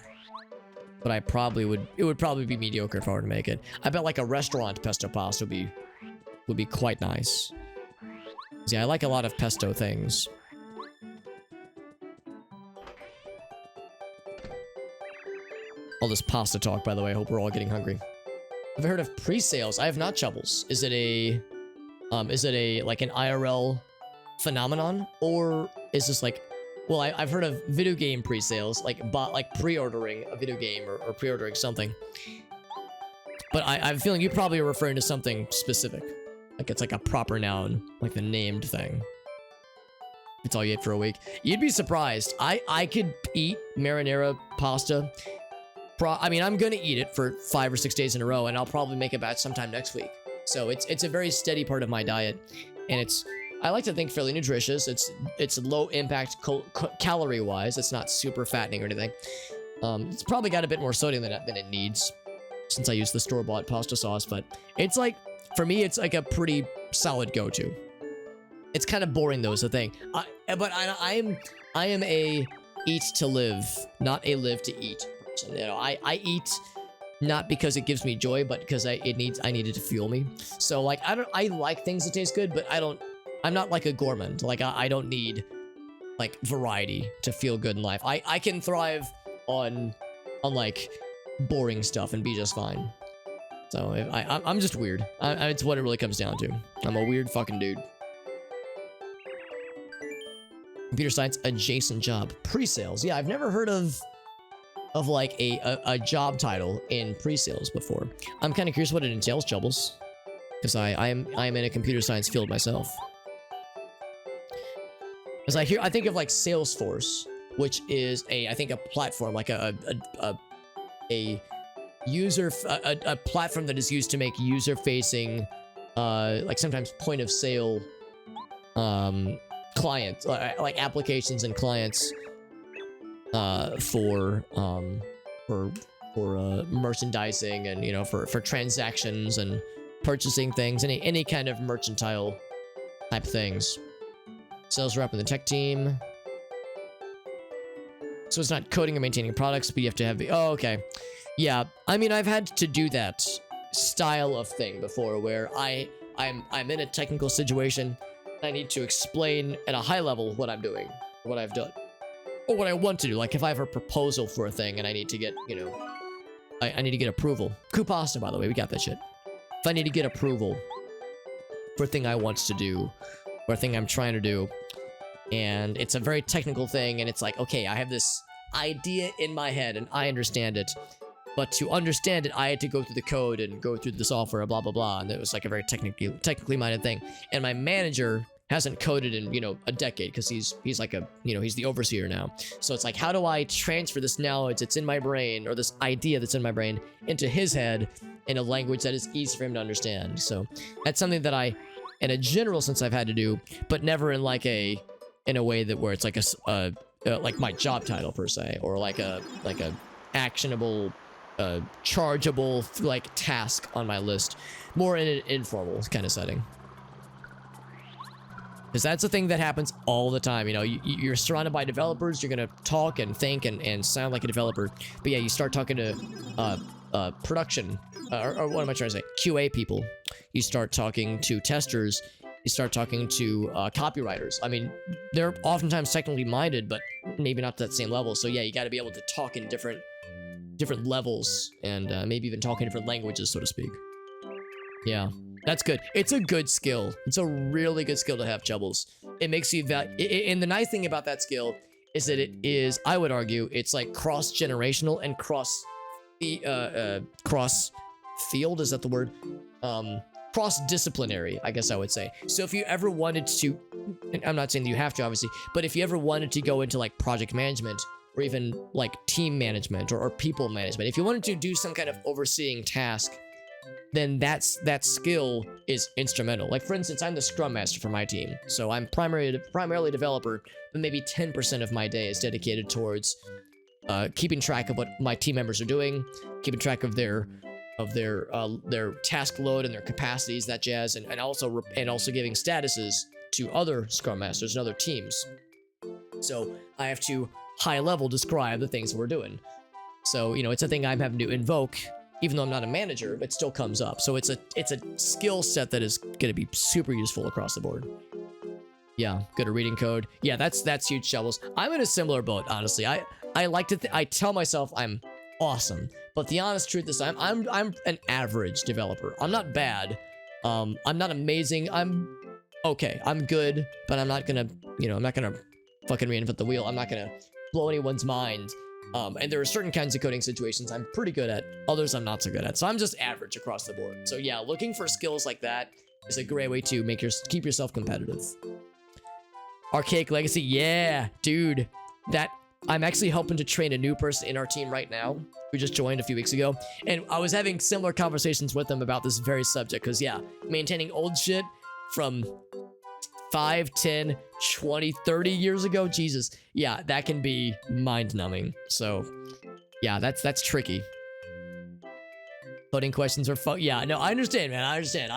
But I probably would, it would probably be mediocre if I were to make it. I bet like a restaurant pesto pasta would be quite nice. See, I like a lot of pesto things. All this pasta talk, by the way. I hope we're all getting hungry. Have I heard of pre-sales? I have not, Chubbles. Is it like an IRL phenomenon, or is this like, well, I've heard of video game pre-sales, like pre-ordering a video game or pre-ordering something. But I have a feeling you probably are referring to something specific. Like it's like a proper noun, like the named thing. It's all you ate for a week. You'd be surprised. I could eat marinara pasta. I mean, I'm gonna eat it for 5 or 6 days in a row, and I'll probably make a batch sometime next week. So it's a very steady part of my diet, and I like to think fairly nutritious. It's low impact calorie wise. It's not super fattening or anything. It's probably got a bit more sodium than it needs, since I use the store-bought pasta sauce. But it's like, for me, it's like a pretty solid go-to. It's kind of boring though, is the thing. But I am a eat to live, not a live to eat person. I eat not because it gives me joy, but because I need it to fuel me. So like I like things that taste good, but I'm not like a gourmand. Like I don't need like variety to feel good in life. I can thrive on like boring stuff and be just fine. So I'm just weird. It's what it really comes down to. I'm a weird fucking dude. Computer science adjacent job. Pre-sales. Yeah, I've never heard of like a job title in pre-sales before. I'm kind of curious what it entails, Chubbles, because I am in a computer science field myself. As I think of like Salesforce, which is I think a platform, like a a platform that is used to make user-facing, like sometimes point of sale, clients, like applications and clients, for merchandising and, you know, for transactions and purchasing things, any kind of mercantile type things. Sales rep in the tech team. So it's not coding or maintaining products, but you have to have the, oh, okay. Yeah, I mean, I've had to do that style of thing before where I'm in a technical situation. I need to explain at a high level what I'm doing, what I've done, or what I want to do. Like if I have a proposal for a thing and I need to get, you know, I need to get approval. Koopa, by the way, we got that shit. If I need to get approval for a thing I want to do, or a thing I'm trying to do, and it's a very technical thing, and it's like, okay, I have this idea in my head and I understand it, but to understand it, I had to go through the code and go through the software, blah, blah, blah, and it was like a very technically minded thing. And my manager hasn't coded in, you know, a decade, because he's like a, you know, he's the overseer now. So it's like, how do I transfer this knowledge that's in my brain, or this idea that's in my brain, into his head in a language that is easy for him to understand? So that's something that I, in a general sense, I've had to do, but never in like a way that where it's like like my job title per se, or like a actionable, chargeable like task on my list. More in an informal kind of setting. Because that's a thing that happens all the time. You know, you're surrounded by developers, you're gonna talk and think and sound like a developer. But yeah, you start talking to production, or what am I trying to say? QA people. You start talking to testers. You start talking to copywriters. I mean, they're oftentimes technically minded, but maybe not to that same level. So yeah, you got to be able to talk in different levels, and maybe even talk in different languages, so to speak. Yeah. That's good. It's a good skill. It's a really good skill to have, Chubbles. It makes you and the nice thing about that skill is that it is, I would argue, it's like cross-generational and cross field, is that the word? Cross-disciplinary, I guess I would say. So if you ever wanted to, and I'm not saying that you have to, obviously, but if you ever wanted to go into like project management, or even like team management, or people management, if you wanted to do some kind of overseeing task, then that skill is instrumental. Like, for instance, I'm the scrum master for my team, so I'm primarily developer, but maybe 10% of my day is dedicated towards keeping track of what my team members are doing, keeping track of their task load and their capacities, that jazz, and also giving statuses to other scrum masters and other teams. So I have to high level describe the things we're doing. So, you know, it's a thing I'm having to invoke. Even though I'm not a manager, it still comes up. So it's a skill set that is going to be super useful across the board. Yeah, good at reading code. Yeah, that's huge, Shovels. I'm in a similar boat, honestly. I like to I tell myself I'm awesome, but the honest truth is I'm an average developer. I'm not bad. I'm not amazing. I'm okay. I'm good, but I'm not gonna, you know, I'm not gonna fucking reinvent the wheel. I'm not gonna blow anyone's mind. And there are certain kinds of coding situations I'm pretty good at, others I'm not so good at. So I'm just average across the board. So yeah, looking for skills like that is a great way to keep yourself competitive. Archaic Legacy, yeah, dude. That I'm actually helping to train a new person in our team right now, who just joined a few weeks ago, and I was having similar conversations with them about this very subject. Because yeah, maintaining old shit from 5, 10, 20, 30 years ago, Jesus, yeah, that can be mind-numbing. So yeah, that's tricky. Coding questions are fun. Yeah, no, I understand, man. I understand.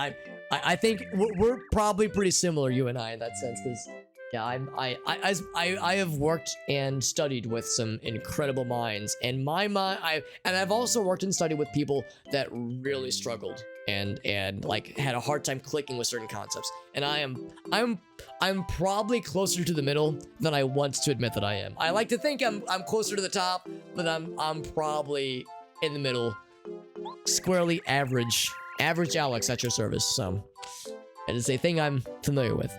I think we're probably pretty similar, you and I, in that sense, because yeah, I have worked and studied with some incredible minds, and my mind, I've also worked and studied with people that really struggled and like had a hard time clicking with certain concepts. And I'm probably closer to the middle than I want to admit that I am. I like to think I'm closer to the top, but I'm probably in the middle, squarely average Alex at your service. So it is a thing I'm familiar with.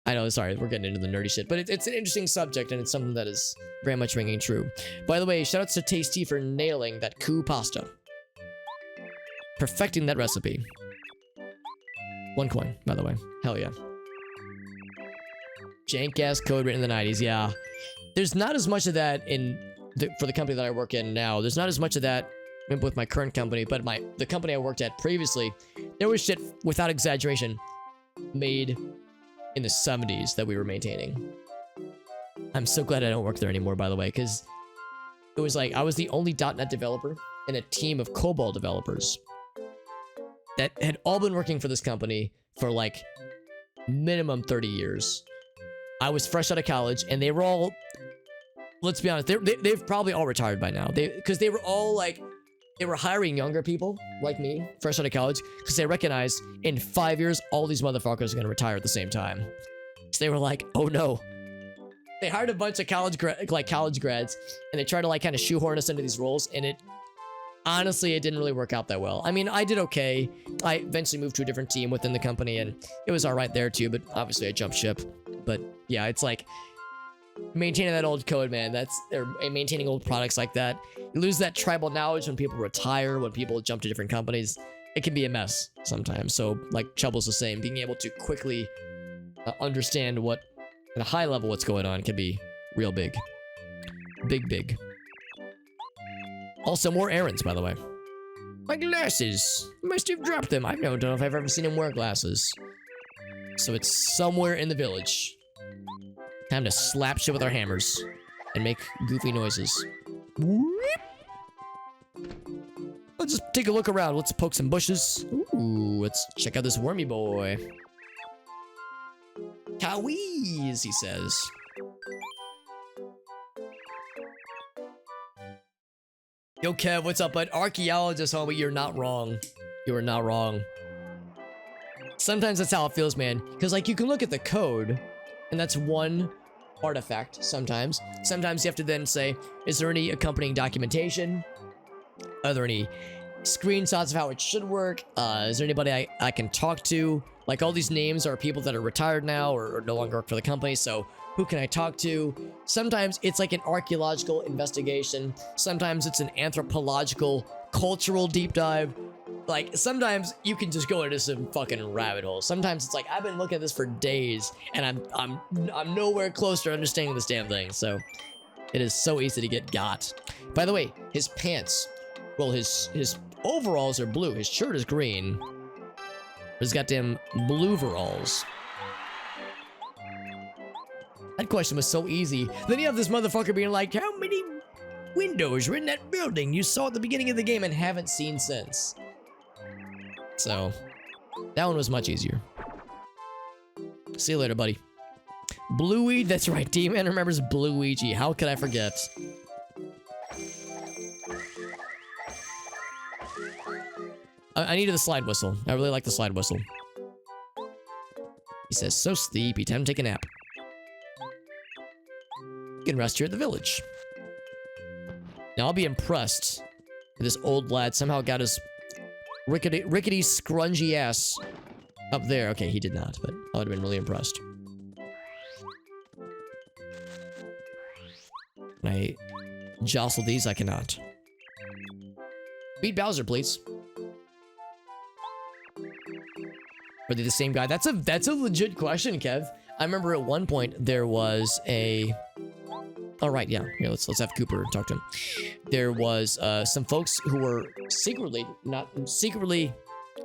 I know, sorry, we're getting into the nerdy shit, but it's an interesting subject, and it's something that is very much ringing true. By the way, shoutouts to Tasty for nailing that coup pasta. Perfecting that recipe. 1 coin, by the way. Hell yeah. Jank-ass code written in the 90s, yeah. There's not as much of that for the company that I work in now. There's not as much of that with my current company, but the company I worked at previously, there was shit, without exaggeration, made in the 70s that we were maintaining. I'm so glad I don't work there anymore, by the way, because it was like I was the only .NET developer in a team of COBOL developers that had all been working for this company for like minimum 30 years. I was fresh out of college, and they were all, let's be honest, they've probably all retired by now. Because they were all like, they were hiring younger people like me, fresh out of college, because they recognized in 5 years, all these motherfuckers are going to retire at the same time. So they were like, oh no. They hired a bunch of college grads, and they tried to like kind of shoehorn us into these roles, and honestly, it didn't really work out that well. I mean, I did okay. I eventually moved to a different team within the company, and it was all right there too, but obviously I jumped ship. But yeah, it's like maintaining that old code, man. Or maintaining old products like that. You lose that tribal knowledge when people retire, when people jump to different companies. It can be a mess sometimes. So like Chubble's was saying, being able to quickly understand what, at a high level, what's going on can be real big. Big. Also, more errands, by the way. My glasses. Must have dropped them. I don't know if I've ever seen him wear glasses. So it's somewhere in the village. Time to slap shit with our hammers and make goofy noises. Let's just take a look around. Let's poke some bushes. Ooh, let's check out this wormy boy. Cowies, he says. Yo, Kev, what's up, bud? Archaeologist, homie, you're not wrong. You are not wrong. Sometimes that's how it feels, man. Because, like, you can look at the code, and that's one artifact sometimes. Sometimes you have to then say, is there any accompanying documentation? Are there any screenshots of how it should work? Is there anybody I can talk to? Like, all these names are people that are retired now or no longer work for the company, so who can I talk to? Sometimes it's like an archaeological investigation. Sometimes it's an anthropological, cultural deep dive. Like, sometimes you can just go into some fucking rabbit hole. Sometimes it's like, I've been looking at this for days, and I'm nowhere close to understanding this damn thing, so it is so easy to get got. By the way, his pants, well, his overalls are blue. His shirt is green. He's got them blue overalls. That question was so easy. Then you have this motherfucker being like, how many windows were in that building you saw at the beginning of the game and haven't seen since? So, that one was much easier. See you later, buddy. Bluey, that's right. D-Man remembers Bluigi. How could I forget? I needed the slide whistle. I really like the slide whistle. He says, so sleepy, time to take a nap. You can rest here at the village. Now I'll be impressed if this old lad somehow got his rickety scrungy ass up there. Okay, he did not, but I would have been really impressed. Can I jostle these? I cannot. Beat Bowser, please. Are they the same guy? That's a legit question, Kev. I remember at one point there was a... Oh, right, yeah. Here, let's have Cooper talk to him. There was some folks who were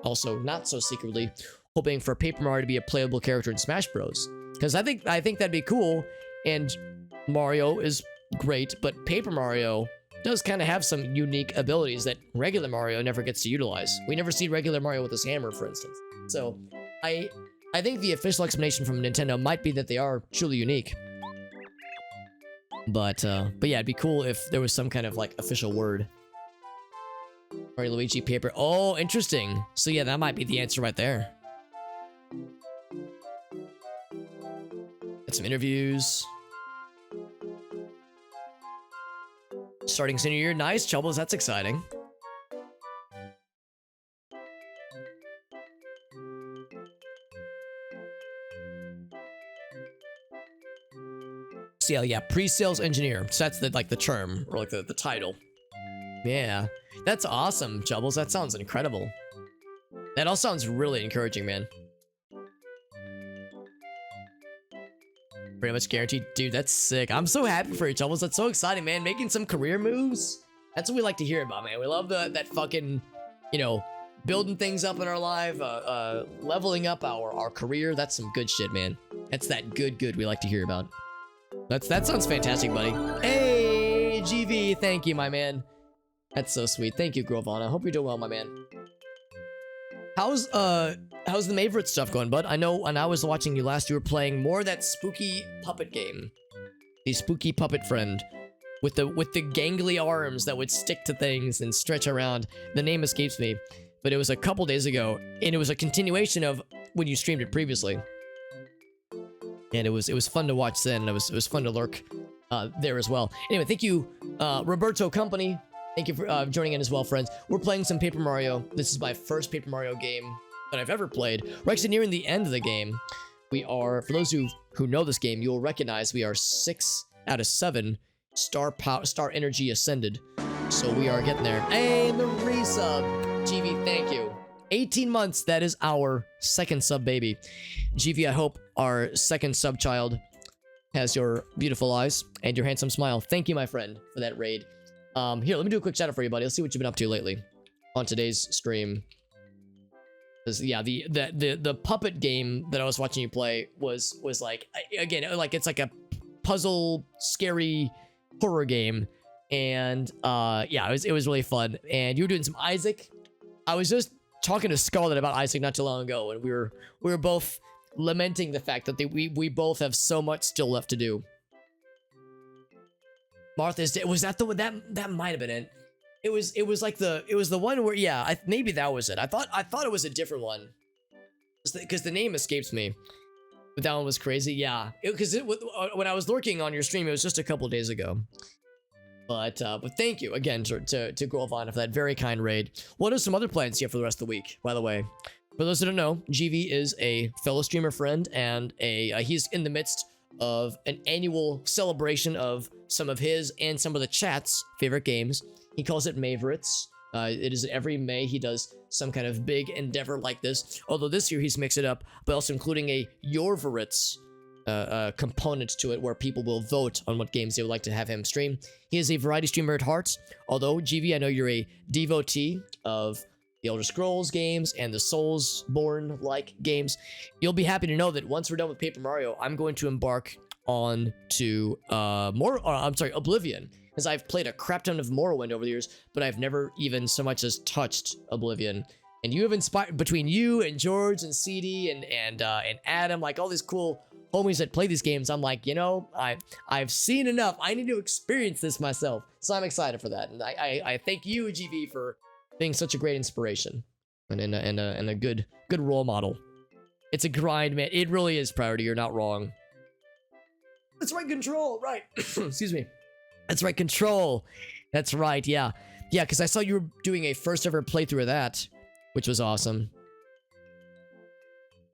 also not so secretly, hoping for Paper Mario to be a playable character in Smash Bros. Because I think that'd be cool, and Mario is great, but Paper Mario does kind of have some unique abilities that regular Mario never gets to utilize. We never see regular Mario with his hammer, for instance. So, I think the official explanation from Nintendo might be that they are truly unique. But yeah, it'd be cool if there was some kind of, like, official word. Mario Luigi Paper. Oh, interesting. So yeah, that might be the answer right there. Got some interviews. Starting senior year. Nice, Chubbles. That's exciting. So yeah, pre-sales engineer. So that's the term, or like the title. Yeah, that's awesome, Chubbles. That sounds incredible. That all sounds really encouraging, man. Pretty much guaranteed. Dude, that's sick. I'm so happy for you, Chubbles. That's so exciting, man. Making some career moves. That's what we like to hear about, man. We love that fucking, you know, building things up in our life, leveling up our career. That's some good shit, man. That's that good we like to hear about. That sounds fantastic, buddy. Hey, GV, thank you, my man. That's so sweet. Thank you, Grovana. Hope you're doing well, my man. How's the Maverick stuff going, bud? I know when I was watching you last, you were playing more of that spooky puppet game. The spooky puppet friend with the gangly arms that would stick to things and stretch around. The name escapes me, but it was a couple days ago, and it was a continuation of when you streamed it previously. And it was fun to watch then, and it was fun to lurk there as well. Anyway, thank you, Roberto Company. Thank you for joining in as well, friends. We're playing some Paper Mario. This is my first Paper Mario game that I've ever played. We're actually nearing the end of the game. We are, for those who know this game, you will recognize we are 6 out of 7 star energy ascended. So we are getting there. Hey, the resub. GV, thank you. 18 months, that is our second sub baby. GV, I hope our second sub child has your beautiful eyes and your handsome smile. Thank you, my friend, for that raid. Here, let me do a quick shout out for you, buddy. Let's see what you've been up to lately on today's stream. Yeah, the puppet game that I was watching you play was like, again, like it's like a puzzle, scary horror game, and yeah, it was really fun. And you were doing some Isaac. I was just talking to Scarlett about Isaac not too long ago, and we were both lamenting the fact that we both have so much still left to do. Martha's Day, was that the one that might have been it? It was the one where, yeah, maybe that was it. I thought it was a different one, because the name escapes me. But that one was crazy, yeah. Because when I was lurking on your stream, it was just a couple days ago. But thank you again to Grovana for that very kind raid. What are some other plans you have for the rest of the week, by the way? For those that don't know, GV is a fellow streamer friend, and he's in the midst of an annual celebration of some of his and some of the chat's favorite games. He calls it Mavericks. It is every May he does some kind of big endeavor like this. Although this year he's mixed it up by also including a Yorveritz component to it, where people will vote on what games they would like to have him stream. He is a variety streamer at heart. Although, GV, I know you're a devotee of the Elder Scrolls games and the Soulsborne-like games. You'll be happy to know that once we're done with Paper Mario, I'm going to embark on to Oblivion, because I've played a crap ton of Morrowind over the years, but I've never even so much as touched Oblivion. And you have inspired, between you and George and CD and Adam, like all these cool homies that play these games, I'm like, you know, I've seen enough. I need to experience this myself. So I'm excited for that. And I thank you, GV, for being such a great inspiration and a good role model. It's a grind, man. It really is, Priority. You're not wrong. That's right, Control. Right. Excuse me. That's right, Control. That's right. Yeah. Yeah, because I saw you were doing a first ever playthrough of that, which was awesome.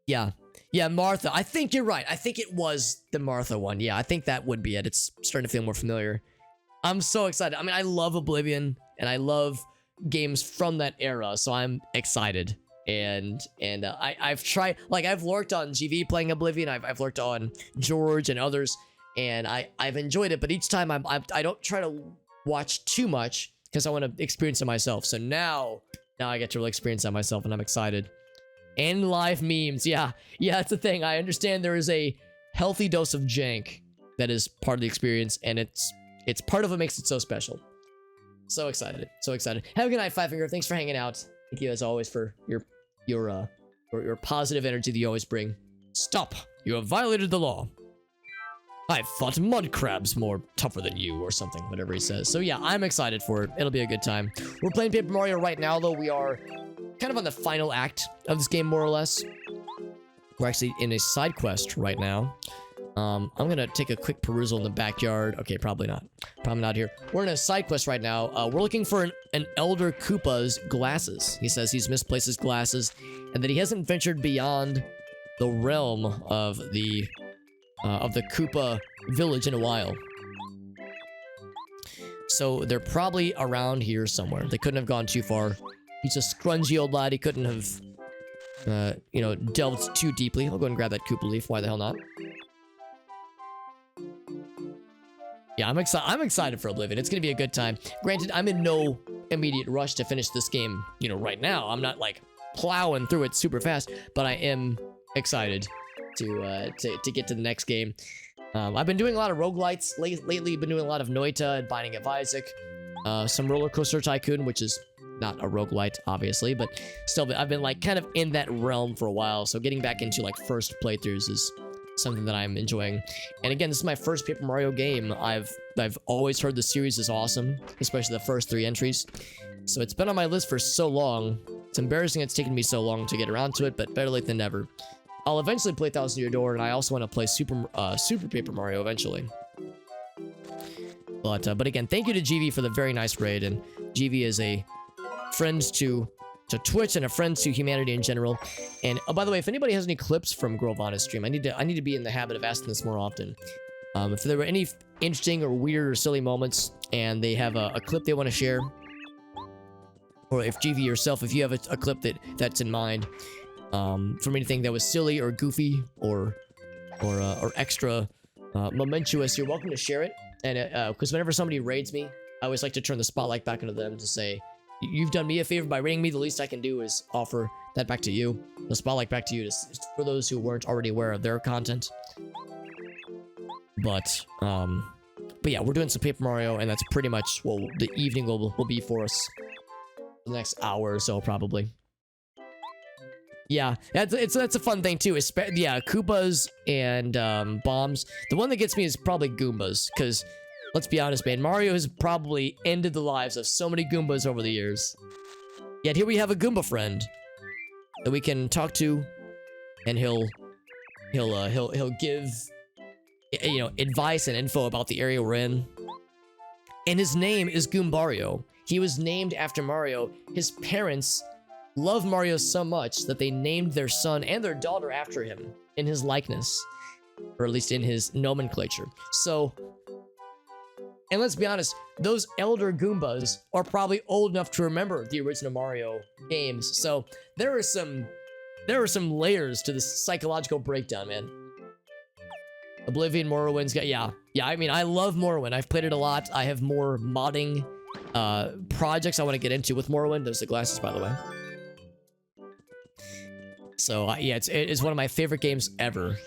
Yeah. Yeah, Martha. I think you're right. I think it was the Martha one. Yeah, I think that would be it. It's starting to feel more familiar. I'm so excited. I mean, I love Oblivion, and I love games from that era, so I'm excited. And I've tried, like, I've lurked on GV playing Oblivion. I've lurked on George and others, and I've enjoyed it. But each time I don't try to watch too much because I want to experience it myself. So now I get to really experience that myself, and I'm excited. And live memes, yeah, that's the thing. I understand there is a healthy dose of jank that is part of the experience, and it's part of what makes it so special. So excited, so excited. Have a good night, Five Finger. Thanks for hanging out. Thank you as always for your positive energy that you always bring. Stop! You have violated the law. I've fought mud crabs more tougher than you, or something, whatever he says. So yeah, I'm excited for it. It'll be a good time. We're playing Paper Mario right now, though. We are kind of on the final act of this game, more or less. We're actually in a side quest right now. I'm gonna take a quick perusal in the backyard. Okay, probably not. Probably not here. We're in a side quest right now. We're looking for an Elder Koopa's glasses. He says he's misplaced his glasses, and that he hasn't ventured beyond the realm of the Koopa village in a while. So they're probably around here somewhere. They couldn't have gone too far. He's a scrungy old lad. He couldn't have, you know, delved too deeply. I'll go and grab that Koopa leaf. Why the hell not? Yeah, I'm excited for Oblivion. It's gonna be a good time. Granted, I'm in no immediate rush to finish this game, you know, right now. I'm not like plowing through it super fast, but I am excited to get to the next game. I've been doing a lot of roguelites lately. Been doing a lot of Noita and Binding of Isaac. Some Roller Coaster Tycoon, which is not a roguelite, obviously, but still, I've been like kind of in that realm for a while. So getting back into like first playthroughs is something that I'm enjoying. And again, this is my first Paper Mario game. I've always heard the series is awesome, especially the first 3 entries. So it's been on my list for so long. It's embarrassing it's taken me so long to get around to it, but better late than never. I'll eventually play Thousand Year Door, and I also want to play Super Paper Mario eventually. But again, thank you to GV for the very nice raid, and GV is a friend to Twitch and a friend to humanity in general. And by the way, if anybody has any clips from Grovana's stream, I need to be in the habit of asking this more often. If there were any interesting or weird or silly moments, and they have a clip they want to share, or if GV yourself, if you have a clip that's in mind, from anything that was silly or goofy or extra momentous, you're welcome to share it. And because whenever somebody raids me, I always like to turn the spotlight back into them to say, you've done me a favor by raiding me. The least I can do is offer that back to you, the spotlight back to you, for those who weren't already aware of their content. But yeah, we're doing some Paper Mario, and that's pretty much what the evening will be for us. The next hour or so, probably. Yeah, that's a fun thing too. Yeah, Koopas and bombs. The one that gets me is probably Goombas, because let's be honest, man, Mario has probably ended the lives of so many Goombas over the years. Yet here we have a Goomba friend that we can talk to, and he'll give, you know, advice and info about the area we're in. And his name is Goombario. He was named after Mario. His parents love Mario so much that they named their son and their daughter after him in his likeness, or at least in his nomenclature. So, and let's be honest, those elder Goombas are probably old enough to remember the original Mario games. So there are some layers to this psychological breakdown, man. Oblivion, Morrowind's got, yeah. I mean, I love Morrowind. I've played it a lot. I have more modding projects I want to get into with Morrowind. Those are the glasses, by the way. So yeah, it's one of my favorite games ever,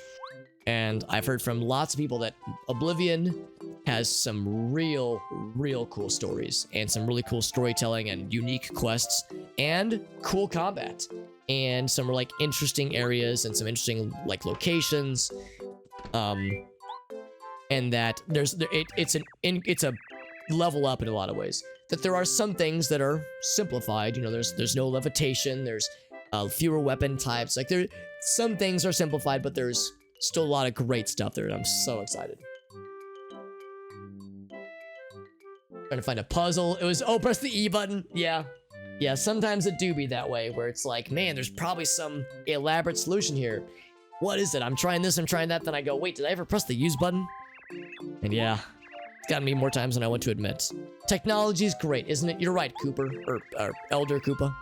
and I've heard from lots of people that Oblivion has some real cool stories, and some really cool storytelling, and unique quests, and cool combat, and some like interesting areas, and some interesting like locations, and that it's a level up in a lot of ways. That there are some things that are simplified. You know, there's no levitation. There's fewer weapon types. Like some things are simplified, but there's still a lot of great stuff there, and I'm so excited. Trying to find a puzzle. It was, oh, press the E button. Yeah, sometimes it do be that way, where it's like, man, there's probably some elaborate solution here. What is it? I'm trying this, I'm trying that, then I go, wait, did I ever press the use button? And yeah, it's gotten me more times than I want to admit. Technology's great, isn't it? You're right, Cooper, or Elder Koopa.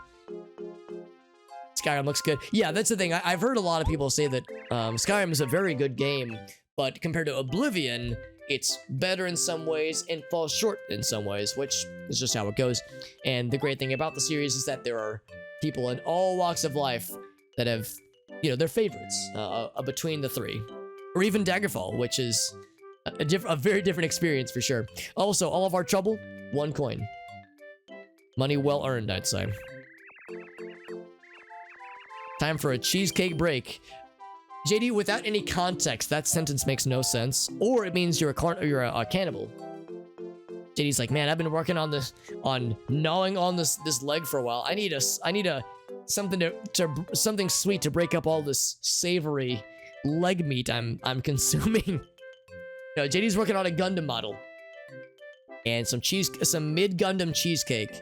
Skyrim looks good. Yeah, that's the thing. I've heard a lot of people say that Skyrim is a very good game, but compared to Oblivion, it's better in some ways and falls short in some ways, which is just how it goes. And the great thing about the series is that there are people in all walks of life that have, you know, their favorites between the 3. Or even Daggerfall, which is a very different experience for sure. Also, all of our trouble, 1 coin. Money well earned, I'd say. Time for a cheesecake break. JD, without any context, that sentence makes no sense. Or it means you're a cannibal. JD's like, man, I've been working on gnawing on this leg for a while. I need something sweet to break up all this savory leg meat I'm consuming. No, JD's working on a Gundam model. And some mid Gundam cheesecake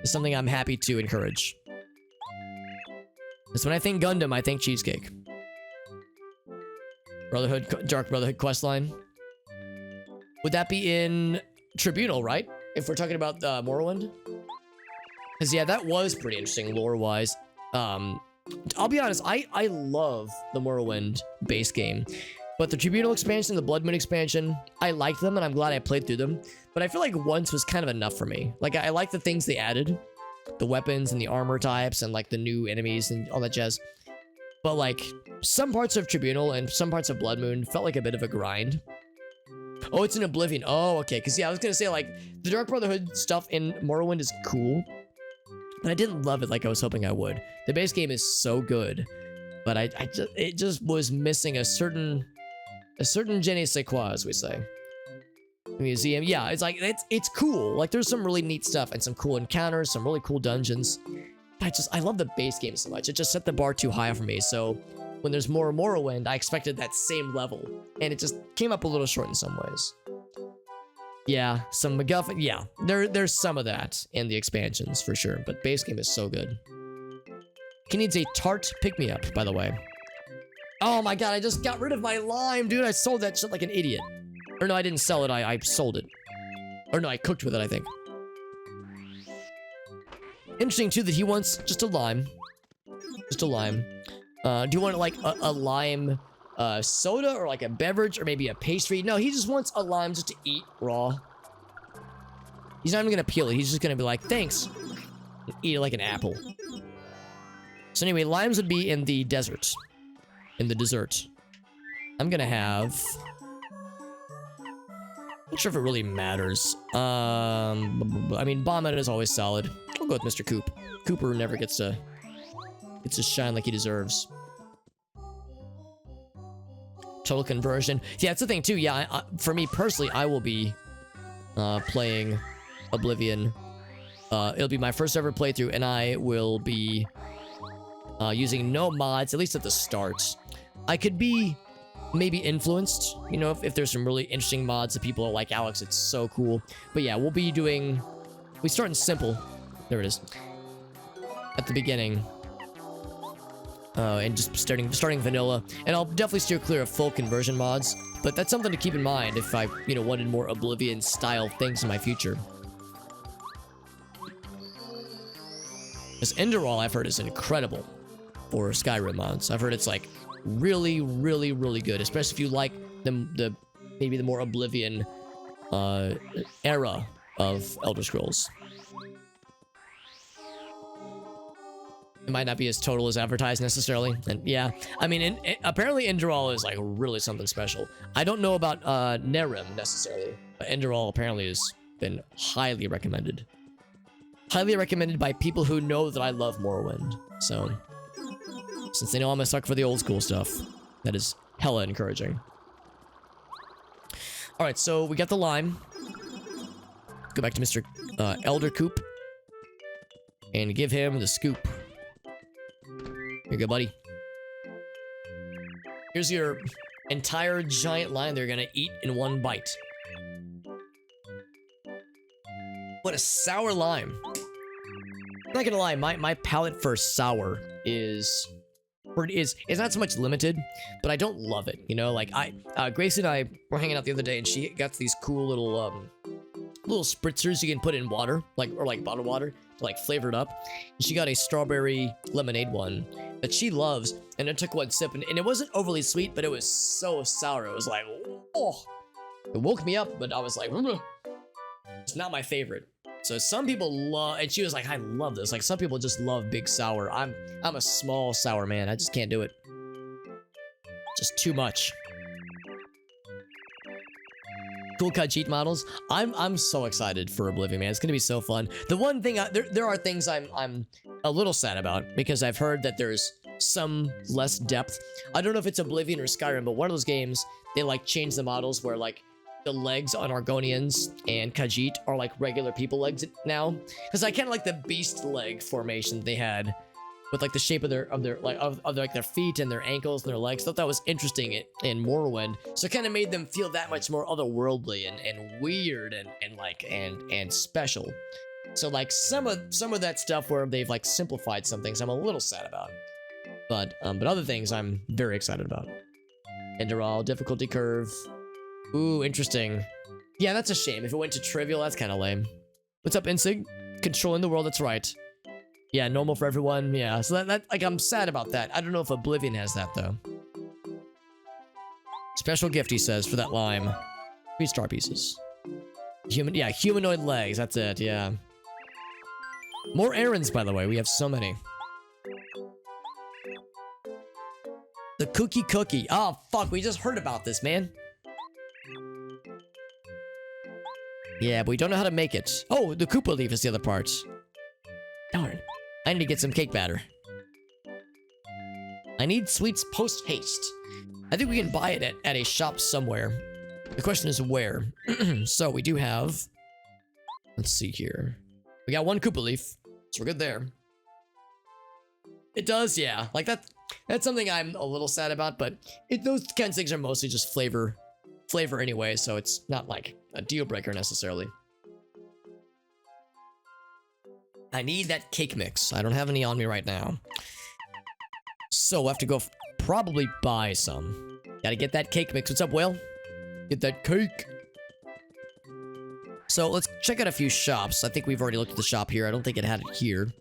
is something I'm happy to encourage. Because when I think Gundam, I think cheesecake. Dark Brotherhood questline. Would that be in Tribunal, right? If we're talking about Morrowind? Because yeah, that was pretty interesting lore-wise. I'll be honest, I love the Morrowind base game. But the Tribunal expansion, the Blood Moon expansion, I liked them and I'm glad I played through them. But I feel like once was kind of enough for me. Like, I like the things they added. The weapons and the armor types and like the new enemies and all that jazz. But like, some parts of Tribunal and some parts of Blood Moon felt like a bit of a grind. Oh, it's in Oblivion. Oh, okay. Because yeah, I was going to say like, the Dark Brotherhood stuff in Morrowind is cool. But I didn't love it like I was hoping I would. The base game is so good. But it just was missing a certain je ne sais quoi, as we say. Museum, yeah, it's like it's cool. Like there's some really neat stuff and some cool encounters, some really cool dungeons. But I love the base game so much. It just set the bar too high for me. So when there's more Morrowind, I expected that same level, and it just came up a little short in some ways. Yeah, some MacGuffin. Yeah, there's some of that in the expansions for sure. But base game is so good. He needs a tart pick-me-up, by the way. Oh my god, I just got rid of my lime, dude. I sold that shit like an idiot. Or no, I didn't sell it. I sold it. Or no, I cooked with it, I think. Interesting, too, that he wants just a lime. Just a lime. Do you want, like, a lime soda or, like, a beverage or maybe a pastry? No, he just wants a lime just to eat raw. He's not even going to peel it. He's just going to be like, thanks. And eat it like an apple. So anyway, limes would be in the desert. In the dessert. I'm going to have... Not sure if it really matters. I mean, Bombette is always solid. I'll go with Mr. Coop. Cooper never gets to shine like he deserves. Total conversion. Yeah, that's the thing too. Yeah, for me personally, I will be playing Oblivion. It'll be my first ever playthrough, and I will be using no mods, at least at the start. I could be maybe influenced, you know, if there's some really interesting mods that people are like, Alex, it's so cool. But yeah, we start in simple. There it is. At the beginning. And just starting vanilla. And I'll definitely steer clear of full conversion mods. But that's something to keep in mind if I, you know, wanted more Oblivion style things in my future. This Enderal, I've heard, is incredible for Skyrim mods. I've heard it's like really, really, really good, especially if you like maybe the more Oblivion era of Elder Scrolls. It might not be as total as advertised necessarily, and yeah, I mean, apparently Enderal is like really something special. I don't know about Nehrim necessarily, but Enderal apparently has been highly recommended. Highly recommended by people who know that I love Morrowind. So, since they know I'm a sucker for the old school stuff, that is hella encouraging. Alright, so we got the lime. Go back to Mr. Elder Coop. And give him the scoop. Here you go, buddy. Here's your entire giant lime they're gonna eat in one bite. What a sour lime. I'm not gonna lie, my palate for sour is not so much limited, but I don't love it. You know, like Grace and I were hanging out the other day, and she got these cool little spritzers you can put in water, like bottled water, to like flavor it up. And she got a strawberry lemonade one that she loves, and I took one sip, and it wasn't overly sweet, but it was so sour. It was like, oh, it woke me up, but I was like, it's not my favorite. So some people love, and she was like, I love this. Like, some people just love big sour. I'm a small sour man. I just can't do it. Just too much. Cool Khajiit models. I'm so excited for Oblivion, man. It's gonna be so fun. The one thing, there are things I'm a little sad about, because I've heard that there's some less depth. I don't know if it's Oblivion or Skyrim, but one of those games, they like change the models where like the legs on Argonians and Khajiit are like regular people legs now, because I kind of like the beast leg formation they had with like the shape of their feet and their ankles and their legs. Thought that was interesting in Morrowind, so it kind of made them feel that much more otherworldly and weird and special. So like some of that stuff where they've like simplified some things, I'm a little sad about, but other things I'm very excited about. Enderal difficulty curve. Ooh, interesting. Yeah, that's a shame. If it went to trivial, that's kind of lame. What's up, Insig? Controlling the world, that's right. Yeah, normal for everyone. Yeah, so that like, I'm sad about that. I don't know if Oblivion has that, though. Special gift, he says, for that lime. 3 star pieces. Yeah, humanoid legs. That's it, yeah. More errands, by the way. We have so many. The cookie. Oh, fuck. We just heard about this, man. Yeah, but we don't know how to make it. Oh, the Koopa leaf is the other part. Darn. I need to get some cake batter. I need sweets post-haste. I think we can buy it at a shop somewhere. The question is where. So we do have... Let's see here. We got 1 Koopa leaf, so we're good there. It does, yeah. Like that's something I'm a little sad about, but those kinds of things are mostly just flavor anyway, so it's not like a deal breaker necessarily. I need that cake mix. I don't have any on me right now. So we'll have to go probably buy some. Gotta get that cake mix. What's up, Whale? Get that cake. So let's check out a few shops. I think we've already looked at the shop here. I don't think it had it here.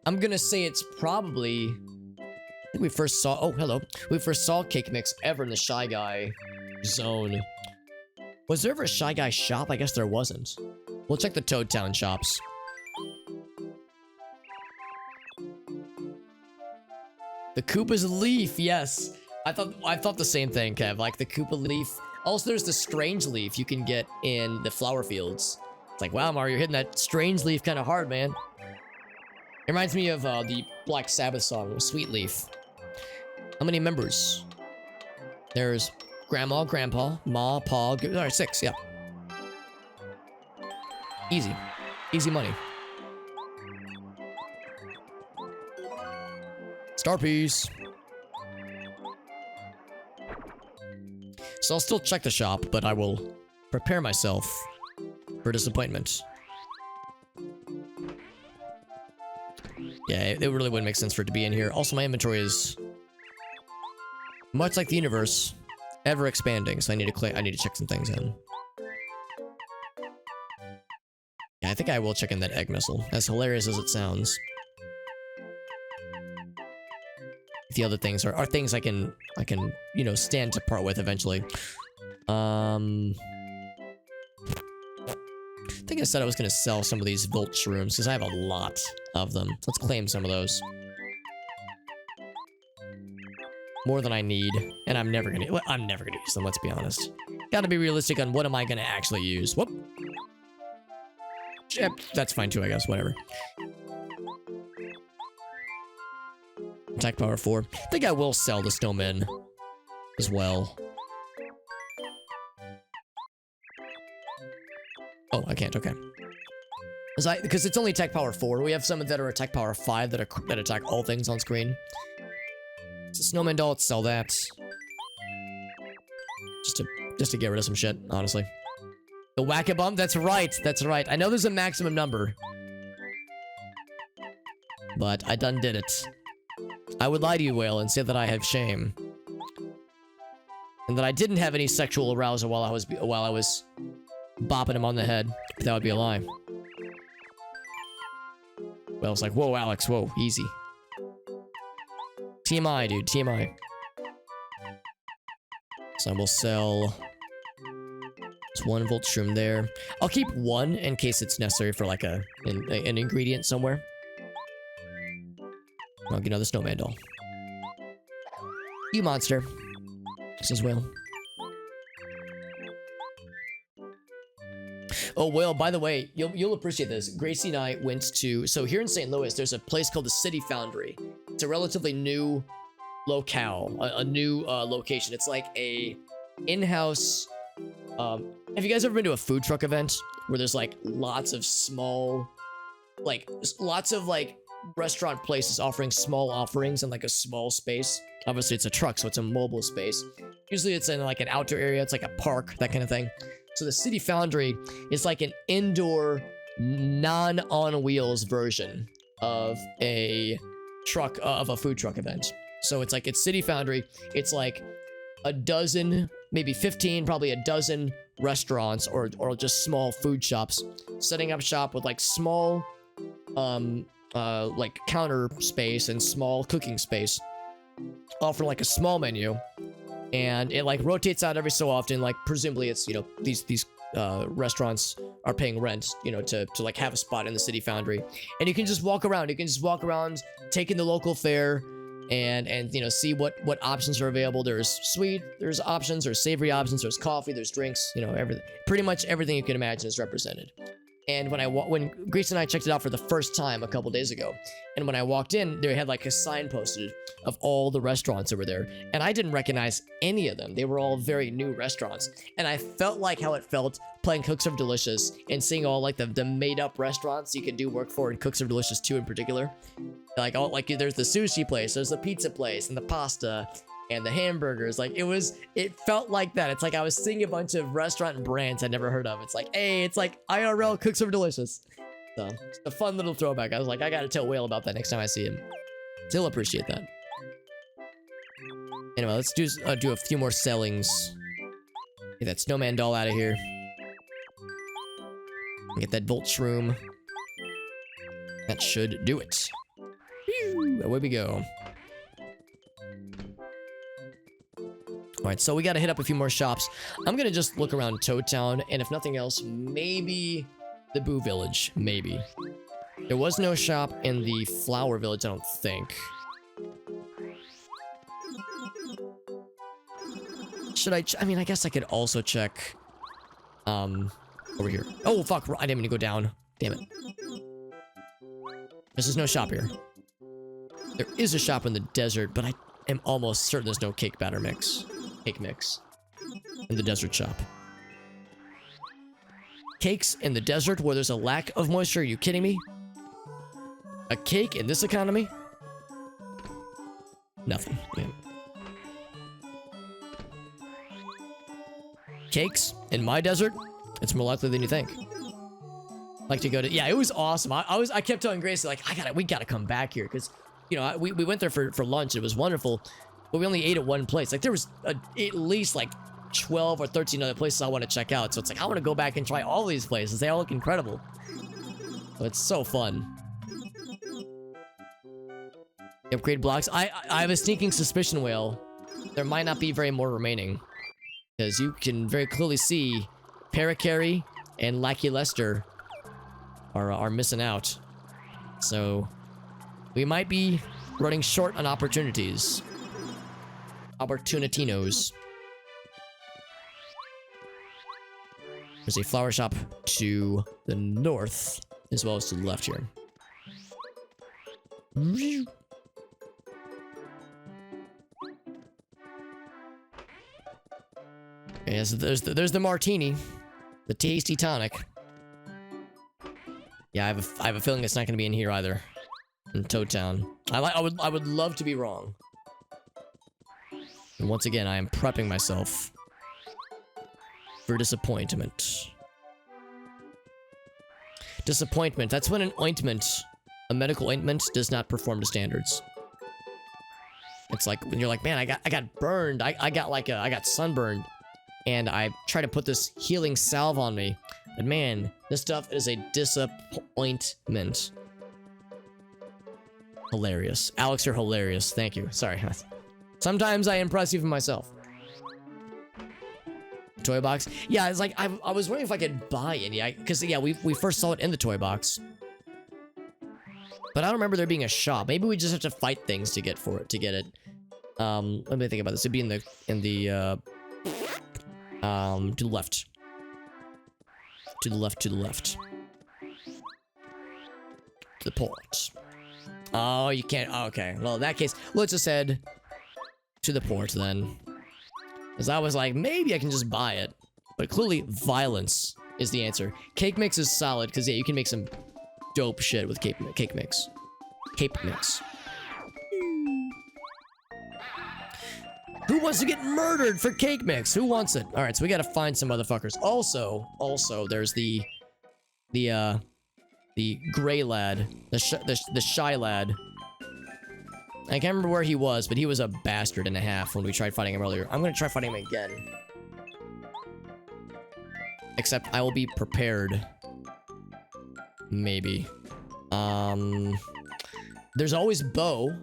I'm gonna say it's probably... I think we first saw... Oh, hello. We first saw cake mix ever in the Shy Guy zone. Was there ever a Shy Guy shop? I guess there wasn't. We'll check the Toad Town shops. The Koopa's leaf, yes. I thought the same thing, Kev. Like the Koopa leaf. Also, there's the strange leaf you can get in the flower fields. It's like, wow, Mario, you're hitting that strange leaf kind of hard, man. It reminds me of the Black Sabbath song, Sweet Leaf. How many members? There's Grandma, Grandpa, Ma, Pa, alright, 6, yeah. Easy. Easy money. Star piece. So I'll still check the shop, but I will prepare myself for disappointment. Yeah, it really wouldn't make sense for it to be in here. Also, my inventory is much like the universe, ever expanding, so I need to check some things in. Yeah, I think I will check in that egg missile, as hilarious as it sounds. The other things are things I can, you know, stand to part with eventually. I think I said I was gonna sell some of these Volt shrooms because I have a lot of them. Let's claim some of those. More than I need, and I'm never gonna use them, let's be honest. Gotta be realistic on what am I gonna actually use. Whoop. Yep, that's fine too, I guess, whatever. Attack power 4. I think I will sell the snowman as well. Oh, I can't, okay. Because it's only attack power 4. We have some that are attack power 5 that attack all things on screen. So snowman doll, let's sell that. Just to get rid of some shit, honestly. The whack-a-bump, that's right. I know there's a maximum number. But I done did it. I would lie to you, Whale, and say that I have shame. And that I didn't have any sexual arousal while I was bopping him on the head. But that would be a lie. Whale's like, whoa, Alex, whoa, easy. TMI, dude, TMI. So we'll sell... It's 1 Volt shroom there. I'll keep 1 in case it's necessary for like an ingredient somewhere. I'll get another snowman doll. You monster. This as well. Oh, well, by the way, you'll appreciate this. Gracie and I went to... So here in St. Louis, there's a place called the City Foundry. It's a relatively new locale. A new location. It's like a in-house... have you guys ever been to a food truck event? Where there's like lots of small... lots of restaurant places offering small offerings in like a small space. Obviously it's a truck, so it's a mobile space. Usually it's in like an outdoor area, it's like a park, that kind of thing. So the City Foundry is like an indoor, non-on-wheels version of a truck, of a food truck event. So it's City Foundry. It's like a dozen, maybe 15, probably a dozen restaurants or just small food shops setting up shop with like small like counter space and small cooking space, offer like a small menu, and it like rotates out every so often. Like presumably it's, you know, these restaurants are paying rent, you know, to like have a spot in the city foundry, and you can just walk around. You can just walk around, take in the local fare, and you know, see what options are available. There's sweet, there's options, there's savory options, there's coffee, there's drinks, you know, everything. Pretty much everything you can imagine is represented. And when Grace and I checked it out for the first time a couple days ago, and when I walked in, they had like a sign posted of all the restaurants that were there, and I didn't recognize any of them. They were all very new restaurants, and I felt like how it felt playing Cooks of Delicious and seeing all like the made-up restaurants you can do work for in Cooks of Delicious 2 in particular. Like all like there's the sushi place, there's the pizza place, and the pasta and the hamburgers. Like it felt like that. It's like I was seeing a bunch of restaurant brands I'd never heard of. It's like, hey, it's like IRL Cooks of Delicious. So it's a fun little throwback. I was like, I gotta tell Whale about that next time I see him. He'll appreciate that. Anyway, let's do a few more sellings. Get that snowman doll out of here. Get that Volt Shroom. That should do it. Away we go. Alright, so we gotta hit up a few more shops. I'm gonna just look around Toad Town, and if nothing else, maybe the Boo Village. Maybe. There was no shop in the Flower Village, I don't think. Should I mean, I guess I could also check over here. Oh fuck, I didn't mean to go down. Damn it. There's no shop here. There is a shop in the desert, but I am almost certain there's no cake batter mix. Cake mix in the desert shop. Cakes in the desert where there's a lack of moisture? Are you kidding me? A cake in this economy? Nothing. Yeah. Cakes in my desert? It's more likely than you think. Like to go to, yeah, it was awesome. I kept telling Grace, like, we gotta come back here, because, you know, we went there for lunch. It was wonderful, but we only ate at one place. Like, there was at least like 12 or 13 other places I want to check out. So it's like, I want to go back and try all these places. They all look incredible. So it's so fun. Upgrade blocks. I have a sneaking suspicion, Whale. There might not be very more remaining, because you can very clearly see Parakarry and Lackey Lester are missing out. So we might be running short on opportunities. Opportunitinos. There's a flower shop to the north, as well as to the left here. Yes, there's the martini, the tasty tonic. Yeah, I have a feeling it's not going to be in here either, in Toad Town. I would love to be wrong. And once again, I am prepping myself for disappointment. Disappointment. That's when an ointment, a medical ointment, does not perform to standards. It's like when you're like, man, I got burned. I got sunburned. And I try to put this healing salve on me. But man, this stuff is a disappointment. Hilarious. Alex, you're hilarious. Thank you. Sorry. Sometimes I impress even myself. Toy box? Yeah, it's like, I was wondering if I could buy any. Because, yeah, we first saw it in the toy box. But I don't remember there being a shop. Maybe we just have to fight things to get it. Let me think about this. It'd be in the to the left. To the left, to the left. To the port. Oh, you can't. Oh, okay. Well, in that case, let's just head to the port then. Because I was like, maybe I can just buy it. But clearly, violence is the answer. Cake mix is solid, because, yeah, you can make some dope shit with cake mix. Cake mix. Who wants to get murdered for cake mix? Who wants it? All right, so we gotta find some motherfuckers. Also, there's the gray lad, the shy lad. I can't remember where he was, but he was a bastard and a half when we tried fighting him earlier. I'm gonna try fighting him again. Except I will be prepared. Maybe. There's always Bo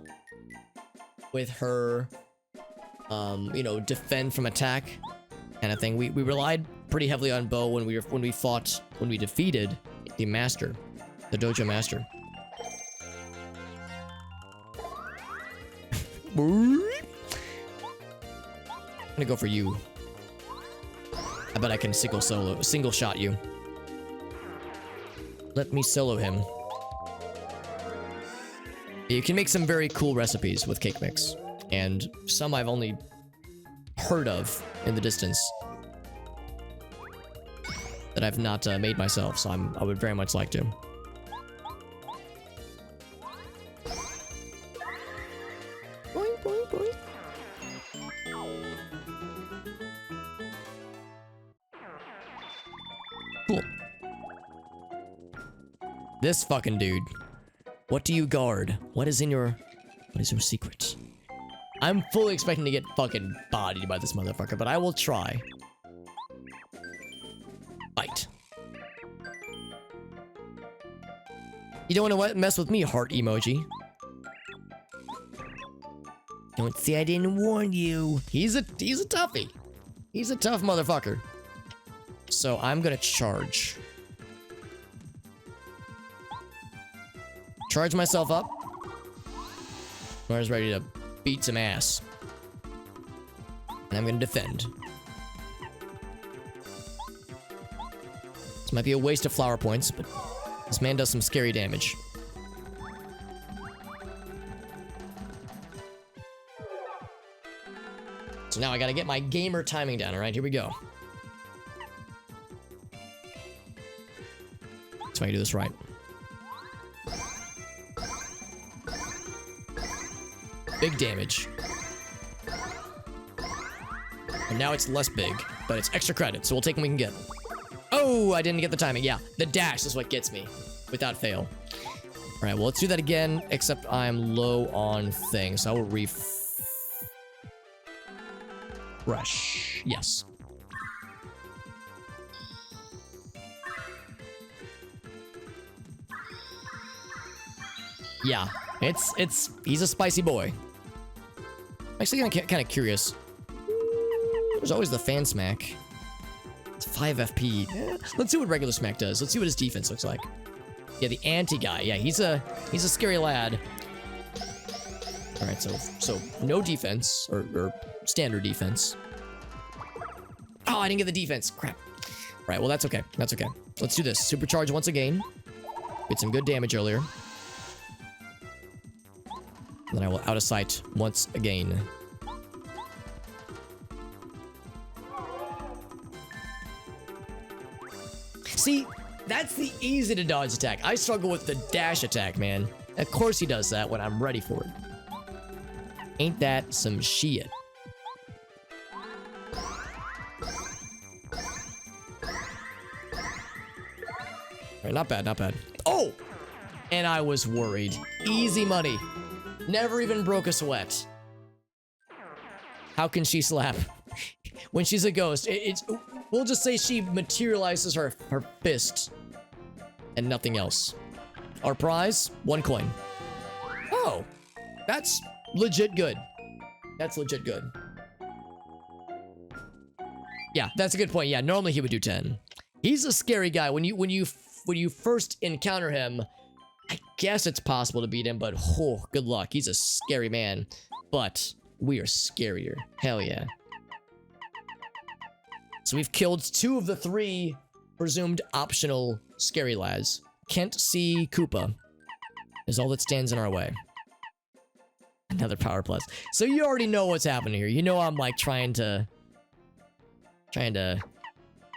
with her you know, defend from attack kind of thing. We relied pretty heavily on bow when we defeated the master, the dojo master. I'm gonna go for you. I bet I can single shot you. Let me solo him. You can make some very cool recipes with cake mix, and some I've only heard of in the distance that I've not made myself, so I would very much like to. Boing, boing, boing. Cool. This fucking dude. What do you guard? What is your secret? I'm fully expecting to get fucking bodied by this motherfucker, but I will try. Bite. You don't want to mess with me, heart emoji. Don't say I didn't warn you. He's a toughie. He's a tough motherfucker. So I'm gonna charge. Charge myself up. I was ready to beat some ass. And I'm gonna defend. This might be a waste of flower points, but this man does some scary damage. So now I gotta get my gamer timing down, alright? Here we go. That's why you do this right. Big damage. And now it's less big, but it's extra credit, so we'll take what we can get. Oh, I didn't get the timing. Yeah, the dash is what gets me, without fail. All right, well, let's do that again, except I'm low on things, so I will refresh. Yes. Yeah, he's a spicy boy. I'm actually kind of curious. There's always the fan smack. It's 5 FP. Let's see what regular smack does. Let's see what his defense looks like. Yeah, the anti guy. Yeah, he's a scary lad. All right, so no defense or standard defense. Oh, I didn't get the defense. Crap. All right, well that's okay. That's okay. Let's do this. Supercharge once again. Get some good damage earlier. Then I will out of sight once again. See, that's the easy to dodge attack. I struggle with the dash attack, man. Of course he does that when I'm ready for it. Ain't that some shit? Alright, not bad, not bad. Oh! And I was worried. Easy money. Never even broke a sweat. How can she slap? When she's a ghost, we'll just say she materializes her fist and nothing else. Our prize, 1 coin. Oh, that's legit good. That's legit good. Yeah, that's a good point. Yeah, normally he would do 10. He's a scary guy. When you first encounter him, I guess it's possible to beat him, but oh, good luck. He's a scary man. But we are scarier. Hell yeah. So we've killed 2 of the 3 presumed optional scary lads. Can't see Koopa is all that stands in our way. Another power plus. So you already know what's happening here. You know I'm like trying to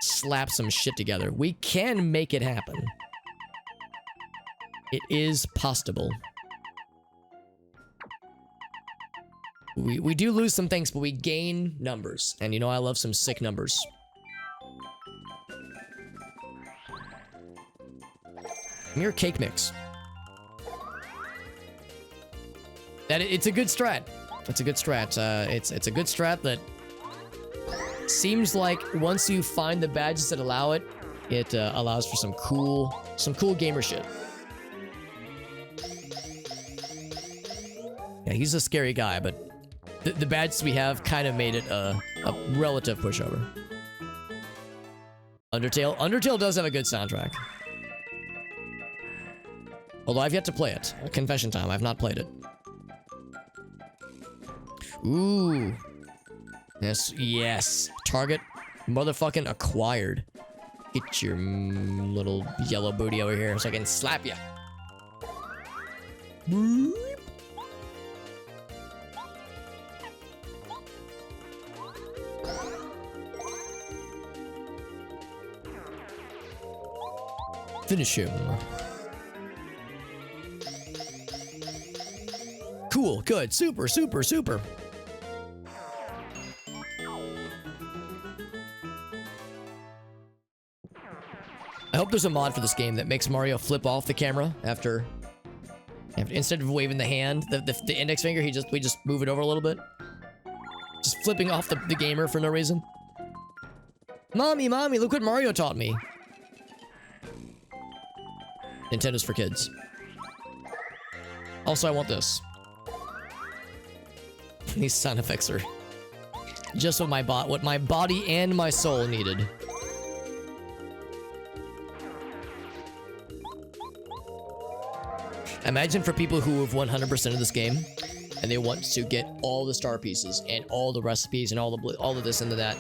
slap some shit together. We can make it happen. It is possible. We do lose some things, but we gain numbers. And you know I love some sick numbers. Come here, cake mix. It's a good strat. It's a good strat. It's a good strat that seems like once you find the badges that allow it, it allows for some cool gamer shit. Yeah, he's a scary guy, but the badges we have kind of made it a relative pushover. Undertale does have a good soundtrack. Although I've yet to play it. Confession time, I've not played it. Ooh. Yes. Target motherfucking acquired. Get your little yellow booty over here so I can slap you. Finish him. Cool, good, super, super, super. I hope there's a mod for this game that makes Mario flip off the camera after instead of waving the hand, the index finger, we just move it over a little bit. Just flipping off the gamer for no reason. Mommy, look what Mario taught me. Nintendo's for kids. Also, I want this. These sound effects are just what my body and my soul needed. Imagine for people who have 100% of this game and they want to get all the star pieces and all the recipes and all of this and that.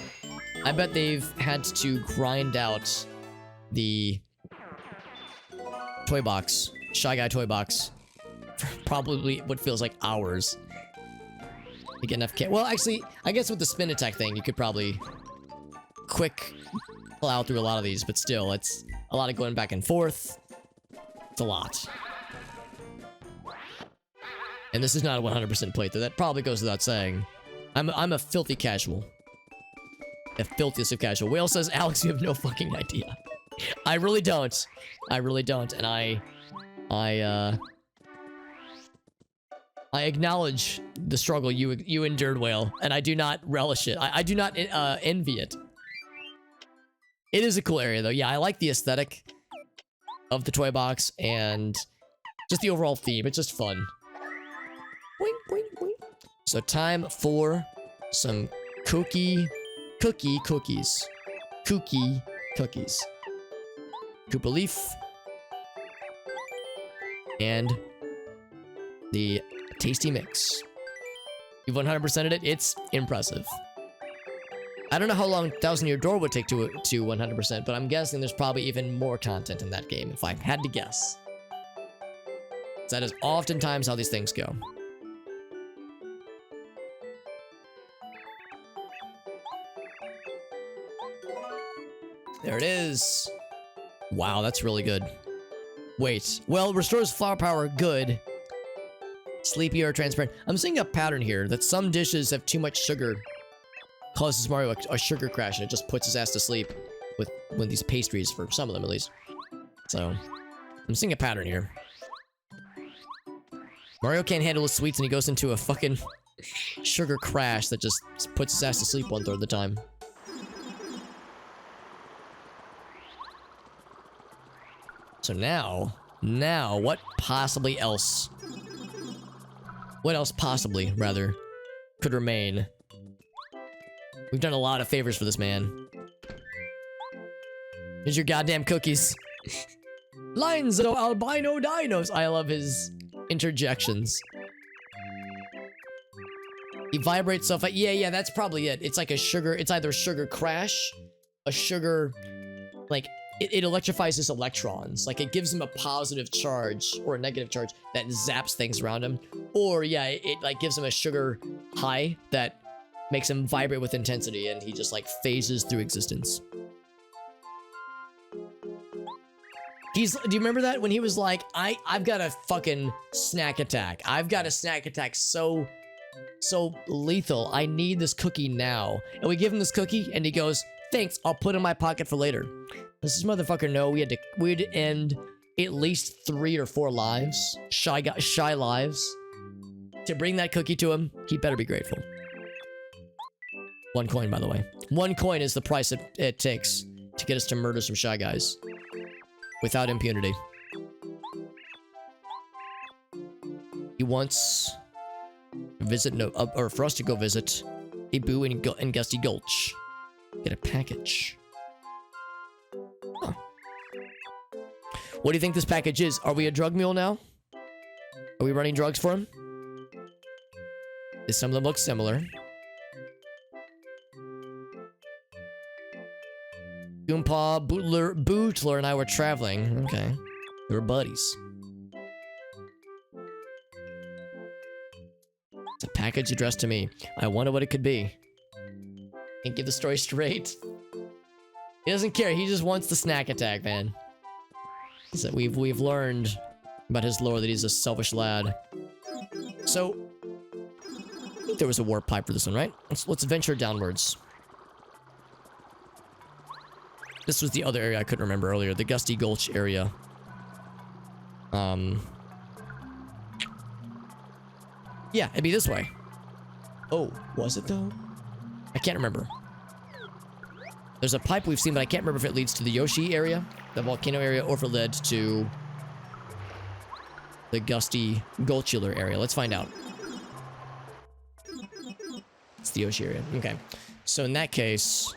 I bet they've had to grind out the toy box, Shy Guy toy box, for probably what feels like hours. You get enough well, actually, I guess with the spin attack thing, you could probably quick plow through a lot of these, but still, it's a lot of going back and forth. It's a lot. And this is not a 100% playthrough. That probably goes without saying. I'm a filthy casual. The filthiest of casual. Whale says, Alex, you have no fucking idea. I really don't. I really don't. And I acknowledge the struggle you endured, Whale, and I do not relish it. I do not envy it. It is a cool area, though. Yeah, I like the aesthetic of the toy box and just the overall theme. It's just fun. Boing, boing, boing. So time for some cookies. Koopa leaf. And the tasty mix. You've 100%ed it. It's impressive. I don't know how long 1000-Year Door would take to 100%, but I'm guessing there's probably even more content in that game, if I had to guess. That is oftentimes how these things go. There it is. Wow, that's really good. Wait. Well, restores flour power. Good. Sleepy or transparent. I'm seeing a pattern here that some dishes have too much sugar. Causes Mario a sugar crash and it just puts his ass to sleep with these pastries, for some of them at least. So, I'm seeing a pattern here. Mario can't handle his sweets and he goes into a fucking sugar crash that just puts his ass to sleep 1/3 of the time. So now, what possibly else? What else possibly, rather, could remain? We've done a lot of favors for this man. Here's your goddamn cookies. Lines of albino dinos. I love his interjections. He vibrates stuff like, yeah, that's probably it. It's like a sugar, it's either sugar crash, a sugar, like, it electrifies his electrons. Like, it gives him a positive charge or a negative charge that zaps things around him. Or, yeah, it like gives him a sugar high that makes him vibrate with intensity and he just like phases through existence. Do you remember that when he was like, I've got a fucking snack attack. I've got a snack attack so lethal. I need this cookie now. And we give him this cookie and he goes, thanks, I'll put it in my pocket for later. Does this motherfucker know we had to end at least 3 or 4 lives? Shy lives. To bring that cookie to him, he better be grateful. 1 coin, by the way. 1 coin is the price it takes to get us to murder some Shy Guys. Without impunity. He wants Visit no, or for us to go visit a Boo in Gusty Gulch. Get a package. Huh. What do you think this package is? Are we a drug mule now? Are we running drugs for him? Some of them look similar. Goompa, Bootler, and I were traveling. Okay. We were buddies. It's a package addressed to me. I wonder what it could be. Can't give the story straight. He doesn't care. He just wants the snack attack, man. So we've learned about his lore that he's a selfish lad. So, I think there was a warp pipe for this one, right? Let's venture downwards. This was the other area I couldn't remember earlier, the Gusty Gulch area. Yeah, it'd be this way. Oh, was it though? I can't remember. There's a pipe we've seen, but I can't remember if it leads to the Yoshi area, the volcano area, or if it led to the Gusty Gulchular area. Let's find out. It's the Yoshi area. Okay. So in that case...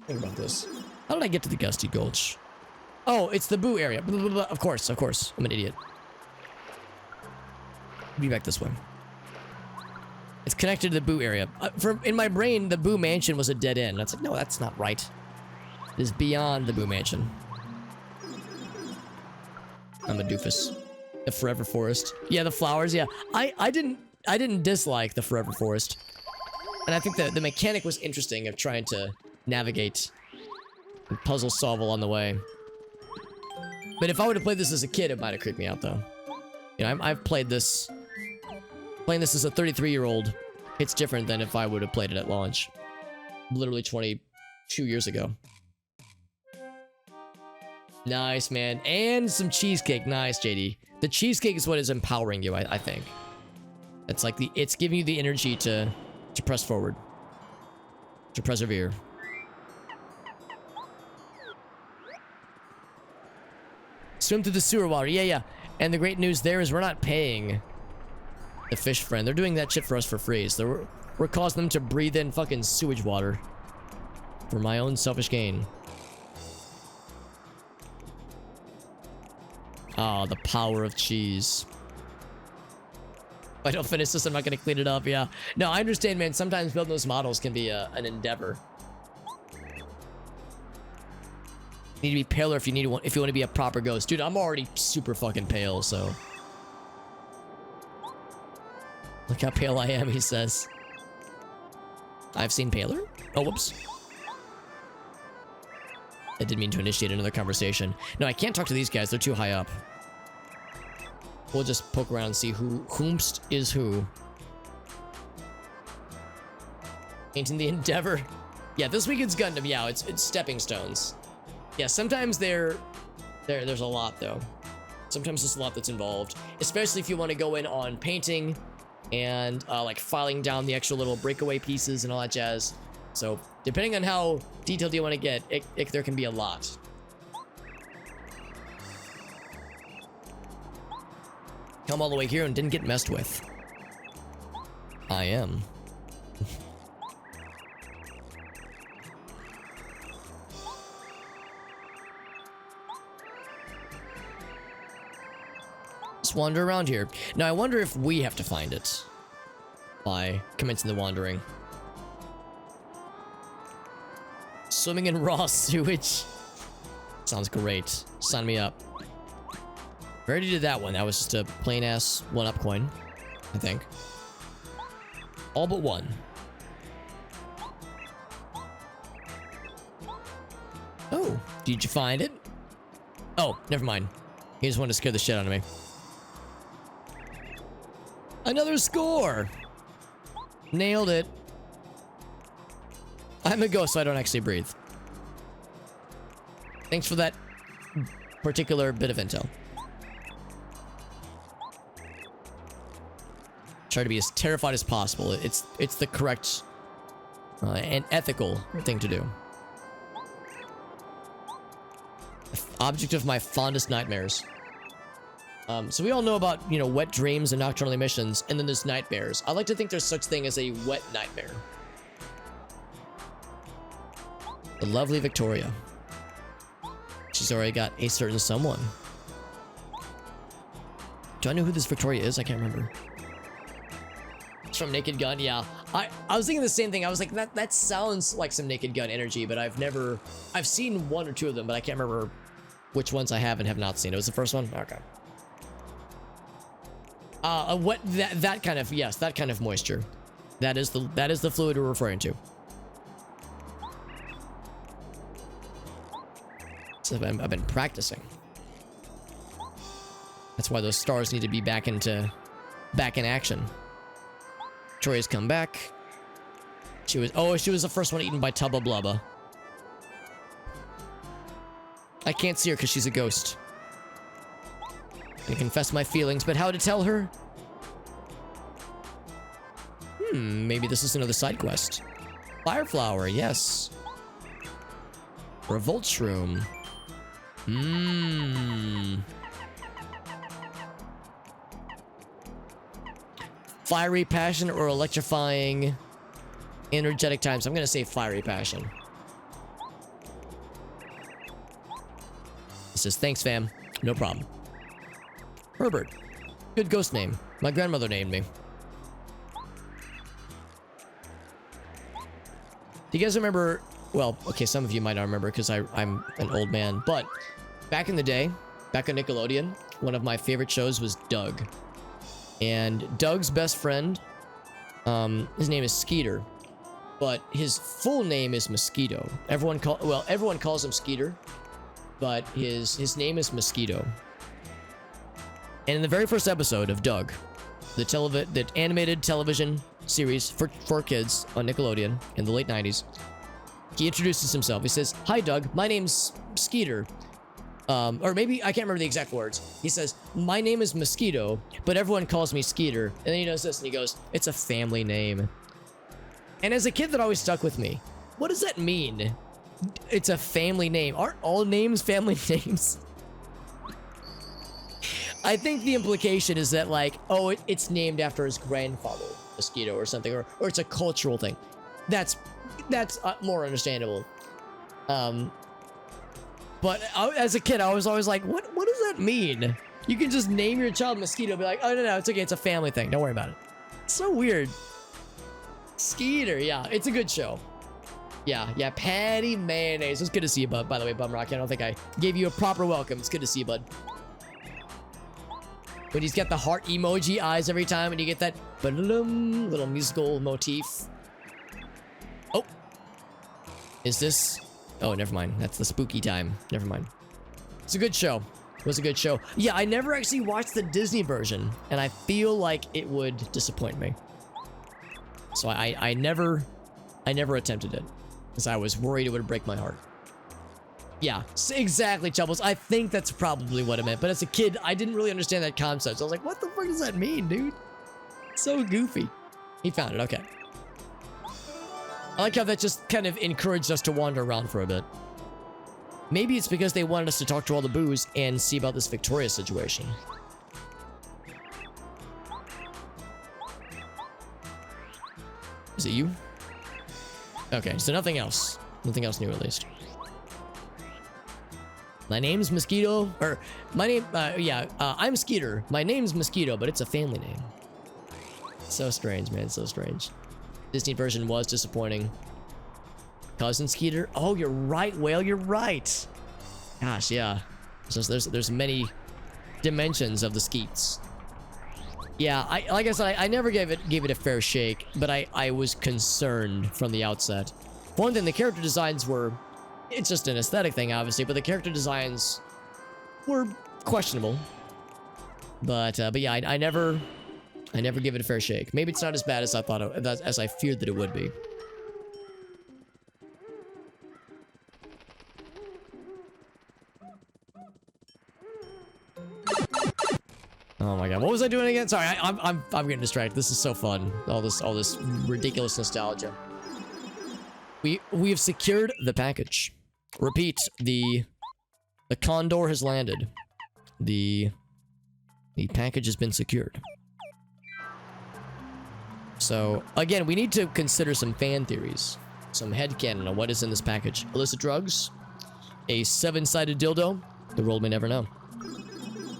Think about this. How did I get to the Gusty Gulch? Oh, it's the Boo area. Blah, blah, blah. Of course. I'm an idiot. Be back this way. It's connected to the Boo area. In my brain, the Boo Mansion was a dead end. That's like, no, that's not right. It is beyond the Boo Mansion. I'm a doofus. The Forever Forest. Yeah, the flowers, yeah. I didn't dislike the Forever Forest. And I think the mechanic was interesting of trying to navigate and puzzle solve along the way. But if I would have played this as a kid, it might have creeped me out, though. You know, I've played this... Playing this as a 33-year-old, it's different than if I would have played it at launch. Literally 22 years ago. Nice, man. And some cheesecake. Nice, JD. The cheesecake is what is empowering you, I think. It's like it's giving you the energy to press forward. To persevere. Swim through the sewer water. Yeah. And the great news there is we're not paying the fish friend. They're doing that shit for us for free. So we're causing them to breathe in fucking sewage water. For my own selfish gain. Oh, the power of cheese. If I don't finish this, I'm not gonna clean it up, yeah. No, I understand, man. Sometimes building those models can be an endeavor. You need to be paler if you want to be a proper ghost. Dude, I'm already super fucking pale, so... Look how pale I am, he says. I've seen paler? Oh, whoops. I didn't mean to initiate another conversation. No, I can't talk to these guys. They're too high up. We'll just poke around and see whomst is who. Painting the Endeavor. Yeah, this weekend's Gundam. Yeah, it's stepping stones. Yeah, sometimes there's a lot, though. Sometimes there's a lot that's involved. Especially if you want to go in on painting... and like filing down the extra little breakaway pieces and all that jazz. So depending on how detailed you want to get, there can be a lot. Come all the way here and didn't get messed with. I am. Let's wander around here. Now, I wonder if we have to find it by commencing the wandering. Swimming in raw sewage. Sounds great. Sign me up. We already did that one. That was just a plain-ass one-up coin, I think. All but one. Oh, did you find it? Oh, never mind. He just wanted to scare the shit out of me. Another score! Nailed it. I'm a ghost, so I don't actually breathe. Thanks for that particular bit of intel. Try to be as terrified as possible. It's the correct and ethical thing to do. Object of my fondest nightmares. So we all know about, you know, wet dreams and nocturnal emissions, and then there's nightmares. I like to think there's such thing as a wet nightmare. The lovely Victoria. She's already got a certain someone. Do I know who this Victoria is? I can't remember. It's from Naked Gun, yeah. I was thinking the same thing. I was like, that sounds like some Naked Gun energy, but I've seen one or two of them, but I can't remember which ones I have and have not seen. It was the first one? Okay. What that kind of, yes, that kind of moisture. That is the fluid we're referring to. So I've been practicing. That's why those stars need to be back in action. Victoria's come back. She was the first one eaten by Tubba Blubba. I can't see her because she's a ghost. I confess my feelings, but how to tell her? Maybe this is another side quest. Fireflower, yes. Revolt Shroom. Fiery passion or electrifying energetic times. I'm gonna say fiery passion. It says, thanks, fam. No problem. Herbert. Good ghost name. My grandmother named me. Do you guys remember... Well, okay, some of you might not remember because I'm an old man. But back in the day, back on Nickelodeon, one of my favorite shows was Doug. And Doug's best friend, his name is Skeeter. But his full name is Mosquito. Everyone calls him Skeeter. But his name is Mosquito. And in the very first episode of Doug, the animated television series for kids on Nickelodeon in the late 90s, he introduces himself. He says, "Hi, Doug. My name's Skeeter." Or maybe, I can't remember the exact words. He says, "My name is Mosquito, but everyone calls me Skeeter." And then he does this and he goes, "It's a family name." And as a kid, that always stuck with me. What does that mean? It's a family name. Aren't all names family names? I think the implication is that, like, oh, it's named after his grandfather, Mosquito, or something, or it's a cultural thing. That's more understandable. But as a kid, I was always like, what does that mean? You can just name your child Mosquito, be like, oh, no, it's okay, it's a family thing. Don't worry about it. It's so weird. Skeeter, yeah, it's a good show. Yeah, Patty Mayonnaise. It's good to see you, bud. By the way, Bumrock, I don't think I gave you a proper welcome. It's good to see you, bud. But he's got the heart emoji eyes every time, and you get that little musical motif. Oh. Is this... Oh, never mind. That's the spooky time. Never mind. It's a good show. It was a good show. Yeah, I never actually watched the Disney version, and I feel like it would disappoint me. So I never attempted it, because I was worried it would break my heart. Yeah, exactly, Chubbles. I think that's probably what it meant. But as a kid, I didn't really understand that concept. So I was like, what the fuck does that mean, dude? So goofy. He found it, okay. I like how that just kind of encouraged us to wander around for a bit. Maybe it's because they wanted us to talk to all the boos and see about this Victoria situation. Is it you? Okay, so nothing else. Nothing else new, at least. My name's Mosquito, or my name, I'm Skeeter. My name's Mosquito, but it's a family name. So strange, man, so strange. Disney version was disappointing. Cousin Skeeter? Oh, you're right, Whale, you're right. Gosh, yeah. So there's many dimensions of the Skeets. Yeah, like I said, I never gave it a fair shake, but I was concerned from the outset. For one thing, the character designs were... It's just an aesthetic thing, obviously, but the character designs were questionable. But yeah, I never give it a fair shake. Maybe it's not as bad as I thought, as I feared that it would be. Oh my god, what was I doing again? Sorry, I'm getting distracted. This is so fun. All this ridiculous nostalgia. We have secured the package. Repeat, the condor has landed. The The package has been secured. So, again, we need to consider some fan theories. Some headcanon on what is in this package. Illicit drugs. A 7-sided dildo. The world may never know.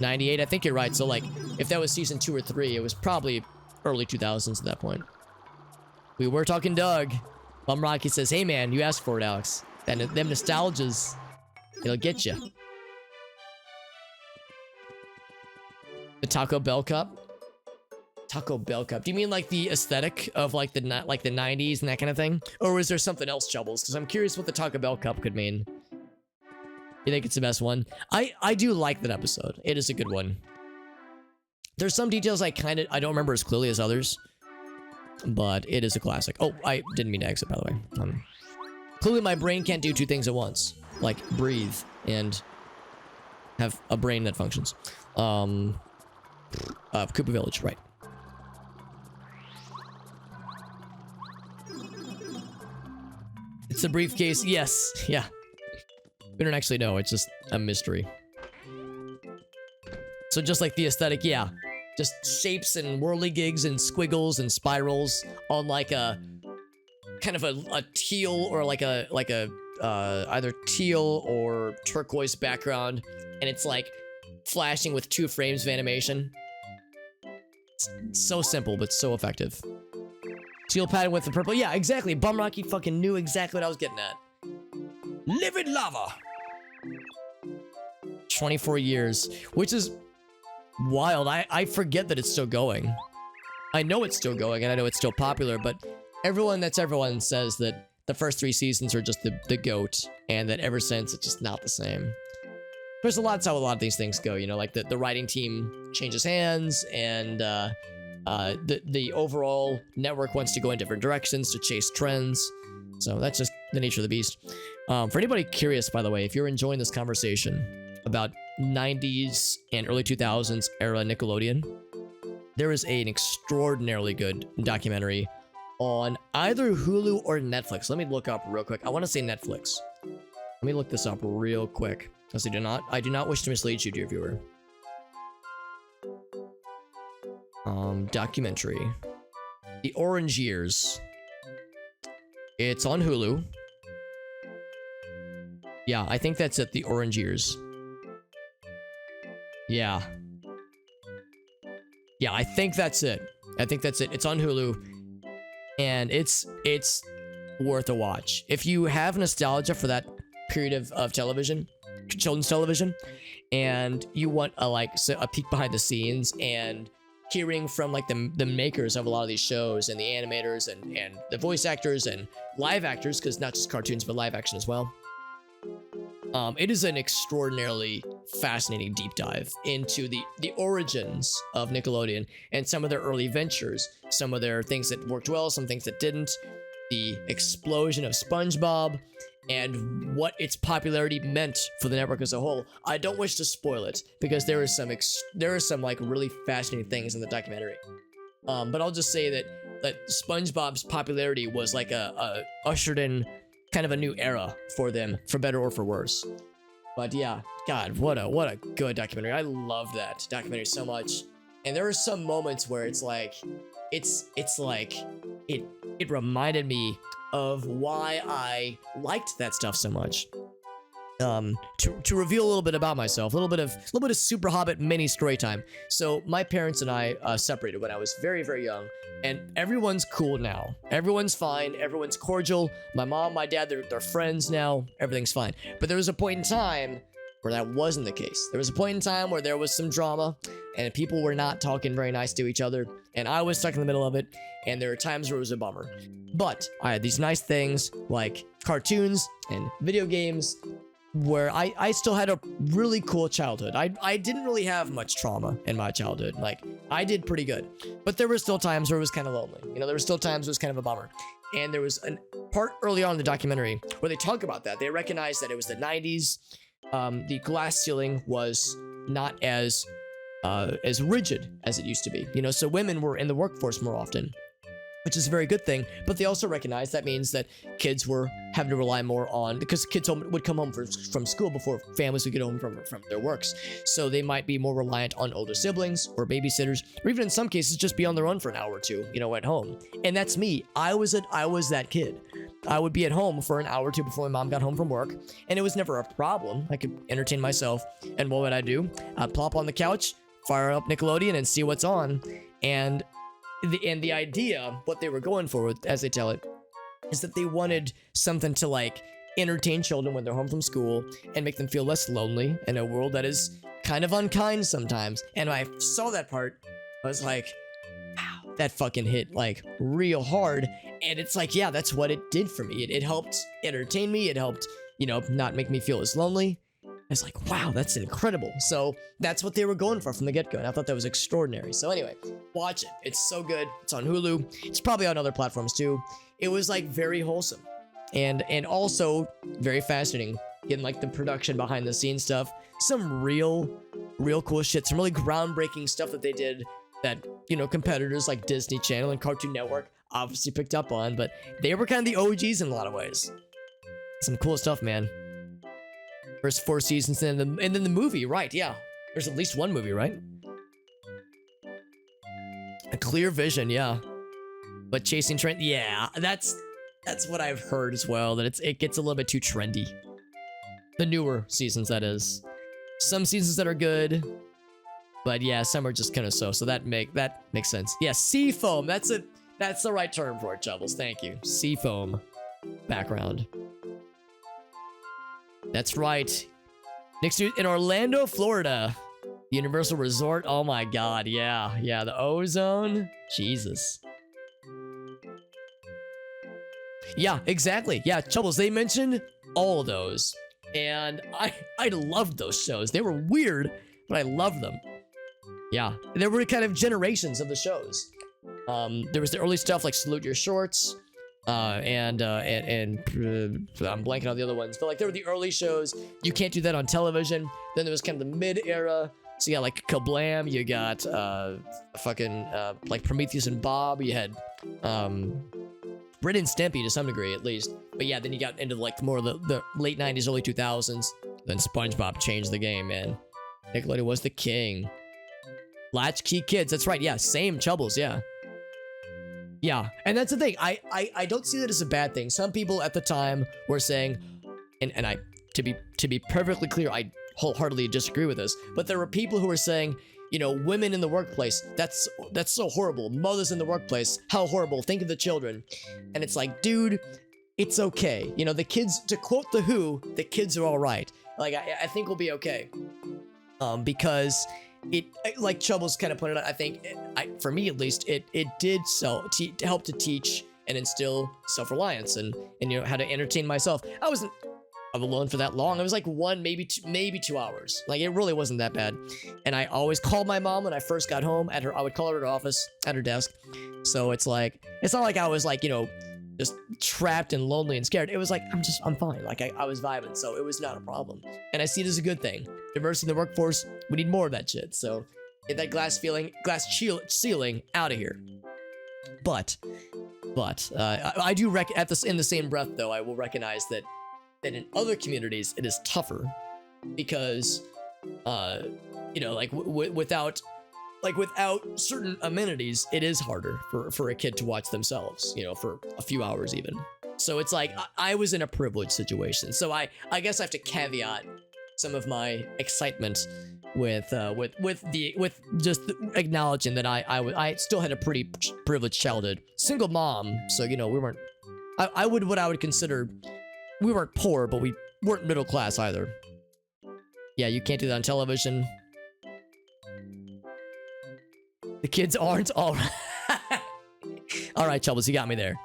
98, I think you're right. So, like, if that was season 2 or 3, it was probably early 2000s at that point. We were talking Doug. Bum Rocky says, hey, man, you asked for it, Alex. Them nostalgias, it'll get you. The Taco Bell cup. Taco Bell cup. Do you mean like the aesthetic of like the 90s and that kind of thing? Or is there something else, Chubbles? Because I'm curious what the Taco Bell cup could mean. You think it's the best one? I do like that episode. It is a good one. There's some details I don't remember as clearly as others. But it is a classic. Oh, I didn't mean to exit, by the way. Clearly my brain can't do two things at once. Like breathe and have a brain that functions. Koopa Village, right. It's a briefcase. Yes. Yeah. We don't actually know. It's just a mystery. So just like the aesthetic, yeah. Just shapes and whirligigs and squiggles and spirals on like a kind of a teal or like a either teal or turquoise background, and it's like flashing with 2 frames of animation. It's so simple but so effective. Teal pattern with the purple. Yeah, exactly. Bum Rocky fucking knew exactly what I was getting at. Livid lava. 24 years, which is wild. I forget that it's still going. I know it's still going, and I know it's still popular, but everyone says that the first 3 seasons are just the GOAT, and that ever since it's just not the same. There's a lot how a lot of these things go, you know, like the writing team changes hands, and the overall network wants to go in different directions to chase trends. So that's just the nature of the beast. For anybody curious, by the way, if you're enjoying this conversation about 90s and early 2000s era Nickelodeon, there is an extraordinarily good documentary on either Hulu or Netflix. Let me look up real quick. I want to say Netflix. Let me look this up real quick, because I do not wish to mislead you, dear viewer. Documentary. The Orange Years. It's on Hulu. Yeah, I think that's it. The Orange Years. Yeah. Yeah, I think that's it. It's on Hulu. And it's worth a watch. If you have nostalgia for that period of television, children's television, and you want a peek behind the scenes and hearing from like the makers of a lot of these shows and the animators and the voice actors and live actors, because not just cartoons but live action as well. It is an extraordinarily fascinating deep dive into the origins of Nickelodeon and some of their early ventures, some of their things that worked well, some things that didn't, the explosion of SpongeBob, and what its popularity meant for the network as a whole. I don't wish to spoil it because there are some like really fascinating things in the documentary. But I'll just say that SpongeBob's popularity was like a ushered in kind of a new era for them, for better or for worse. But yeah, God, what a good documentary. I love that documentary so much. And there are some moments where it's like it reminded me of why I liked that stuff so much. To reveal a little bit about myself, a little bit of Super Hobbit mini story time. So my parents and I separated when I was very, very young, and everyone's cool now. Everyone's fine. Everyone's cordial. My mom, my dad, they're friends now. Everything's fine. But there was a point in time where that wasn't the case. There was a point in time where there was some drama, and people were not talking very nice to each other, and I was stuck in the middle of it, and there were times where it was a bummer. But I had these nice things like cartoons and video games, where I still had a really cool childhood. I didn't really have much trauma in my childhood. Like, I did pretty good. But there were still times where it was kind of lonely. You know, there were still times it was kind of a bummer. And there was a part early on in the documentary where they talk about that. They recognize that it was the 90s. The glass ceiling was not as rigid as it used to be. You know, so women were in the workforce more often. which is a very good thing. But they also recognize that means that kids were having to rely more on, because kids would come home from school before families would get home from their works. So they might be more reliant on older siblings or babysitters, or even in some cases just be on their own for an hour or two, at home. And that's me. I was that kid. I would be at home for an hour or two before my mom got home from work, and it was never a problem. I could entertain myself. And what would I do? I'd plop on the couch, fire up Nickelodeon, and see what's on. And the idea, what they were going for, as they tell it, is that they wanted something to like entertain children when they're home from school and make them feel less lonely in a world that is kind of unkind sometimes. And when I saw that part, I was like, wow, that fucking hit like real hard. And it's like, yeah, that's what it did for me. It helped entertain me. It helped, not make me feel as lonely. It's like, wow, that's incredible. So that's what they were going for from the get-go, and I thought that was extraordinary. So anyway, watch it. It's so good. It's on Hulu. It's probably on other platforms too. It was like very wholesome and also very fascinating. Getting like the production behind the scenes stuff. Some real cool shit. Some really groundbreaking stuff that they did that, competitors like Disney Channel and Cartoon Network obviously picked up on, but they were kind of the OGs in a lot of ways. Some cool stuff, man. First 4 seasons and then the movie, right? Yeah, there's at least one movie, right? A Clear Vision, yeah. But Chasing Trend, yeah, that's what I've heard as well. That it gets a little bit too trendy. The newer seasons, that is. Some seasons that are good, but yeah, some are just kind of so. So that makes sense. Yeah, Seafoam. That's it. That's the right term for it, Chubbles. Thank you. Seafoam background. That's right. Next year in Orlando, Florida. Universal Resort. Oh my god, yeah. Yeah, the Ozone. Jesus. Yeah, exactly. Yeah, Chubbles, they mentioned all of those. And I loved those shows. They were weird, but I loved them. Yeah, there were kind of generations of the shows. There was the early stuff like Salute Your Shorts. And I'm blanking on the other ones, but like there were the early shows. You Can't Do That on Television. Then there was kind of the mid-era. So you got like Kablam. You got like Prometheus and Bob. You had Ren and Stimpy to some degree at least. But yeah, then you got into like more of the late 90s, early 2000s. Then SpongeBob changed the game, man. Nickelodeon was the king. Latchkey Kids. That's right. Yeah, same Chubbles. Yeah. Yeah, and that's the thing. I don't see that as a bad thing. Some people at the time were saying, and I to be perfectly clear, I wholeheartedly disagree with this. But there were people who were saying, women in the workplace, that's so horrible. Mothers in the workplace, how horrible. Think of the children. And it's like, dude, it's okay. The kids, to quote The Who, the kids are all right. Like I think we'll be okay. Because it, like Chubbles kind of pointed out, I think, for me at least, it did help to teach and instill self-reliance and how to entertain myself. I wasn't alone for that long. It was like 1, maybe 2 hours. Like it really wasn't that bad. And I always called my mom when I first got home. I would call her at her office, at her desk. So it's not like I was like, just trapped and lonely and scared. It was like, I'm fine. Like I was vibing, so it was not a problem. And I see it as a good thing. Diversity in the workforce, we need more of that shit. So get that glass ceiling out of here. But I do in the same breath though, I will recognize that in other communities it is tougher because without certain amenities, it is harder for a kid to watch themselves, for a few hours even. So it's like I was in a privileged situation. So I guess I have to caveat some of my excitement with just acknowledging that I still had a pretty privileged childhood. Single mom, so we weren't what I would consider, we weren't poor, but we weren't middle class either. Yeah, You Can't Do That on Television. The kids aren't all right. All right, Chubbles, you got me there.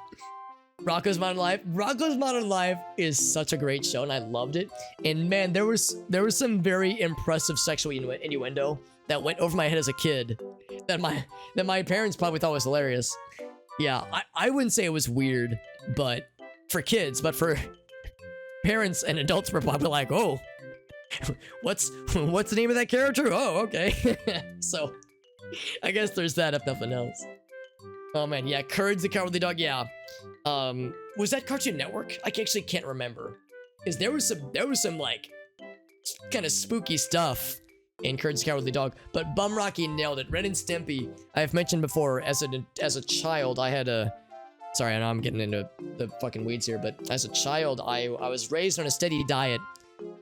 Rocko's Modern Life. Rocko's Modern Life is such a great show, and I loved it. And man, there was some very impressive sexual innuendo that went over my head as a kid that my parents probably thought was hilarious. Yeah, I wouldn't say it was weird, but for kids, but for parents and adults were probably like, oh, what's the name of that character? Oh, okay. So I guess there's that if nothing else. Oh man, yeah, Courage the Cowardly Dog, yeah. Was that Cartoon Network? I actually can't remember. Because there was some like kind of spooky stuff in Courage the Cowardly Dog, but Bum Rocky nailed it. Ren and Stimpy, I've mentioned before, as a child, I had a, sorry, I know I'm getting into the fucking weeds here, but as a child, I was raised on a steady diet,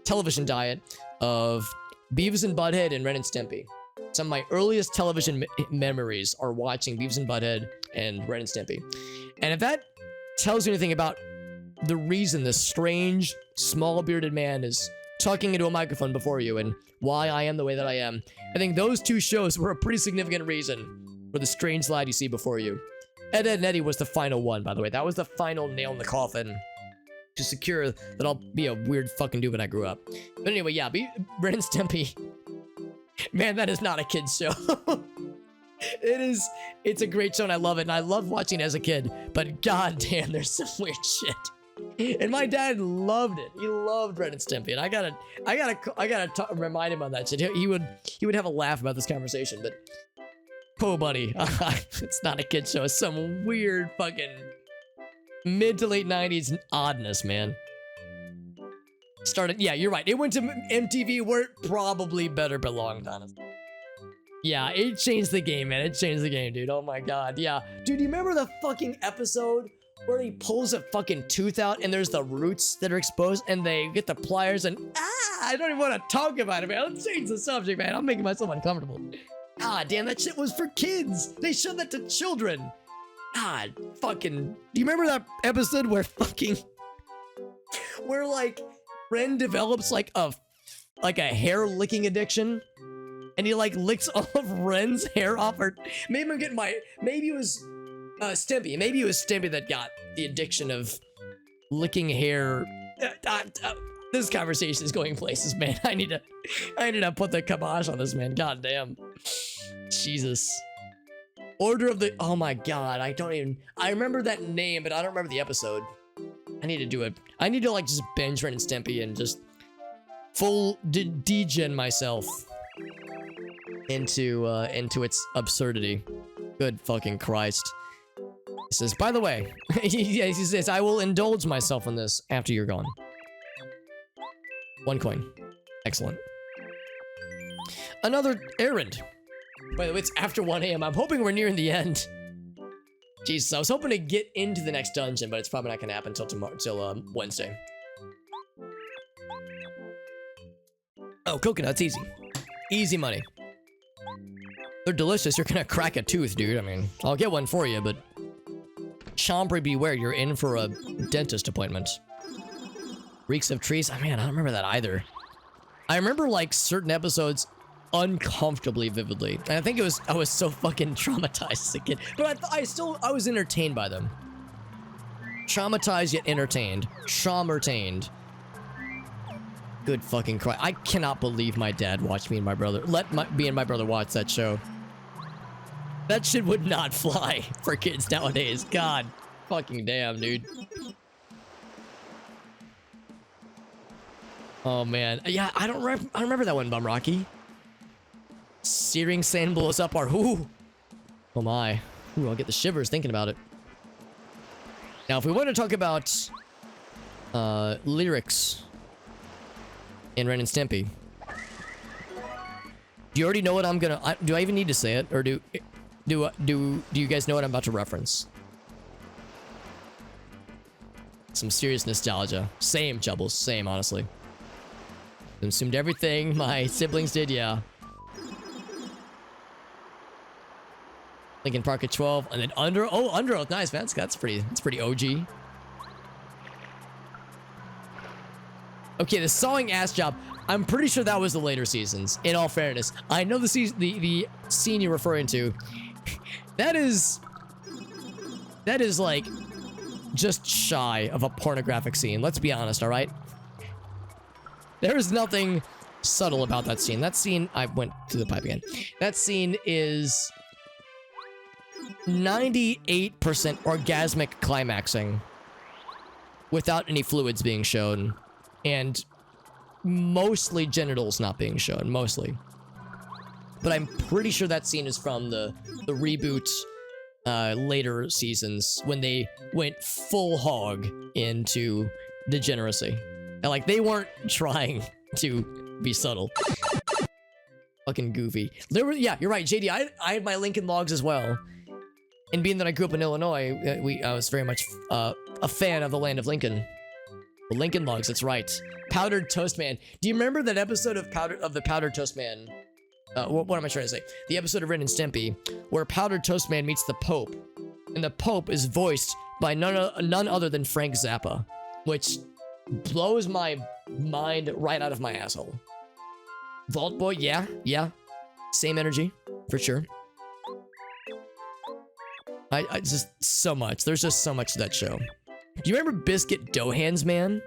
television diet, of Beavis and Butthead and Ren and Stimpy. Some of my earliest television memories are watching Beavis and Butthead and Ren and Stimpy. And if that tells you anything about the reason this strange, small bearded man is talking into a microphone before you and why I am the way that I am, I think those two shows were a pretty significant reason for the strange lad you see before you. Ed, Edd, and Eddy was the final one, by the way. That was the final nail in the coffin to secure that I'll be a weird fucking dude when I grew up. But anyway, yeah, Ren and Stimpy. Man, that is not a kid's show. It's a great show and I love it. And I loved watching it as a kid, but goddamn, there's some weird shit. And my dad loved it. He loved Ren and Stimpy. And I gotta remind him on that shit. He would have a laugh about this conversation, but oh buddy, it's not a kid's show. It's some weird fucking mid to late 90s oddness, man. Started, yeah, you're right. It went to MTV where it probably better belonged, honestly. Yeah, it changed the game, man. It changed the game, dude. Oh my god, yeah. Dude, do you remember the fucking episode where he pulls a fucking tooth out and there's the roots that are exposed and they get the pliers and I don't even want to talk about it, man. Let's change the subject, man. I'm making myself uncomfortable. Ah, damn, that shit was for kids. They showed that to children. God, fucking. Do you remember that episode where where like Ren develops like a hair licking addiction, and he like licks all of Ren's hair off her? Maybe it was Stimpy. Maybe it was Stimpy that got the addiction of licking hair. This conversation is going places, man. I need to put the kibosh on this, man. God damn. Jesus. Order of the, oh my god, I remember that name, but I don't remember the episode. I need to do it. I need to like just binge Ren and Stimpy and just full degen myself into its absurdity. Good fucking Christ. He says, by the way, he says, I will indulge myself in this after you're gone. 1 coin. Excellent. Another errand. By the way, it's after 1 a.m. I'm hoping we're nearing the end. Jesus, I was hoping to get into the next dungeon, but it's probably not gonna happen until Wednesday. Oh, coconuts, easy. Easy money. They're delicious. You're gonna crack a tooth, dude. I mean, I'll get one for you, but Chompery beware, you're in for a dentist appointment. Reeks of trees. Oh, man, I don't remember that either. I remember like certain episodes uncomfortably vividly. And I think I was so fucking traumatized as a kid. But I was entertained by them. Traumatized yet entertained. Traumertained. Good fucking Christ. I cannot believe my dad watched me and my brother. Me and my brother watch that show. That shit would not fly for kids nowadays. God fucking damn, dude. Oh man. Yeah, I don't remember that one, Bum Rocky. Searing sand blows up our ooh. Oh my. Ooh, I'll get the shivers thinking about it. Now, if we want to talk about lyrics in Ren and Stimpy, do you already know what I'm gonna? Do I even need to say it, or do you guys know what I'm about to reference? Some serious nostalgia. Same, Jubbles. Same, honestly. Consumed everything my siblings did, yeah. Linkin Park at 12, and then Under Oath, nice, man. That's pretty OG. Okay, the sawing ass job. I'm pretty sure that was the later seasons. In all fairness, I know the scene you're referring to. That is like just shy of a pornographic scene. Let's be honest, all right? There is nothing subtle about that scene. That scene, I went to the pipe again. That scene is 98% orgasmic climaxing without any fluids being shown, and mostly genitals not being shown, mostly. But I'm pretty sure that scene is from the reboot later seasons when they went full hog into degeneracy. And like they weren't trying to be subtle. Fucking goofy. There were, yeah, you're right, JD. I had my Lincoln Logs as well. And being that I grew up in Illinois, I was very much a fan of the land of Lincoln. The Lincoln Logs, that's right. Powdered Toast Man. Do you remember that episode of the Powdered Toast Man? What am I trying to say? The episode of Ren and Stimpy, where Powdered Toast Man meets the Pope, and the Pope is voiced by none other than Frank Zappa, which blows my mind right out of my asshole. Vault Boy, yeah, same energy for sure. I just so much. There's just so much to that show. Do you remember Biscuit Dough Hands Man?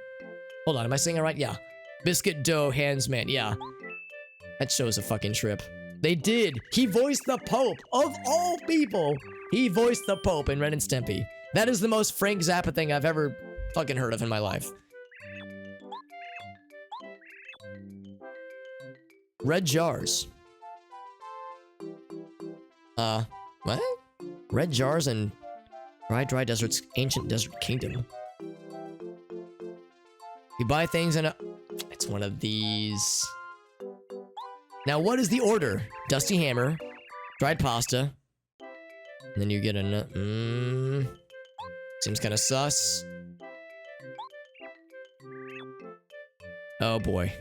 Hold on, am I saying it right? Yeah, Biscuit Dough Hands Man. Yeah, that show's a fucking trip. They did. He voiced the Pope of all people. He voiced the Pope in Ren and Stimpy. That is the most Frank Zappa thing I've ever fucking heard of in my life. Red jars. What? Red jars and dry desert's ancient desert kingdom. You buy things in a... It's one of these. Now, what is the order? Dusty hammer, dried pasta, and then you get a... Seems kind of sus. Oh boy.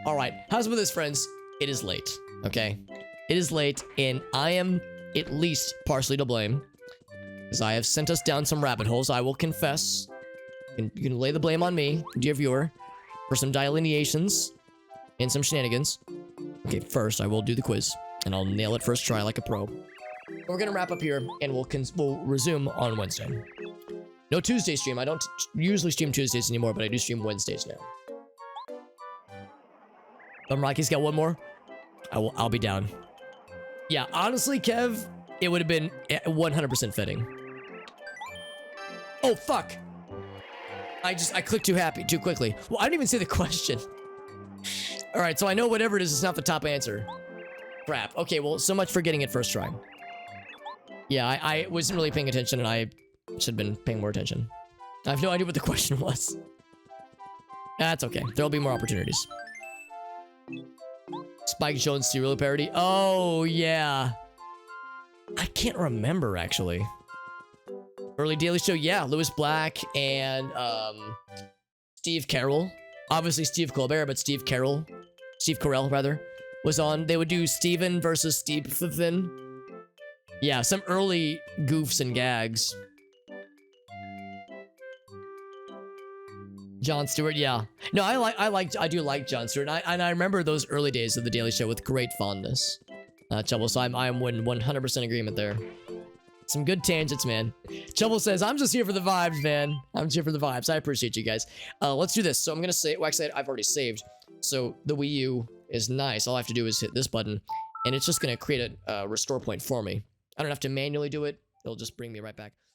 Alright, how's with this, friends? It is late, okay? It is late, and I am at least partially to blame, because I have sent us down some rabbit holes. I will confess. You can lay the blame on me, dear viewer, for some delineations and some shenanigans. Okay, first I will do the quiz, and I'll nail it first try like a pro. We're gonna wrap up here, and we'll resume on Wednesday. No Tuesday stream. I don't usually stream Tuesdays anymore, but I do stream Wednesdays now. Rocky's got one more. I'll be down. Yeah, honestly, Kev, it would have been 100% fitting. Oh, fuck. I clicked too quickly. Well, I didn't even say the question. All right, so I know whatever it is not the top answer. Crap. Okay, well, so much for getting it first try. Yeah, I wasn't really paying attention, and I should have been paying more attention. I have no idea what the question was. That's okay. There'll be more opportunities. Spike Jones serial parody. Oh, yeah. I can't remember, actually. Early Daily Show, yeah. Lewis Black and Steve Carell. Obviously Steve Colbert, but Steve Carell, rather, was on. They would do Steven versus Stephen. Yeah, some early goofs and gags. Jon Stewart, yeah. No, I do like Jon Stewart, and I remember those early days of The Daily Show with great fondness. Chubble, so I'm in 100% agreement there. Some good tangents, man. Chubble says, I'm just here for the vibes, man. I'm just here for the vibes. I appreciate you guys. Let's do this. So I'm gonna say, well, actually, I've already saved. So the Wii U is nice. All I have to do is hit this button, and it's just gonna create a restore point for me. I don't have to manually do it. It'll just bring me right back.